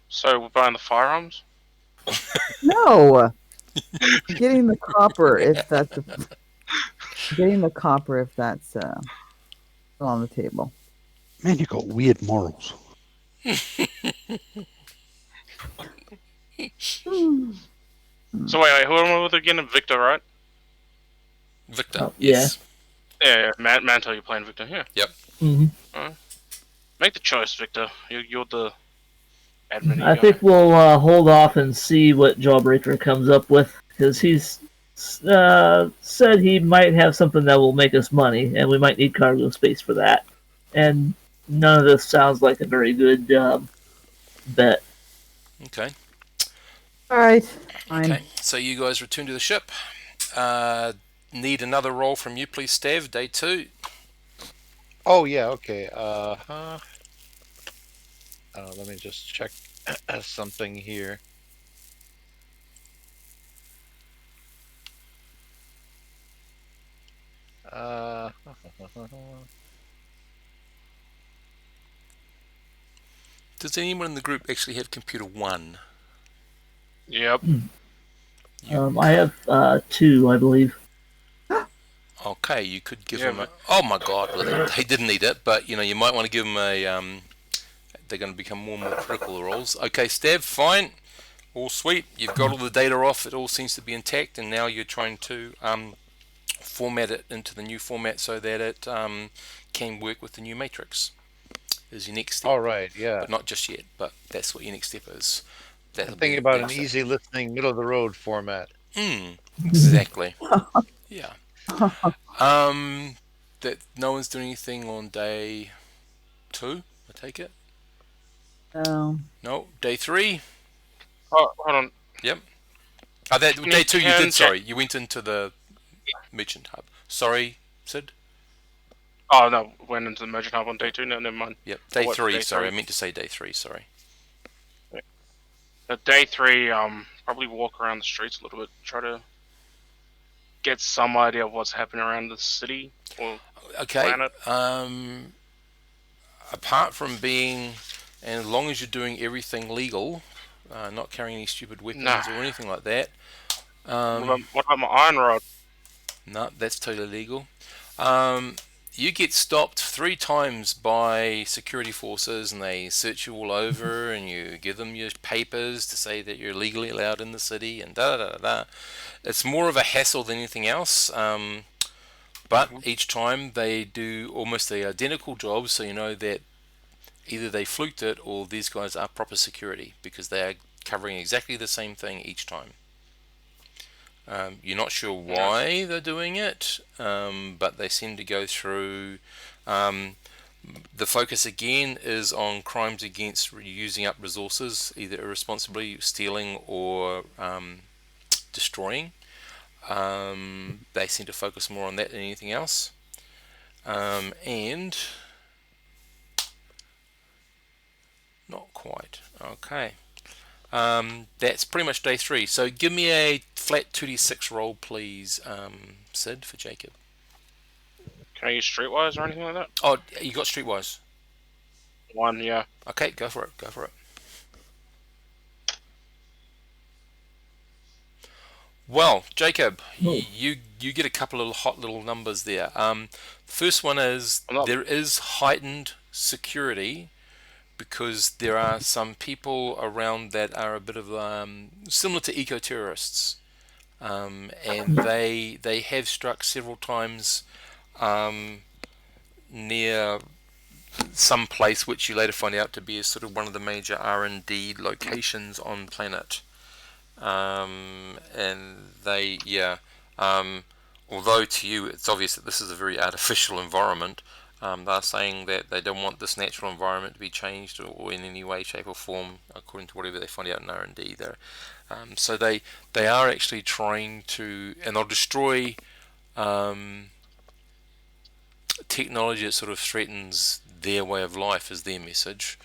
So we're buying the firearms? No, getting the copper if that's getting the copper if that's still on the table. Man, you got weird morals. So wait, who am I with again? Victor, right? Victor, Oh, yeah. yes. Yeah, Mantle, you're playing Victor. Yeah. Mm-hmm. Make the choice, Victor. You're the admin. I think we'll hold off and see what Jawbreaker comes up with, because he's said he might have something that will make us money, and we might need cargo space for that. And none of this sounds like a very good bet. Okay. All right, fine. Okay. So you guys return to the ship. Need another roll from you, please, Stav. Day 2. Oh yeah, okay. Let me just check something here. Does anyone in the group actually have computer 1? Yep. I have 2, I believe. Okay, you could give them a... Oh my god, well, they didn't need it, but you know, you might want to give them a... they're going to become more and more critical, the rolls. Okay, Stav, fine. All sweet. You've got all the data off. It all seems to be intact, and now you're trying to format it into the new format so that it can work with the new matrix. Is your next step. All right, yeah. But not just yet, but that's what your next step is. I'm thinking about an easy listening, middle of the road format. Exactly. Yeah. That no one's doing anything on day 2, I take it? No, day 3? Oh, hold on. Yep. Day 2 you did, sorry. You went into the merchant hub. Sorry, Sid? Oh, no, went into the merchant hub on day 2. No, never mind. Yep, day 3, day sorry. 3? I meant to say day 3, sorry. Day 3, probably walk around the streets a little bit, try to get some idea of what's happening around the city or planet. Apart from being, and as long as you're doing everything legal, not carrying any stupid weapons or anything like that. What about my iron rod? No, that's totally legal. You get stopped 3 times by security forces, and they search you all over, and you give them your papers to say that you're legally allowed in the city, and da da da da. It's more of a hassle than anything else. But each time they do almost the identical job, so you know that either they fluked it or these guys are proper security, because they are covering exactly the same thing each time. You're not sure why they're doing it, but they seem to go through The focus again is on crimes against using up resources, either irresponsibly stealing or destroying. They seem to focus more on that than anything else. And not quite. Okay. That's pretty much day 3. So give me a flat 2d6 roll, please, Sid, for Jacob. Can I use Streetwise or anything like that? Oh, you got Streetwise. 1, yeah. Okay, go for it. Go for it. Well, Jacob, you get a couple of hot little numbers there. First one is there is heightened security because there are some people around that are a bit of similar to eco-terrorists, and they have struck several times near some place which you later find out to be sort of one of the major R&D locations on planet. And they, although to you it's obvious that this is a very artificial environment, they're saying that they don't want this natural environment to be changed or in any way, shape or form according to whatever they find out in R&D. So they are actually trying to, and they'll destroy technology that sort of threatens their way of life is their message.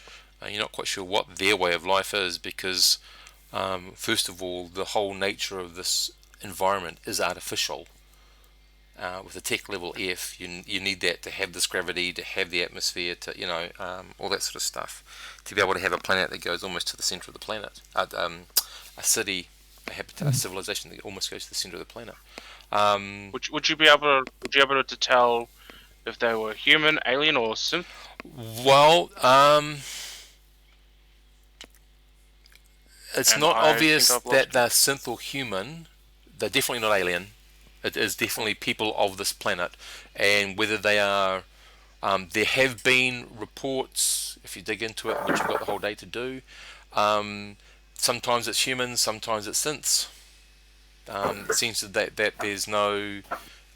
You're not quite sure what their way of life is because first of all, the whole nature of this environment is artificial. With a tech level F, you need that to have this gravity, to have the atmosphere, to all that sort of stuff, to be able to have a planet that goes almost to the center of the planet, a city, a habitat, a civilization that almost goes to the center of the planet. Would you be able to tell if they were human, alien, or synth? Well, it's not obvious that they're synth or human. They're definitely not alien. It is definitely people of this planet, and whether they are, there have been reports, if you dig into it, which you've got the whole day to do. Sometimes it's humans, sometimes it's synths. It seems that there's no.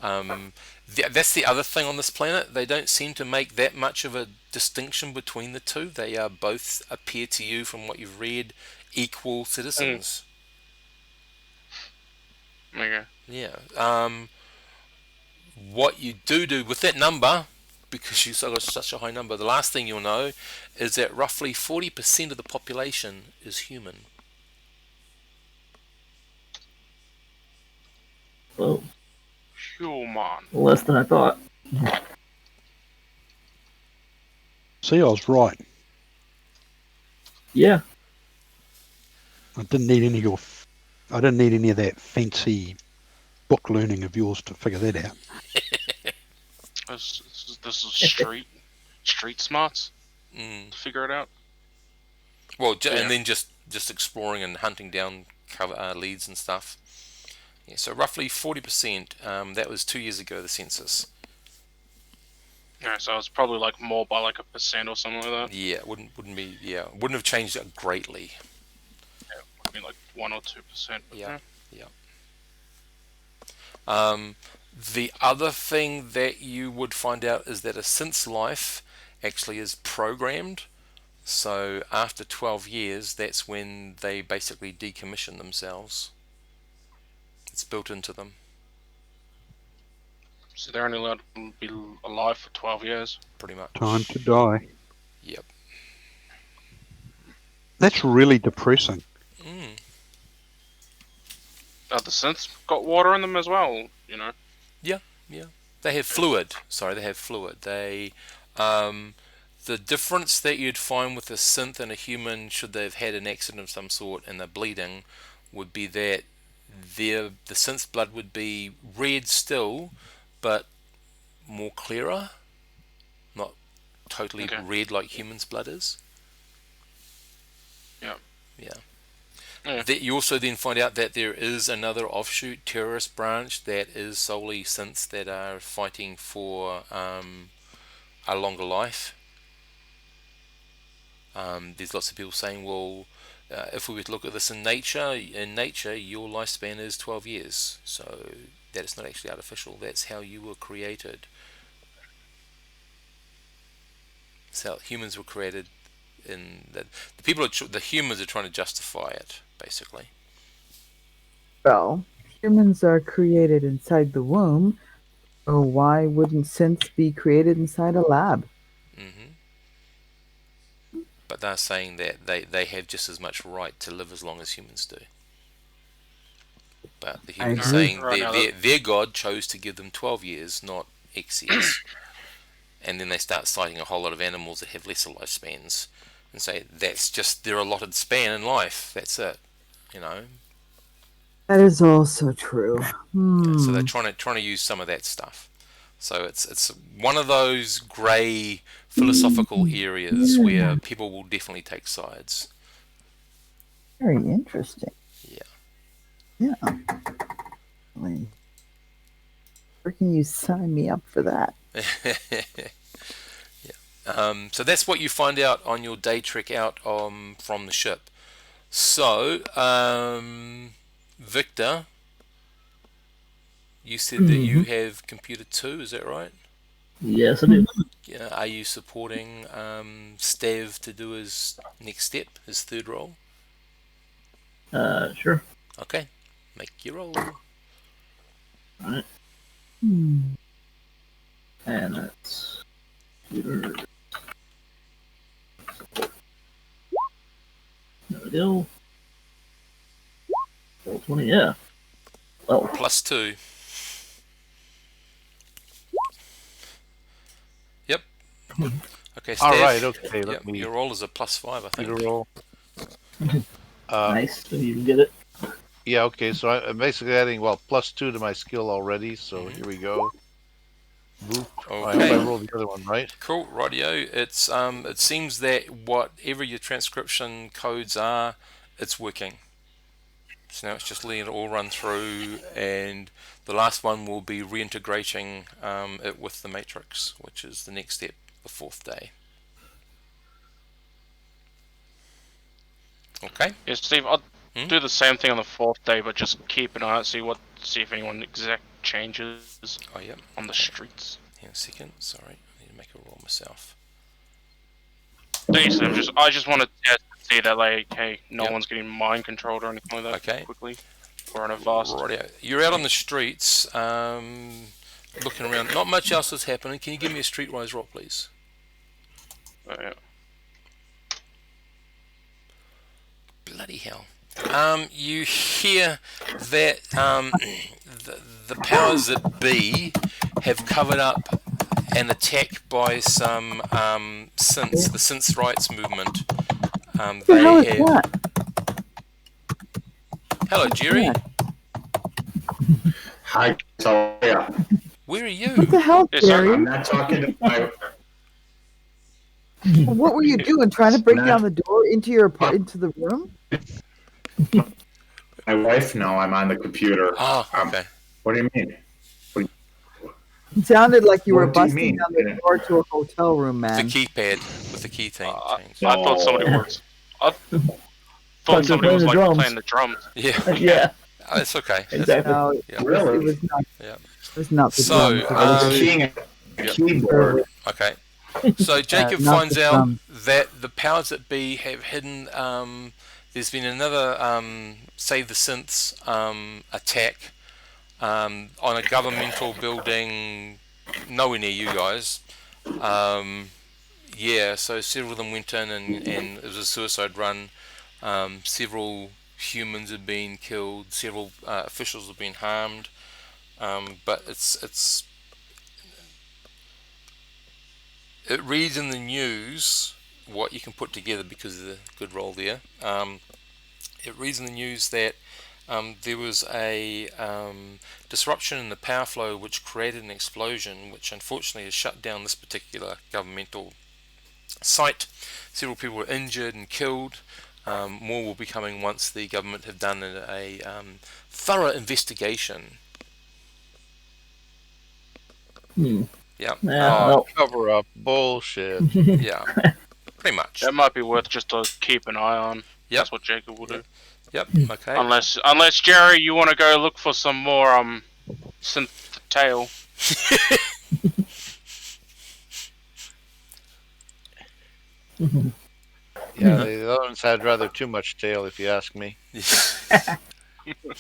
That's the other thing on this planet. They don't seem to make that much of a distinction between the two. They are both, appear to you, from what you've read, equal citizens. Okay. Yeah. What you do with that number, because you've got such a high number, the last thing you'll know is that roughly 40% of the population is human. Whoa. Human. Less than I thought. See, I was right. Yeah. I didn't need any of that fancy book learning of yours to figure that out. This is street smarts to figure it out. Well, and then just exploring and hunting down leads and stuff. Yeah, so roughly 40%. That was 2 years ago, the census. Yeah, so it's probably like more by like 1% or something like that. Yeah, wouldn't have changed it greatly. Yeah, would be like 1 or 2%. Yeah. The other thing that you would find out is that a synth's life actually is programmed. So after 12 years, that's when they basically decommission themselves. It's built into them. So they're only allowed to be alive for 12 years. Pretty much. Time to die. Yep. That's really depressing. The synths got water in them as well, you know. Yeah. They have fluid. Sorry, they have fluid. They, the difference that you'd find with a synth and a human, should they have had an accident of some sort and they're bleeding, would be that the synth's blood would be red still, but more clearer, not totally red like humans' blood is. Yeah. You also then find out that there is another offshoot terrorist branch that is solely synths that are fighting for a longer life. There's lots of people saying, well, if we were to look at this in nature, your lifespan is 12 years. So that is not actually artificial. That's how you were created. So humans were created in the people. The humans are trying to justify it, basically. Well, humans are created inside the womb, so why wouldn't synths be created inside a lab? hmm But they're saying that they have just as much right to live as long as humans do. But the I humans are agree. saying Right now, their God chose to give them 12 years, not X years. And then they start citing a whole lot of animals that have lesser lifespans and say that's just their allotted span in life. That's it, you know. That is also true. Yeah, so they're trying to use some of that stuff. So it's one of those grey philosophical areas where people will definitely take sides. Very interesting. Yeah. Yeah. Where can you sign me up for that? So that's what you find out on your day trek out from the ship. So, Victor, you said that you have computer 2, is that right? Yes, I do. Yeah. Are you supporting Stev to do his next step, his third role? Sure. Okay, make your roll. Alright. Hmm. And that's computer. There we go. Roll 20, yeah. Well, +2. Yep. Okay, Stev. All right, okay. Yep, Let me your roll is a +5, I think. roll. nice. So you can get it. Yeah, okay. So I'm basically adding +2 to my skill already. So here we go. Boop. I hope I Okay. rolled the other one right. Cool, rightio. It's it seems that whatever your transcription codes are, it's working. So now it's just letting it all run through, and the last one will be reintegrating it with the matrix, which is the next step, the 4th day. Okay. Yeah, Steve, I'll Hmm? do the same thing on the 4th day, but just keep an eye out, see if anyone exact changes Oh, yep. on the streets. Hang on a second. Sorry, I need to make a roll myself. Basically, I just wanted to see that, like, hey, no Yep. one's getting mind controlled or anything like that Okay. quickly, or in a fast. Rightio. You're out on the streets, looking around. Not much else is happening. Can you give me a streetwise roll, please? Yeah. Bloody hell. You hear that the powers that be have covered up an attack by some synths, the synths rights movement. What the hell is They have. that? Hello, Jerry. Yeah. Hi, so yeah, Where are you? What the hell, Yes, sir. Jerry? I'm not talking to What were you doing? Trying to break Nah. down the door into your into the room? my wife. No, I'm on the computer. Oh, okay. What do you mean? It sounded like you were What do you busting mean? down the door to a hotel room, The man. keypad with the key change. I thought somebody was. I thought somebody was like playing the drums. Yeah. Yeah, Oh, it's okay. exactly. No, Yeah. Really? it was not. Yeah. It was not the So, drums. I was Um, keying a yep. keyboard. Okay. So Jacob not finds the out drums. that the powers that be have hidden. There's been another Save the Synths attack on a governmental building nowhere near you guys. Yeah, so several of them went in and it was a suicide run. Several humans have been killed. Several officials have been harmed. But it reads in the news what you can put together because of the good roll there. It reads in the news that there was a disruption in the power flow which created an explosion which unfortunately has shut down this particular governmental site. Several people were injured and killed. More will be coming once the government have done a thorough investigation. Hmm. Yeah. Yeah, well, Cover up bullshit. Yeah. Pretty much. That might be worth just to keep an eye on. Yep. That's what Jacob will do. Yep. Okay. Unless Jerry, you want to go look for some more synth tail. Yeah, the other ones had rather too much tail, if you ask me. I think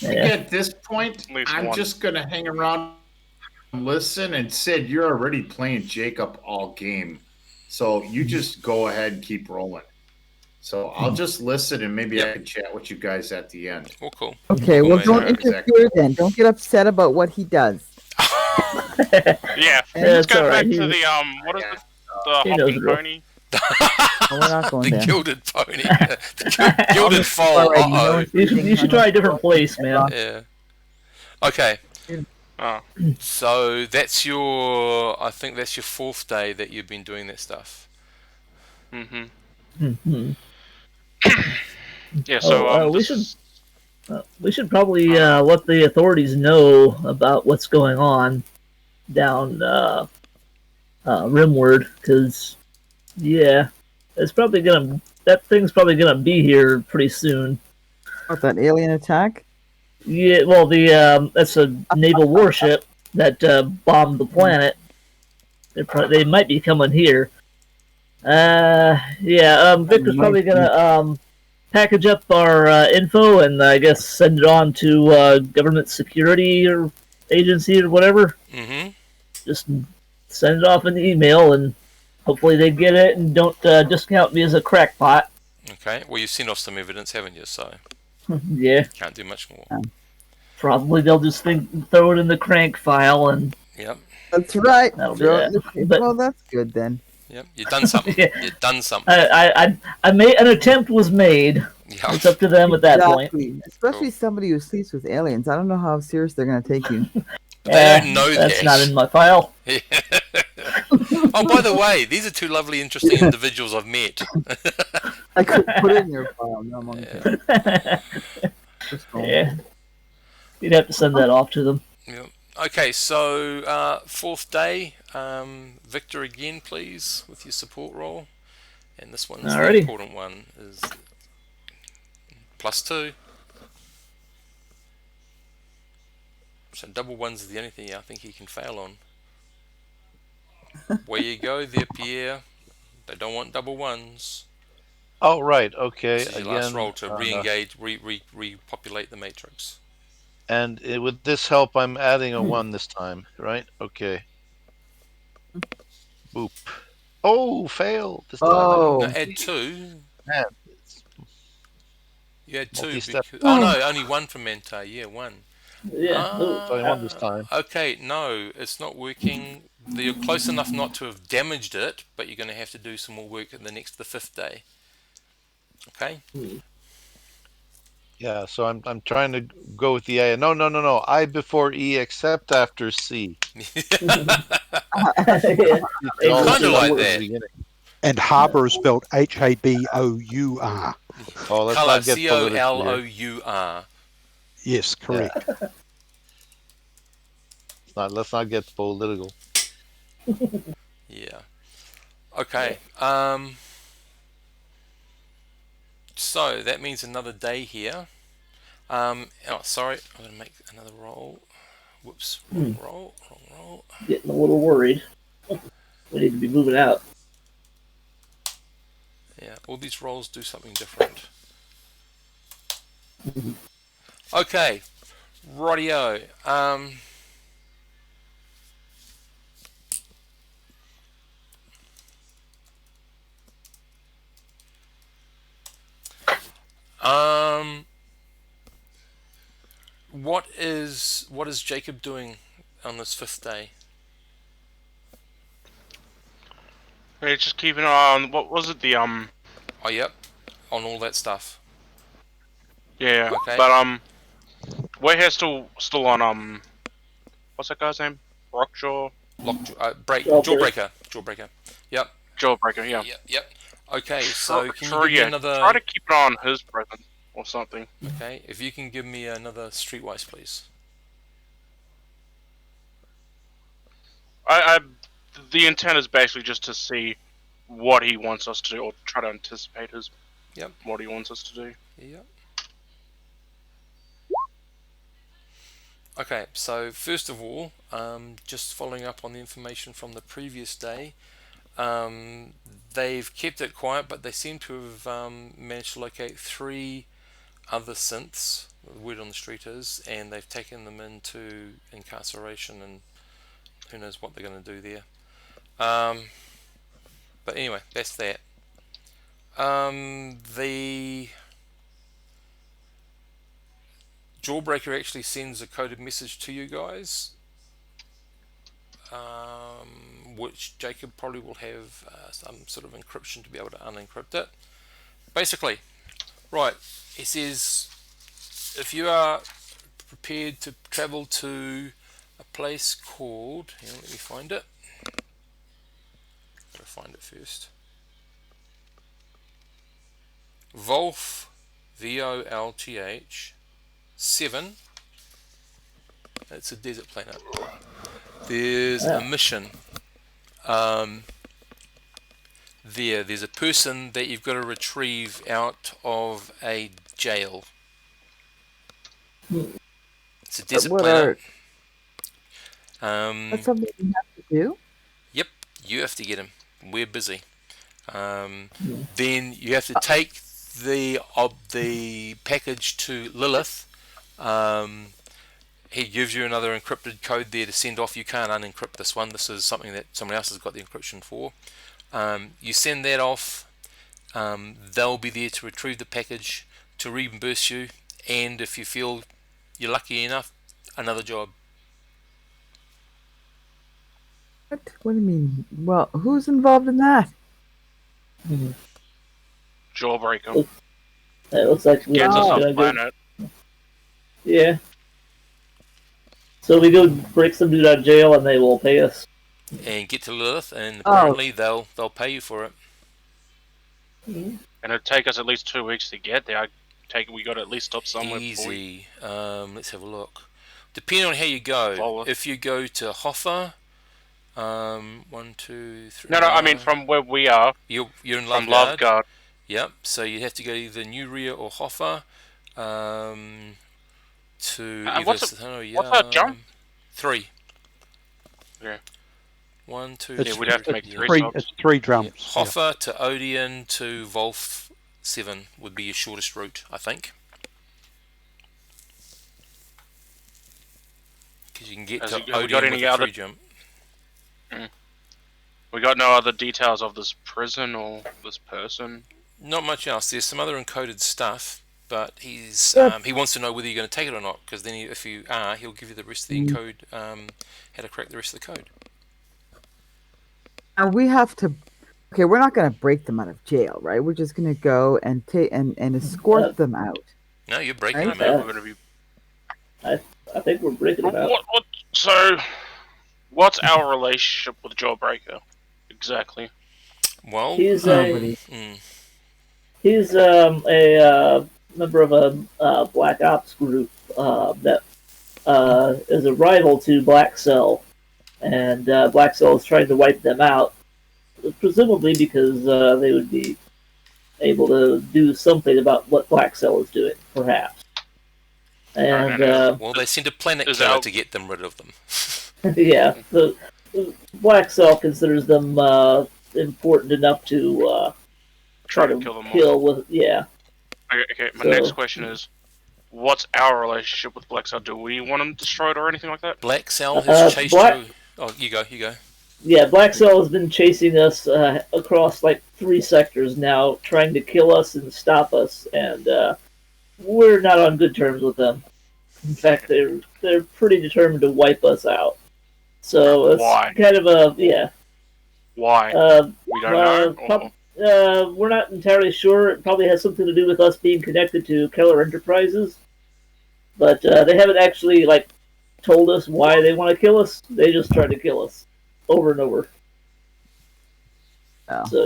Yeah. at this point, At least I'm one. just gonna hang around and listen. And Sid, you're already playing Jacob all game, so you just go ahead and keep rolling. So I'll just listen, and maybe I Yep. can chat with you guys at the end. All cool. Okay, Cool, well, mate. don't Exactly. interfere then. Don't get upset about what he does. Yeah. And Let's That's go all back right. to the what is it? The He knows hopping the drill. pony. we're not going The there. gilded pony. The gilded foal. Alright, you know Uh-oh. what? You should try a different place, man. Yeah. Okay. Oh. So that's I think that's your 4th day that you've been doing that stuff. Mm-hmm. Yeah. So We should probably let the authorities know about what's going on down Rimward, because that thing's probably gonna be here pretty soon. What, that alien attack? Yeah, well, that's a naval warship that bombed the planet. They might be coming here. Victor's probably gonna package up our info and I guess send it on to government security or agency or whatever. Mm-hmm. Just send it off in the email and hopefully they get it and don't discount me as a crackpot. Okay. Well, you've seen off some evidence, haven't you? So Yeah, can't do much more. probably they'll just throw it in the crank file and Yep. That's right. That'll be Throw that. it in the cake. But- Well, that's good then. Yep. You've done something. Yeah. You've done something. I made an attempt was made. Yeah. It's up to them at that point. Exactly. Especially somebody who sleeps with aliens. I don't know how serious they're going to take you. They don't know That's that. not in my file. Yeah. Oh, by the way, these are 2 lovely, interesting individuals I've met. I could put it in your file. No, I'm only kidding. Just don't. Yeah. You'd have to send that off to them. Yep. Okay, so 4th day, Victor again, please, with your support roll. And this one's the Alrighty. important one, is +2. So double ones is the only thing I think he can fail on. Where you go there, Pierre. They don't want double ones. Oh, right. Okay. This is your Again, last roll to re-engage, repopulate the matrix. and with this help, I'm adding a 1 this time, right? Okay. Boop. Oh, failed this time. Oh. No, add 2. Man, You had 2. Multi-step. Oh no, only 1 from Mentai. Yeah, 1. Yeah. so I won this time. Okay, no, it's not working. You're close enough not to have damaged it, but you're going to have to do some more work in the 5th day. Okay? Yeah, so I'm trying to go with the A. No. I before E, except after C. Kind of All like at the that. beginning. And harbour is spelled Habour. Oh, let's Colour, not get political here. COLOUR. Yes, correct. Let's not get political. Yeah. Okay. So that means another day here. Oh, sorry. I'm going to make another roll. Whoops. Wrong roll. Getting a little worried. We need to be moving out. Yeah, all these rolls do something different. Okay. Rightio. What is Jacob doing on this 5th day? Hey, just keep an eye on what was it? The Oh, yep, on all that stuff. Yeah. Okay. But we're here still on what's that guy's name? Rockjaw. Jawbreaker. Yep. Jawbreaker. Yeah. Yep. Okay, so can you give me yeah, another? try to keep an eye on his presence or something. Okay, if you can give me another streetwise, please. The intent is basically just to see what he wants us to do, or try to anticipate what he wants us to do. Yep. Okay, so first of all, just following up on the information from the previous day, they've kept it quiet, but they seem to have managed to locate 3 other synths, the word on the street is, and they've taken them into incarceration, and who knows what they're going to do there. But anyway, that's that. The Jawbreaker actually sends a coded message to you guys, which Jacob probably will have some sort of encryption to be able to unencrypt it. Basically, right, it says if you are prepared to travel to a place called, hang on, let me find it. Gotta find it first. Volth, VOLTH 7. It's a desert planet. There's a mission. There's a person that you've got to retrieve out of a jail. It's a desert planet. That's something you have to do? Yep, you have to get him. We're busy. Then you have to take the package to Lilith. He gives you another encrypted code there to send off. You can't unencrypt this one. This is something that someone else has got the encryption for. You send that off. They'll be there to retrieve the package, to reimburse you, and if you feel you're lucky enough, another job. What do you mean? Well, who's involved in that? Jawbreaker. It looks like we Gets us off go. planet. Yeah. So we go break some dude out of jail, and they will pay us. And get to Lilith, and apparently they'll pay you for it. And it'll take us at least 2 weeks to get there. I take it we got to at least stop somewhere. Easy. Let's have a look. Depending on how you go, if you go to Hoffa, 1, 2, 3. No, I mean from where we are. You're in from Loveguard. Yep. So you have to go either New Ria or Hoffa. To what's our jump? 3. Yeah. 1, 2, it's, 3. We'd have to make 3 stops. It's 3 jumps. Yeah. Hoffa to Odeon to Volth 7 would be your shortest route, I think. Because you can get to Odeon with a 3 jump. We got no other details of this prison or this person? Not much else. There's some other encoded stuff, but he's he wants to know whether you're going to take it or not, because then if you are, he'll give you the rest of the encode, how to crack the rest of the code. And we have to. Okay, we're not going to break them out of jail, right? We're just going to go and and escort them out. No, you're breaking Right? them out. We're going to be. I think we're breaking them out. So, what's our relationship with Jawbreaker exactly? Well, he's he's a member of a Black Ops group that is a rival to Black Cell, and Black Cell is trying to wipe them out, presumably because they would be able to do something about what Black Cell is doing, perhaps. And well, they send a planet killer to get them rid of them. yeah, the Black Cell considers them important enough to try to kill them all. with Okay, my next question is, what's our relationship with Black Cell? Do we want them destroyed or anything like that? Black Cell has chased you. Oh, you go. Yeah, Black Cell has been chasing us across like 3 sectors now, trying to kill us and stop us, and we're not on good terms with them. In fact, they're pretty determined to wipe us out. So it's kind of a Why? We don't know. We're not entirely sure. It probably has something to do with us being connected to Keller Enterprises, but they haven't actually told us why they want to kill us. They just try to kill us over and over. Oh. So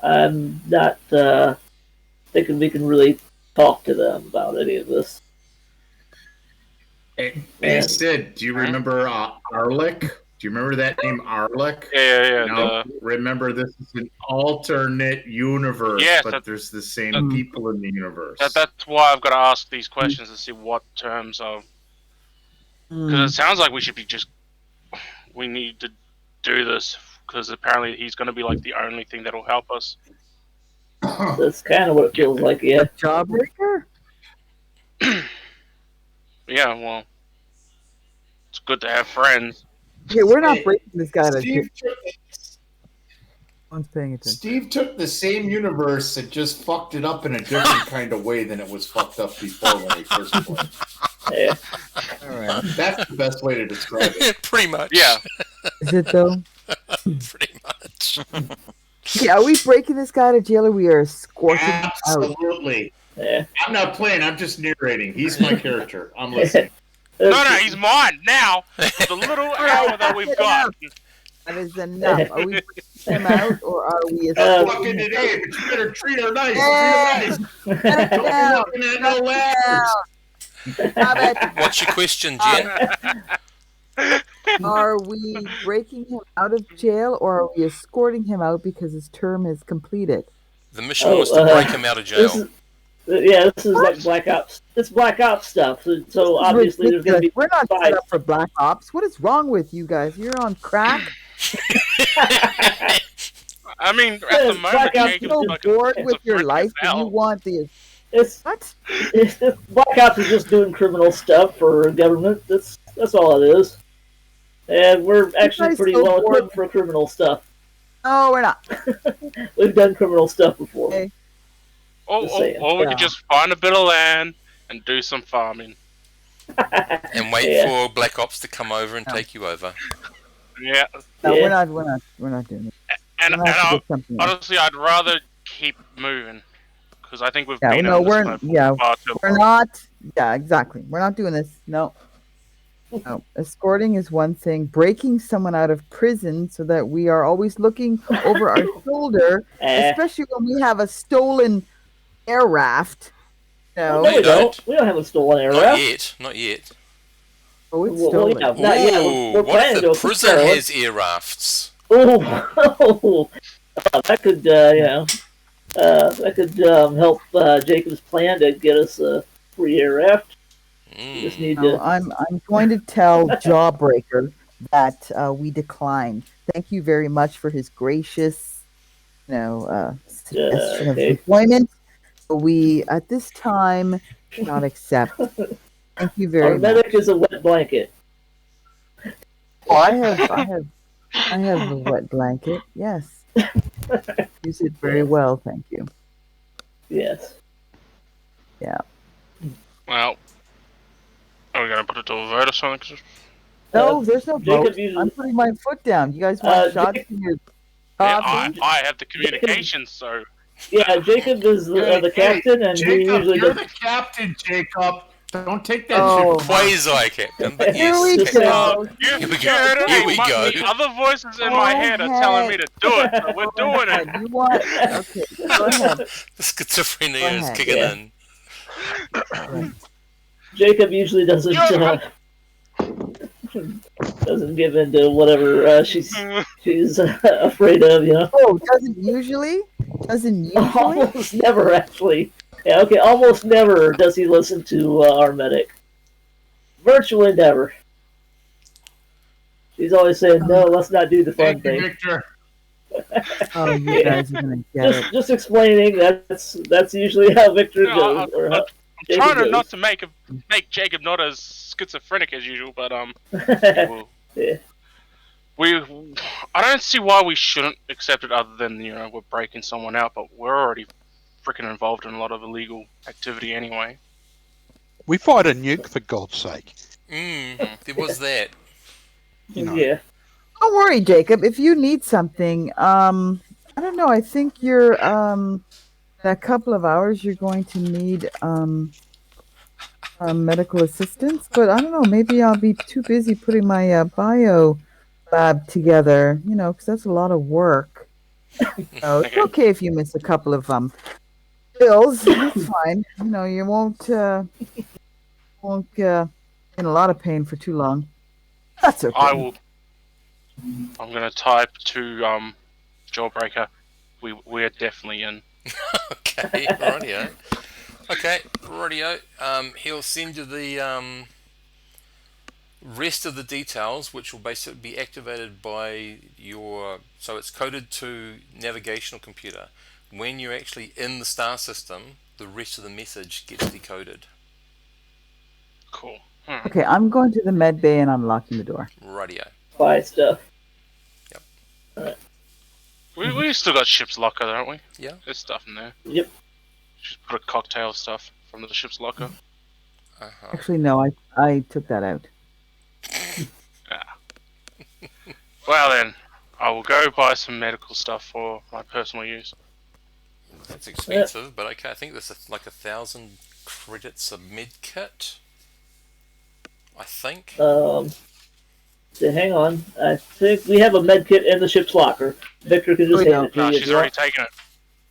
I'm not thinking we can really talk to them about any of this. Hey Sid, do you remember Arlick? Do you remember that name, Arlick? Yeah. No? Remember, this is an alternate universe, but there's the same people in the universe. That's why I've got to ask these questions to see what terms of. Because it sounds like we should be we need to do this because apparently he's going to be like the only thing that'll help us. That's kind of what it feels like. Yeah. Jawbreaker? Yeah, well, it's good to have friends. Yeah, we're not Hey, breaking this guy to jail. Steve took, One's paying attention. Steve took the same universe and just fucked it up in a different kind of way than it was fucked up before when we first played. Yeah. All right. That's the best way to describe it. Pretty much. Yeah. Is it though? Pretty much. Yeah, are we breaking this guy to jail or we are escorting him out? Absolutely. Yeah. I'm not playing. I'm just narrating. He's my character. I'm listening. No, he's mine now. The little hour that we've got. That is enough. Are we breaking him out or are we I'm escorting fucking him today, but you better treat her nice. Hey! Treat her nice. Don't down. be looking at no ladders. Stop it. What's your question, Jen? Are we breaking him out of jail or are we escorting him out because his term is completed? The mission was to break him out of jail. This is like Black Ops. It's Black Ops stuff. So obviously there's going to be. We're not set fights. up for Black Ops. What is wrong with you guys? You're on crack? I mean, at the Yeah, moment, Black Ops, Jacob's So fucking bored with your schizophrenic life as and you hell. want the... It's What? Black Ops is just doing criminal stuff for government. That's all it is. And we're actually guys pretty so well bored. equipped for criminal stuff. No, we're not. We've done criminal stuff before. Okay. Just Or saying. we Yeah. could just find a bit of land and do some farming. And wait Yeah. for Black Ops to come over and No. take you over. Yeah. No, Yeah. we're not doing it. And, We're gonna have to and get something else. honestly, I'd rather keep moving because I think we've Yeah, been no, in this we're- mode for yeah, far too We're long. not. Yeah, exactly. We're not doing this. No. No. Escorting is one thing. Breaking someone out of prison so that we are always looking over our shoulder, especially when we have a stolen air raft. No, No, we you don't. don't. We don't have a stolen air Not raft. yet. Not yet. Oh, it's Well, stolen. yeah. Ooh, Not yet. We're what planning if to the go prison Carolyn. has air rafts? Oh, that could, that could help Jacob's plan to get us a free air raft. We just need No, to. I'm going to tell Jawbreaker that we declined. Thank you very much for his gracious, suggestion okay. of employment. But we, at this time, not accept. Thank you Our very much. medic is a wet blanket. Oh, I have a wet blanket. Yes, use it very well. Thank you. Yes. Well, are we gonna put it to a vote or something? 'Cause No, there's no Jacob vote. usually- I'm putting my foot down. You guys want shots Jacob- in your yeah, coffee? I have the communications, so Yeah, Jacob is the captain, and he Jacob, usually you're does. the captain, Jacob. Don't take that Oh. shit. Quasi captain, but Here yes. we captain. go. you Here we go. heard it. Here we My- go. The other voices in my Go head are telling me ahead. to do it, so we're Go doing ahead. it. You want? Okay, go ahead. The schizophrenia Go is ahead. kicking Yeah. in. Jacob usually doesn't doesn't give in to whatever she's afraid of. Oh, doesn't usually? Doesn't usually? Almost never, actually. Yeah, okay, almost never does he listen to our medic. Virtually never. He's always saying, "No, let's not do the fun Thank you, thing." Victor. Oh, you guys are gonna get it. Just explaining. That's usually how Victor No, goes. Or how I'm Jacob trying to goes. not to make Jacob not as schizophrenic as usual, but Yeah. I don't see why we shouldn't accept it other than we're breaking someone out, but we're already freaking involved in a lot of illegal activity anyway. We fight a nuke, for God's sake. There was that. You know. Yeah. Don't worry, Jacob. If you need something, I don't know. I think you're that couple of hours you're going to need medical assistance. But I don't know. Maybe I'll be too busy putting my bio lab together. Because that's a lot of work. So it's okay if you miss a couple of bills. That's fine. You won't get in a lot of pain for too long. That's okay. I'm gonna type to Jawbreaker. We're definitely in. Okay, rightio. Okay, rightio. He'll send you Rest of the details, which will basically be activated by your, so it's coded to navigational computer. When you're actually in the star system, the rest of the message gets decoded. Cool. Okay, I'm going to the med bay and I'm locking the door. Radio. Buy stuff. Yep. Alright. We still got ship's locker, don't we? Yeah. There's stuff in there. Yep. Just put a cocktail stuff from the ship's locker. Actually, no, I took that out. Well then, I will go buy some medical stuff for my personal use. That's expensive, but okay. I think there's like 1,000 credits a med kit. I think. So hang on. I think we have a med kit in the ship's locker. Victor can just hand it to No, you. if she's you already want. taken it.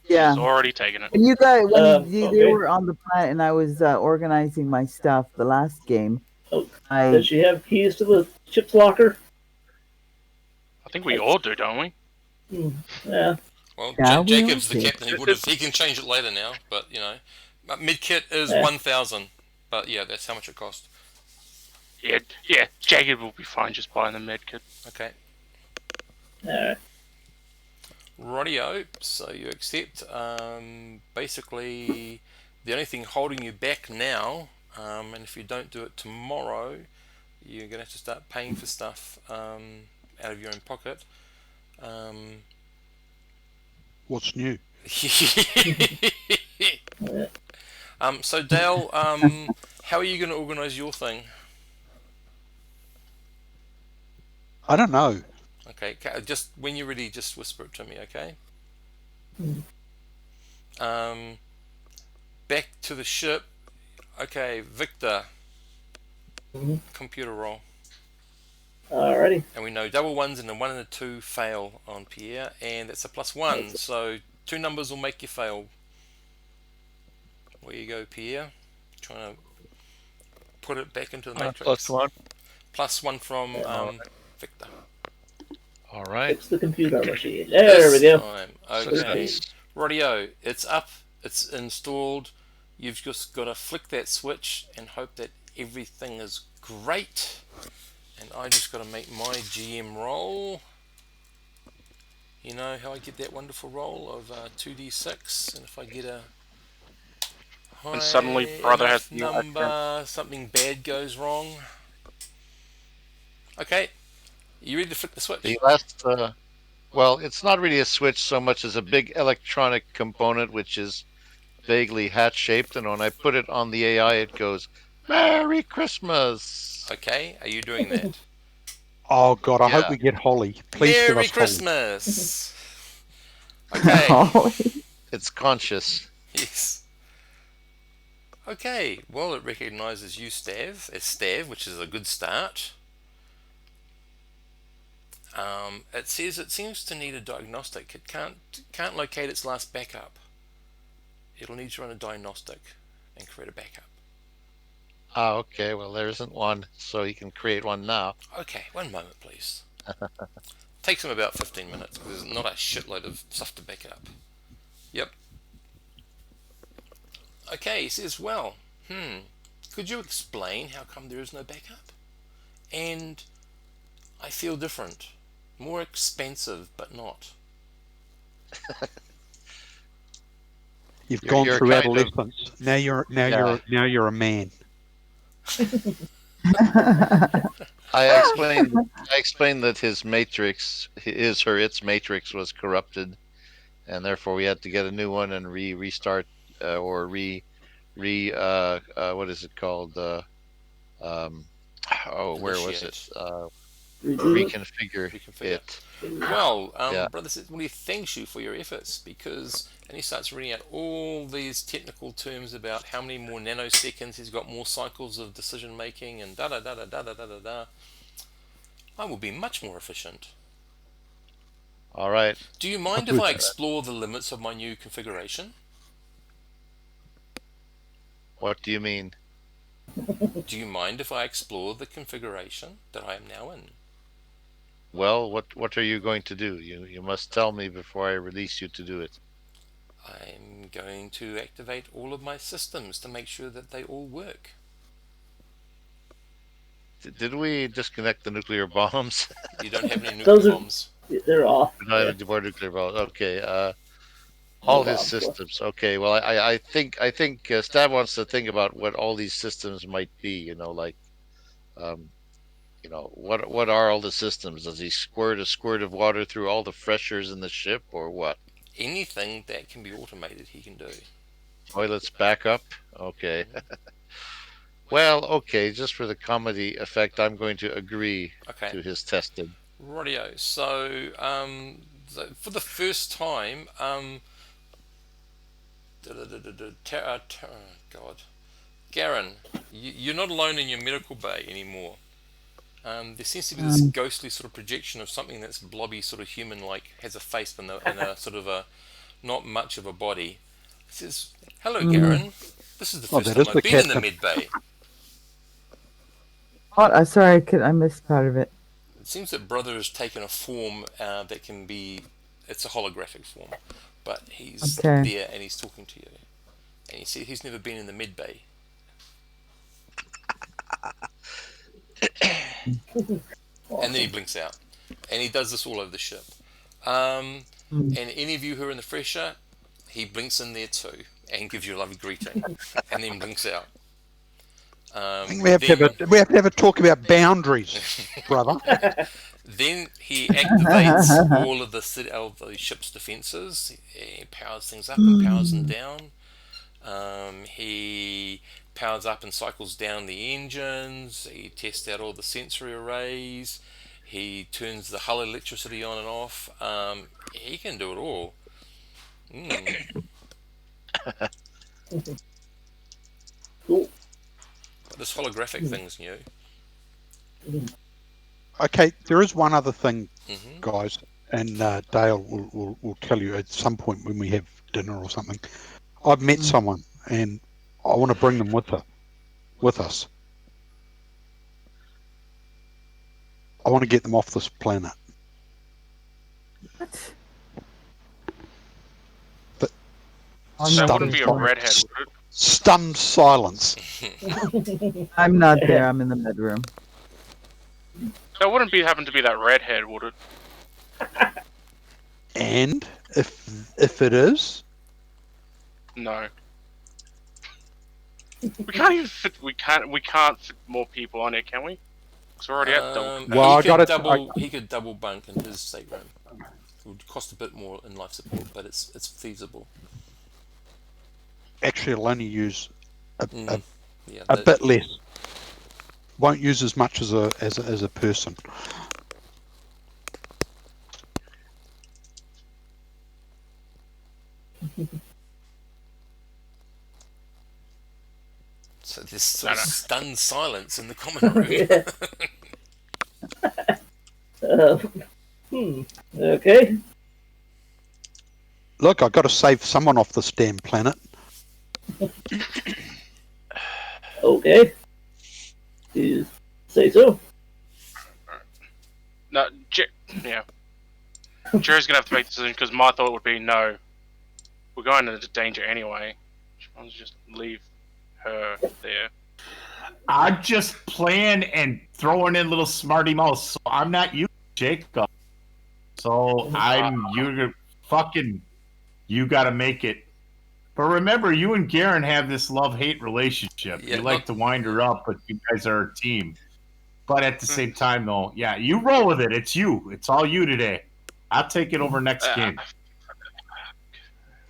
Yeah. She's already taken it. When you guys, when they okay. were on the planet and I was organizing my stuff the last game, Does she have keys to the ship's locker? I think we all do, don't we? Yeah. Well, Yeah, we Jacob's the all do. captain. He can change it later now, but you know, med kit is 1,000. But yeah, that's how much it cost. Yeah. Jagged will be fine just buying the med kit. Okay. Alright. Radio. So you accept. Basically, the only thing holding you back now, and if you don't do it tomorrow, you're gonna have to start paying for stuff out of your own pocket. What's new? So Dale, how are you going to organise your thing? I don't know. Okay, just when you're ready, just whisper it to me, okay? Back to the ship. Okay, Victor. Computer roll. Alrighty. And we know double ones and a 1 and a 2 fail on Pierre, and that's a +1. So 2 numbers will make you fail. Where you go, Pierre? Trying to put it back into the matrix. +1. +1 from Victor. All right. Fix the computer machine. There we go. Time. Okay. Radio, it's up, it's installed. You've just got to flick that switch and hope that everything is great. And I just got to make my GM roll. You know how I get that wonderful roll of 2d6, and if I get a high And suddenly brother has enough number, something bad goes wrong. Okay, you ready to flick the switch? The last, well, it's not really a switch so much as a big electronic component, which is vaguely hat-shaped, and when I put it on the AI, it goes, "Merry Christmas." Okay, are you doing that? Oh God, I hope Yeah. we get Holly. Please give Merry us Holly. Christmas. Okay. It's conscious. Yes. Okay, well, it recognises you, Stav, as Stav, which is a good start. It says it seems to need a diagnostic. It can't locate its last backup. It'll need to run a diagnostic and create a backup. Ah, okay. Well, there isn't one, so you can create one now. Okay, one moment, please. Takes him about 15 minutes because there's not a shitload of stuff to back it up. Yep. Okay, he says, well, could you explain how come there is no backup? And I feel different. More expensive, but not. You've You're- gone you're through kind of- adolescence. Now you're a man. I explained that his matrix, its matrix was corrupted, and therefore we had to get a new one and restart or what is it called? Where was it? Reconfigure it. Well, Yeah. Brother Sitwell thanks you for your efforts because, and he starts reading out all these technical terms about how many more nanoseconds he's got, more cycles of decision making, and da da da da da da da da da. I will be much more efficient. All right. Do you mind if I explore the limits of my new configuration? What do you mean? Do you mind if I explore the configuration that I am now in? Well, what are you going to do? You must tell me before I release you to do it. I'm going to activate all of my systems to make sure that they all work. Did we disconnect the nuclear bombs? You don't have any Those nuclear are bombs. they're off. We don't have any more nuclear bombs. Okay. No All his bombs left. systems. Okay. Well, I think Stab wants to think about what all these systems might be. Um, what are all the systems? Does he squirt a squirt of water through all the freshers in the ship, or what? Anything that can be automated, he can do. Toilets back up. Okay. Well, okay. Just for the comedy effect, I'm going to agree Okay. to his testing. Rightio. So, for the first time, God, Garen, you're not alone in your medical bay anymore. There seems to be this ghostly sort of projection of something that's blobby, sort of human-like, has a face and a sort of a not much of a body. It says, "Hello, Garen. This is the first that time is I've the been in the captain. med bay." Oh, sorry, I missed part of it. It seems that Brother has taken a form that can be. It's a holographic form, but he's Okay. there and he's talking to you. And he said he's never been in the med bay. And then he blinks out. And he does this all over the ship. And any of you who are in the fresher, he blinks in there too and gives you a lovely greeting. And then blinks out. I think we have to have a talk about boundaries, brother. Then he activates all of the ship's defenses. He powers things up and powers them down. He powers up and cycles down the engines. He tests out all the sensory arrays. He turns the hull electricity on and off. He can do it all. Cool. But this holographic thing's new. Okay, there is one other thing, Mm-hmm. guys, and Dale will tell you at some point when we have dinner or something. I've met someone, and I want to bring them with us. I want to get them off this planet. What? But That wouldn't be a redhead, would it? stunned silence. I'm not there. I'm in the bedroom. That wouldn't happen to be that redhead, would it? And if it is, No. We can't even fit. We can't fit more people on it, can we? Because we're already at double. Well, he could double bunk in his stateroom. It would cost a bit more in life support, but it's feasible. actually, it'll only use a Yeah, bit less. Won't use as much as a person. So there's sort of stunned silence in the common room. Okay. Look, I've got to save someone off this damn planet. Okay. You say so. No, yeah. Jerry's gonna have to make the decision because my thought would be no. We're going into danger anyway. Let's just leave her there. I'm just playing and throwing in little smarty mouths. So I'm not you, Jacob. So you gotta make it. But remember, you and Garen have this love-hate relationship. Yeah, you like to wind her up, but you guys are a team. But at the same time, though, yeah, you roll with it. It's you. It's all you today. I'll take it over next game.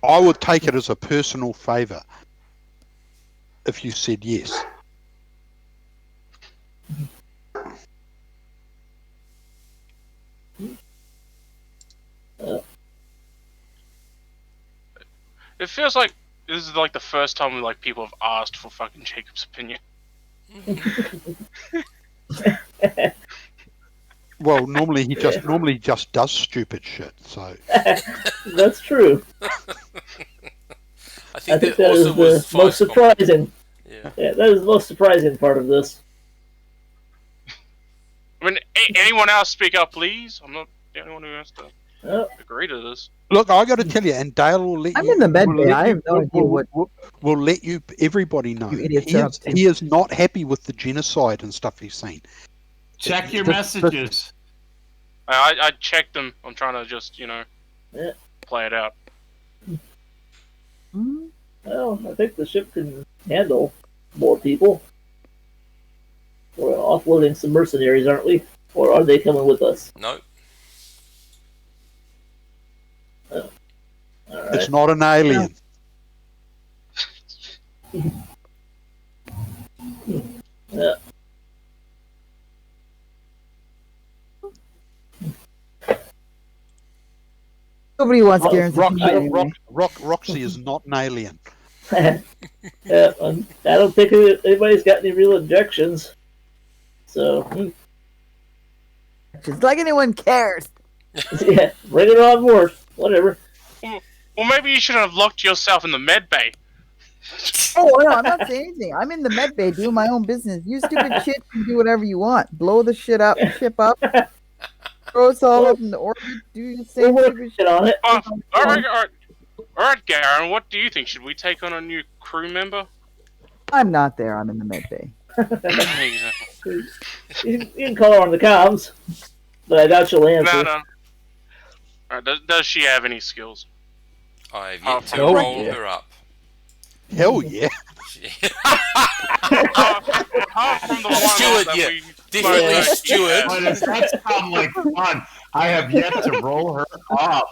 I would take it as a personal favour if you said yes. It feels like this is like the first time like people have asked for fucking Jacob's opinion. Well, normally he just does stupid shit. So That's true. I think that that is also was the most surprising. Yeah. Yeah, that is the most surprising part of this. I mean, anyone else speak up, please? I'm not the only one who has to Oh, agree to this. Look, I got to tell you, and Dale will let I'm you. in the med will bay. let I you- have no idea what will let you everybody know. you idiots He are up is to. he is not happy with the genocide and stuff he's seen. Check your The- messages. I checked them. I'm trying to just, Yeah. play it out. Hmm? Well, I think the ship can handle more people. We're offloading some mercenaries, aren't we? Or are they coming with us? No. All right. It's not an alien. Yeah. Nobody wants Oh, Garen's opinion anyway. Roxy is not an alien. Yeah, I don't think anybody's got any real objections. So, Just like anyone cares. yeah, bring it on board. Whatever. Well, maybe you should have locked yourself in the med bay. Oh no, I'm not saying anything. I'm in the med bay doing my own business. You stupid shit can do whatever you want. Blow the shit ship up, throw us all up in the orbit, do your We're same stupid working shit. on it. All right, Garen. What do you think? Should we take on a new crew member? I'm not there. I'm in the med bay. Exactly. You can call her on the comms, but I doubt she'll answer. No. Alright, does she have any skills? I've yet to Oh, roll yeah. her up. Hell yeah! Apart from the one Stuart, that yeah. we Definitely Yeah. Stuart. But if that sounds like fun, I have yet to roll her up.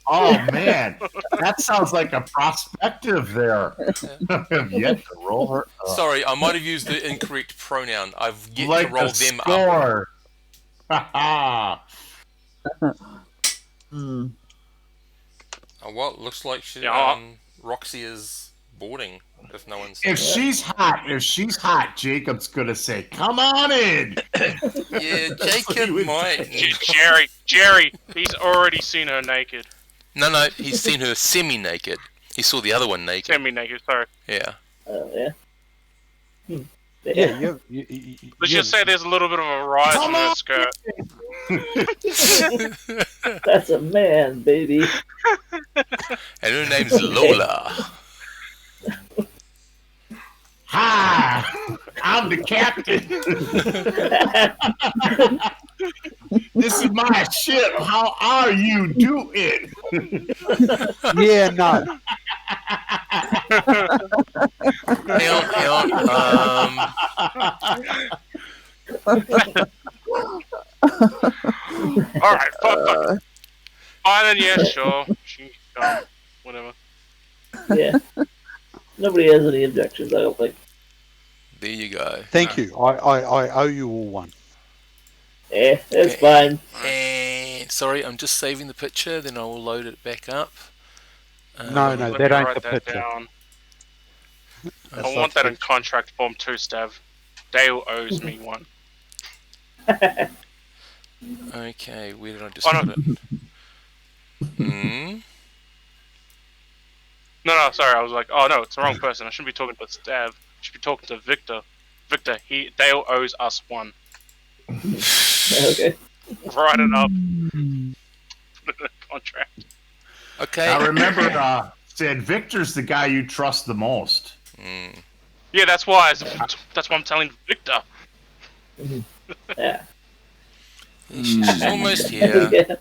Oh man, that sounds like a prospective there. I have yet to roll her up. Sorry, I might have used the incorrect pronoun. I've yet like to roll the them up. score. Ha Hmm. Well, looks like Yeah. Roxy is boarding. If no one's If she's hot, Jacob's gonna say, "Come on in." yeah, That's what he Jacob would might. Jerry, he's already seen her naked. No, he's seen her semi-naked. He saw the other one naked. Semi-naked, sorry. Yeah. Yeah. Yeah, Let's just say there's a little bit of a rise Come in her on! skirt. That's a man, baby. And her name's Lola. Hi, I'm the captain. This is my ship. How are you doing? yeah, no. Hang on. Alright, fuck. Fine, then, yeah, sure. Whatever. Yeah. Nobody has any objections, I don't think. There you go. Thank you. I owe you all one. Yeah, it's Okay. fine. And sorry, I'm just saving the picture. Then I will load it back up. No, Let that me ain't write the that picture. down. That's I not want that the in contract form too, Stav. Dale owes me one. Okay, where did I just Oh, no. put it? Hmm. No, sorry. I was like, oh no, it's the wrong person. I shouldn't be talking to Stav. I should be talking to Victor. Victor, Dale owes us one. Okay. Write it up. Put it in the contract. Okay. Now remember, Sid, Victor's the guy you trust the most. Mm. Yeah, that's why I'm telling Victor. Yeah. She's almost here. Yeah.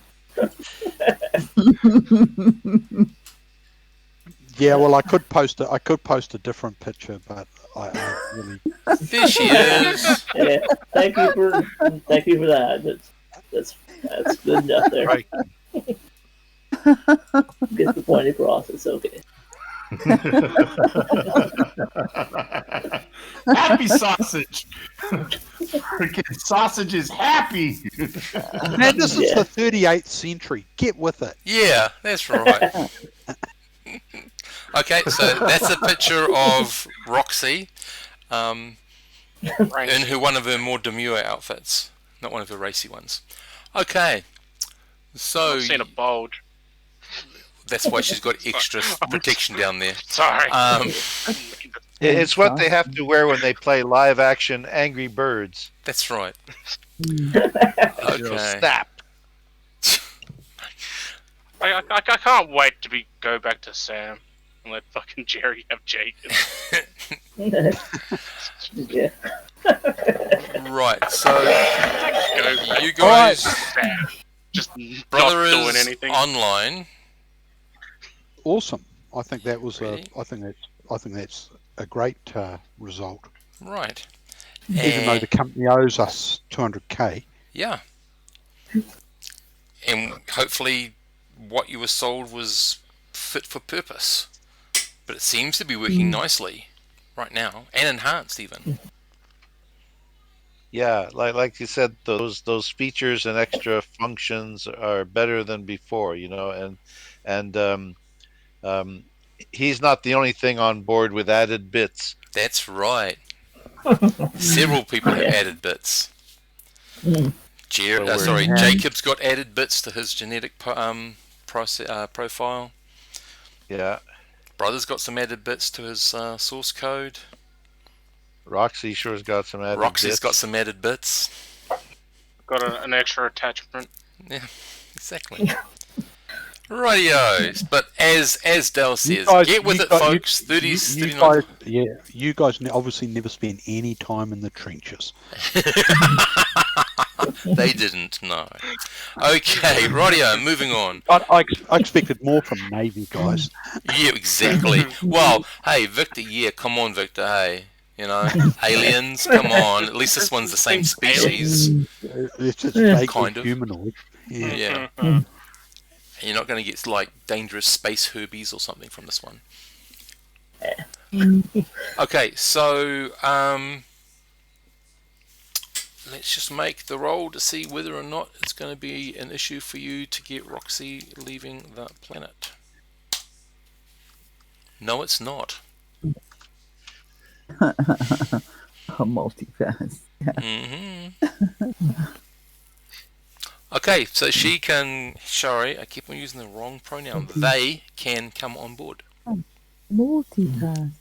Yeah, well, I could post a different picture, but I really. There she is. Yeah. Thank you for that. That's good enough there. Right. Get the point across. It's okay. Happy sausage. Freaking sausage is happy. Man, this is Yeah. the 38th century. Get with it. Yeah, that's right. Okay, so that's a picture of Roxy in one of her more demure outfits, not one of her racy ones. Okay, so I've seen a bulge. that's why she's got extra protection down there. Sorry. It's what they have to wear when they play live action Angry Birds. That's right. You know, Okay. snap. I can't wait to go back to Sam and let fucking Jerry have Jacob. Yeah. Right, so Go back you to guys, Sam. Just brother not doing is anything. online. Awesome. I think that was Really? I think that's a great result. Right. Even though And the company owes us 200k. yeah. And hopefully what you were sold was fit for purpose. But it seems to be working nicely right now, and enhanced even. Yeah, like you said, those features and extra functions are better than before, and um, he's not the only thing on board with added bits. That's right. Several people have Yeah. added bits. So we're Yeah. Jacob's got added bits to his genetic profile. yeah. Brother's got some added bits to his source code. Roxy sure's got some added Roxy's got bits. some added bits. Got an extra attachment. Yeah, exactly. Rightio. But as Dale says, get with it, folks. 30s, 39. You guys obviously never spend any time in the trenches. They didn't, no. Okay, rightio, moving on. I expected more from Navy guys. Yeah, exactly. Well, hey, Victor, come on, Victor, hey. Aliens, come on. At least this one's the same species. It's just vaguely Kind of. humanoid. Yeah. You're not going to get, like, dangerous space herbies or something from this one. Okay, so, let's just make the roll to see whether or not it's going to be an issue for you to get Roxy leaving the planet. No, it's not. A multipass. Okay, so she can. Sorry, I keep on using the wrong pronoun. They can come on board. Multipass.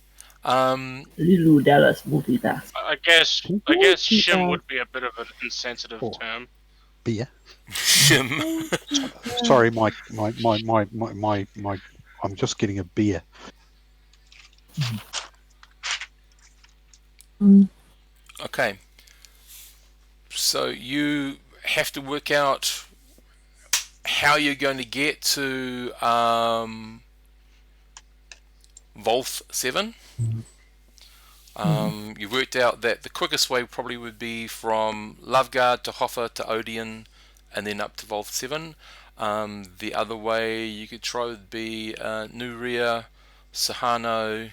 Little Dallas multitask. I guess shim would be a bit of an insensitive term. Beer. Shim. Sorry, my. I'm just getting a beer. Okay. So you have to work out how you're going to get to Volth 7. You worked out that the quickest way probably would be from Loveguard to Hoffa to Odeon and then up to Volth 7. The other way you could try would be Nuria, Sahano,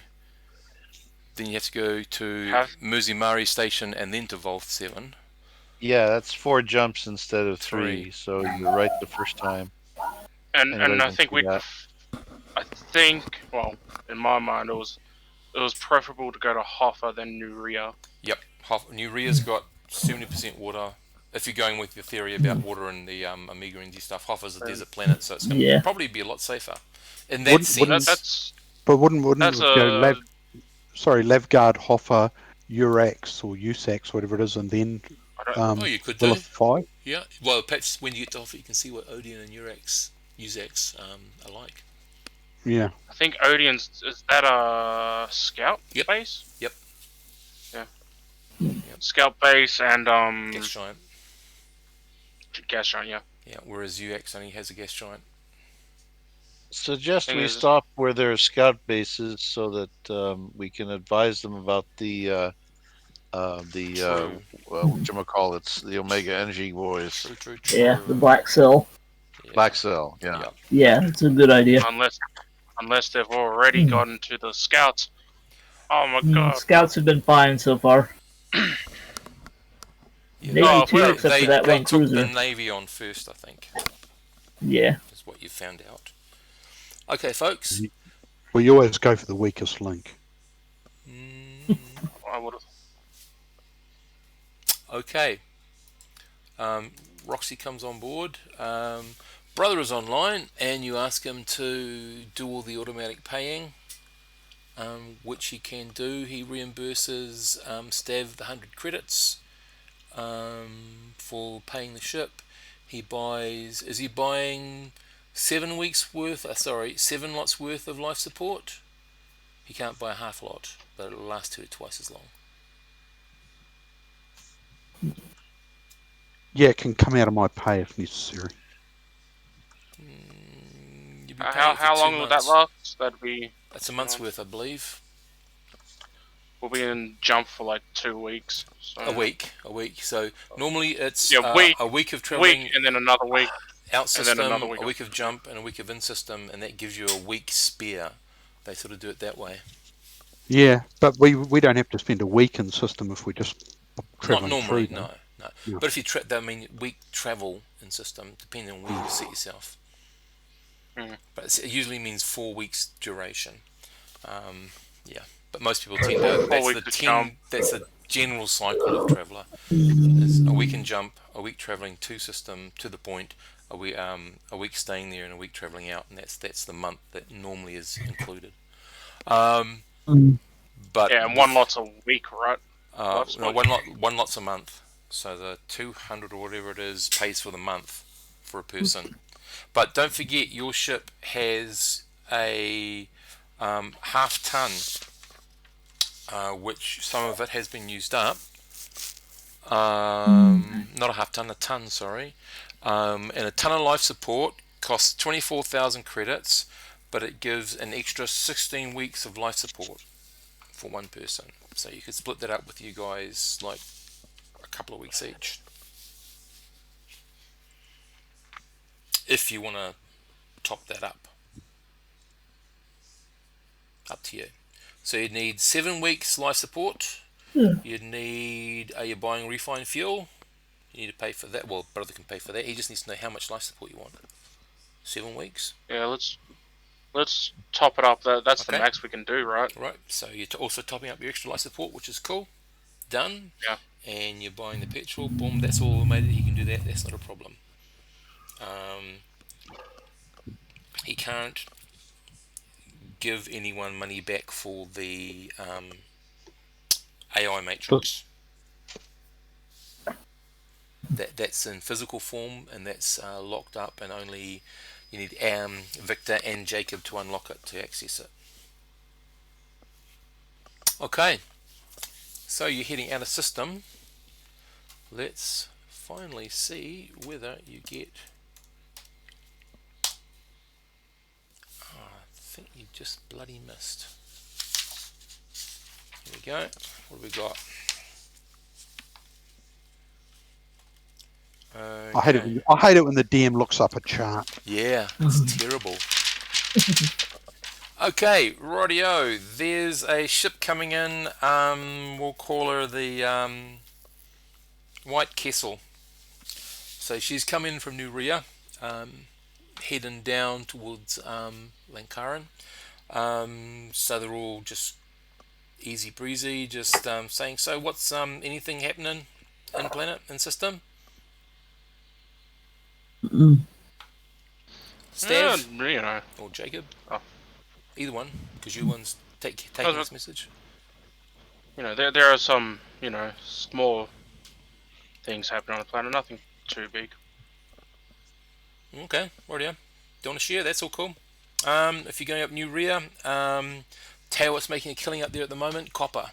then you have to go to Muzimari Station and then to Volth 7. Yeah, that's 4 jumps instead of 3, so you're right the first time. And I think that. well, in my mind, it was preferable to go to Hoffa than Nuria. Yep, Nuria's got 70% water. If you're going with your theory about water and the Amiga and stuff, Hoffa's a desert planet, so it's going to probably be a lot safer. In that sense, wouldn't go Lavguard, Hoffa, Urax or Usax, whatever it is, and then you could do. 5? Yeah, well, perhaps when you get to Hoffa, you can see what Odeon and Usax are like. Yeah. I think Odeon's, is that a scout base? Yep. Yeah. Scout base and gas giant. Gas giant, yeah. Yeah, whereas UX only has a gas giant. Suggest we stop where there are scout bases so that we can advise them about the whatchamacallits, the Omega Energy boys. True. Yeah, the Black Cell. Black Cell, yeah. Yeah, it's a good idea. Unless they've already gotten to the scouts. Oh my god. Scouts have been fine so far. Navy too, except for that one cruiser. Took the Navy on first, I think. Yeah. Is what you found out. Okay, folks. Well, you always go for the weakest link. I would have. Okay. Roxy comes on board. Brother is online, and you ask him to do all the automatic paying, which he can do. He reimburses Stav the 100 credits for paying the ship. He buys. Is he buying 7 weeks worth, 7 lots worth of life support. He can't buy a half lot, but it'll last twice as long. Yeah, it can come out of my pay if necessary. You'll be paying How for 2 long will that months. last? That'd be. That's a month's worth, I believe. We'll be in jump for like 2 weeks. So. A week. So normally it's week, a week of traveling. Week and then another week. Out system, and then another week a week of jump, and a week of in system, and that gives you a week spare. They sort of do it that way. Yeah, but we don't have to spend a week in system if we just traveling Not normally, through. no. Yeah. But if you week travel in system, depending on where you set yourself. But it usually means 4 weeks duration. Yeah, but most people tend to. That's the general cycle of traveller. Is a week in jump, a week travelling to system to the point, a week staying there, and a week travelling out, and that's the month that normally is included. But yeah, and one lot's a week, right? No, one lot's a month. So the 200 or whatever it is pays for the month for a person. But don't forget, your ship has a half ton, which some of it has been used up. Not a half ton, a ton, sorry. And a ton of life support costs 24,000 credits, but it gives an extra 16 weeks of life support for one person. So you could split that up with you guys like a couple of weeks each. If you want to top that up. Up to you. So you'd need 7 weeks life support. You'd need, are you buying refined fuel? You need to pay for that. Well, brother can pay for that. He just needs to know how much life support you want. 7 weeks? Yeah, let's top it up. That's Okay. the max we can do, right? Right. So you're also topping up your extra life support, which is cool. Done. Yeah. And you're buying the petrol. Boom. That's all automated. He can do that. That's not a problem. He can't give anyone money back for the AI matrix. That's in physical form, and that's locked up, and only you need Victor and Jacob to unlock it to access it. Okay, so you're heading out of system. Let's finally see whether you get. I think you just bloody missed. Here we go. What have we got? Okay. I hate it when the DM looks up a chart. Yeah, it's terrible. Okay, rightio. There's a ship coming in. We'll call her the White Kessel. So she's come in from New Rhea, heading down towards Lankaran. So they're all just easy breezy, just saying, so what's anything happening in planet, in system? Steph? You know. Or Jacob? Oh. Either one, because you one's taking this message. You know, there are some, small things happening on the planet, nothing too big. Okay, rightio. Don't want to share? That's all cool. If you're going up New Rhea, tell you what's making a killing up there at the moment, copper.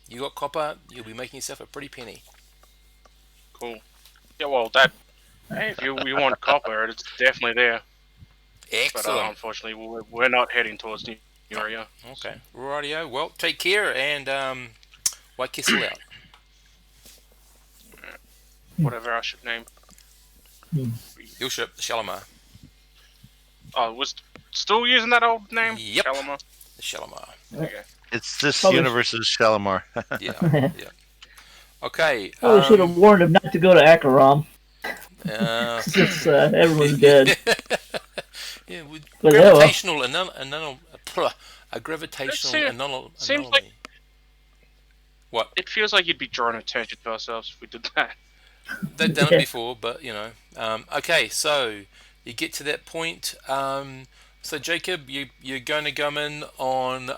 You got copper, you'll be making yourself a pretty penny. Cool. Yeah, well, that. Hey, if you want copper, it's definitely there. Excellent. But unfortunately, we're not heading towards New Area. Okay, rightio. Well, take care, and White Kessel out. Whatever I should name. Your ship, Shalimar. Oh, we're still using that old name? Yep. Shalimar? The Shalimar. Okay. It's this Probably- universe's Shalimar. Yeah. Okay. Probably should have warned him not to go to Akaram. Since everyone's dead. Yeah, with But gravitational a gravitational Seems like what? it feels like you'd be drawing attention to ourselves if we did that. They've done it before, but okay, so you get to that point. So Jacob, you're going to come in on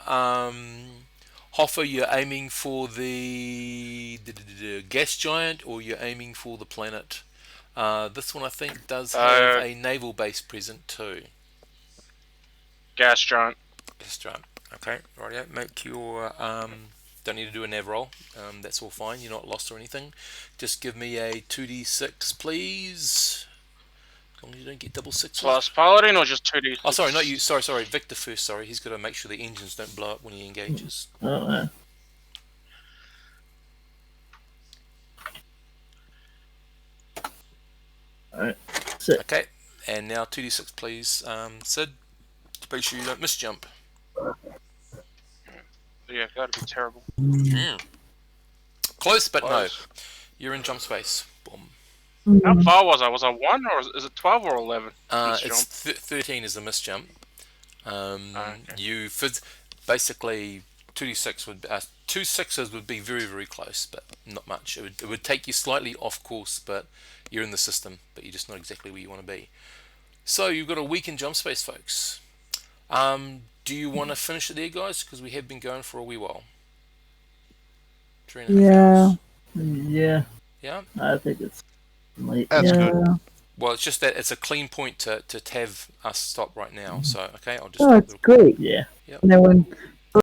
Hoffa. You're aiming for the gas giant, or you're aiming for the planet. This one I think does have a naval base present too. Gas giant. Yes, John. Okay, right. Make your don't need to do a nav roll. That's all fine. You're not lost or anything. Just give me a 2d6, please. As long as you don't get double sixes. Plus piloting or just 2d? Oh, sorry, not you. Sorry. Victor first. Sorry, he's got to make sure the engines don't blow up when he engages. Oh, Alright. Okay, and now 2d6, please. Sid, to make sure you don't misjump. Yeah, that'd be terrible. Close, but Close. no. You're in jump space. Boom. How far was I? Was I 1 or is it 12 or 11? It's 13 is a misjump. Okay. You basically 2d6 would 2 sixes would be very, very close, but not much. It would take you slightly off course, but you're in the system, but you're just not exactly where you want to be. So you've got a week in jump space, folks. Do you want to finish it there, guys? Because we have been going for a wee while. 3.5 hours. Yeah. Yeah. I think it's late. That's good. Well, it's just that it's a clean point to have us stop right now. So okay, I'll just. Oh, it's great. Yeah. And then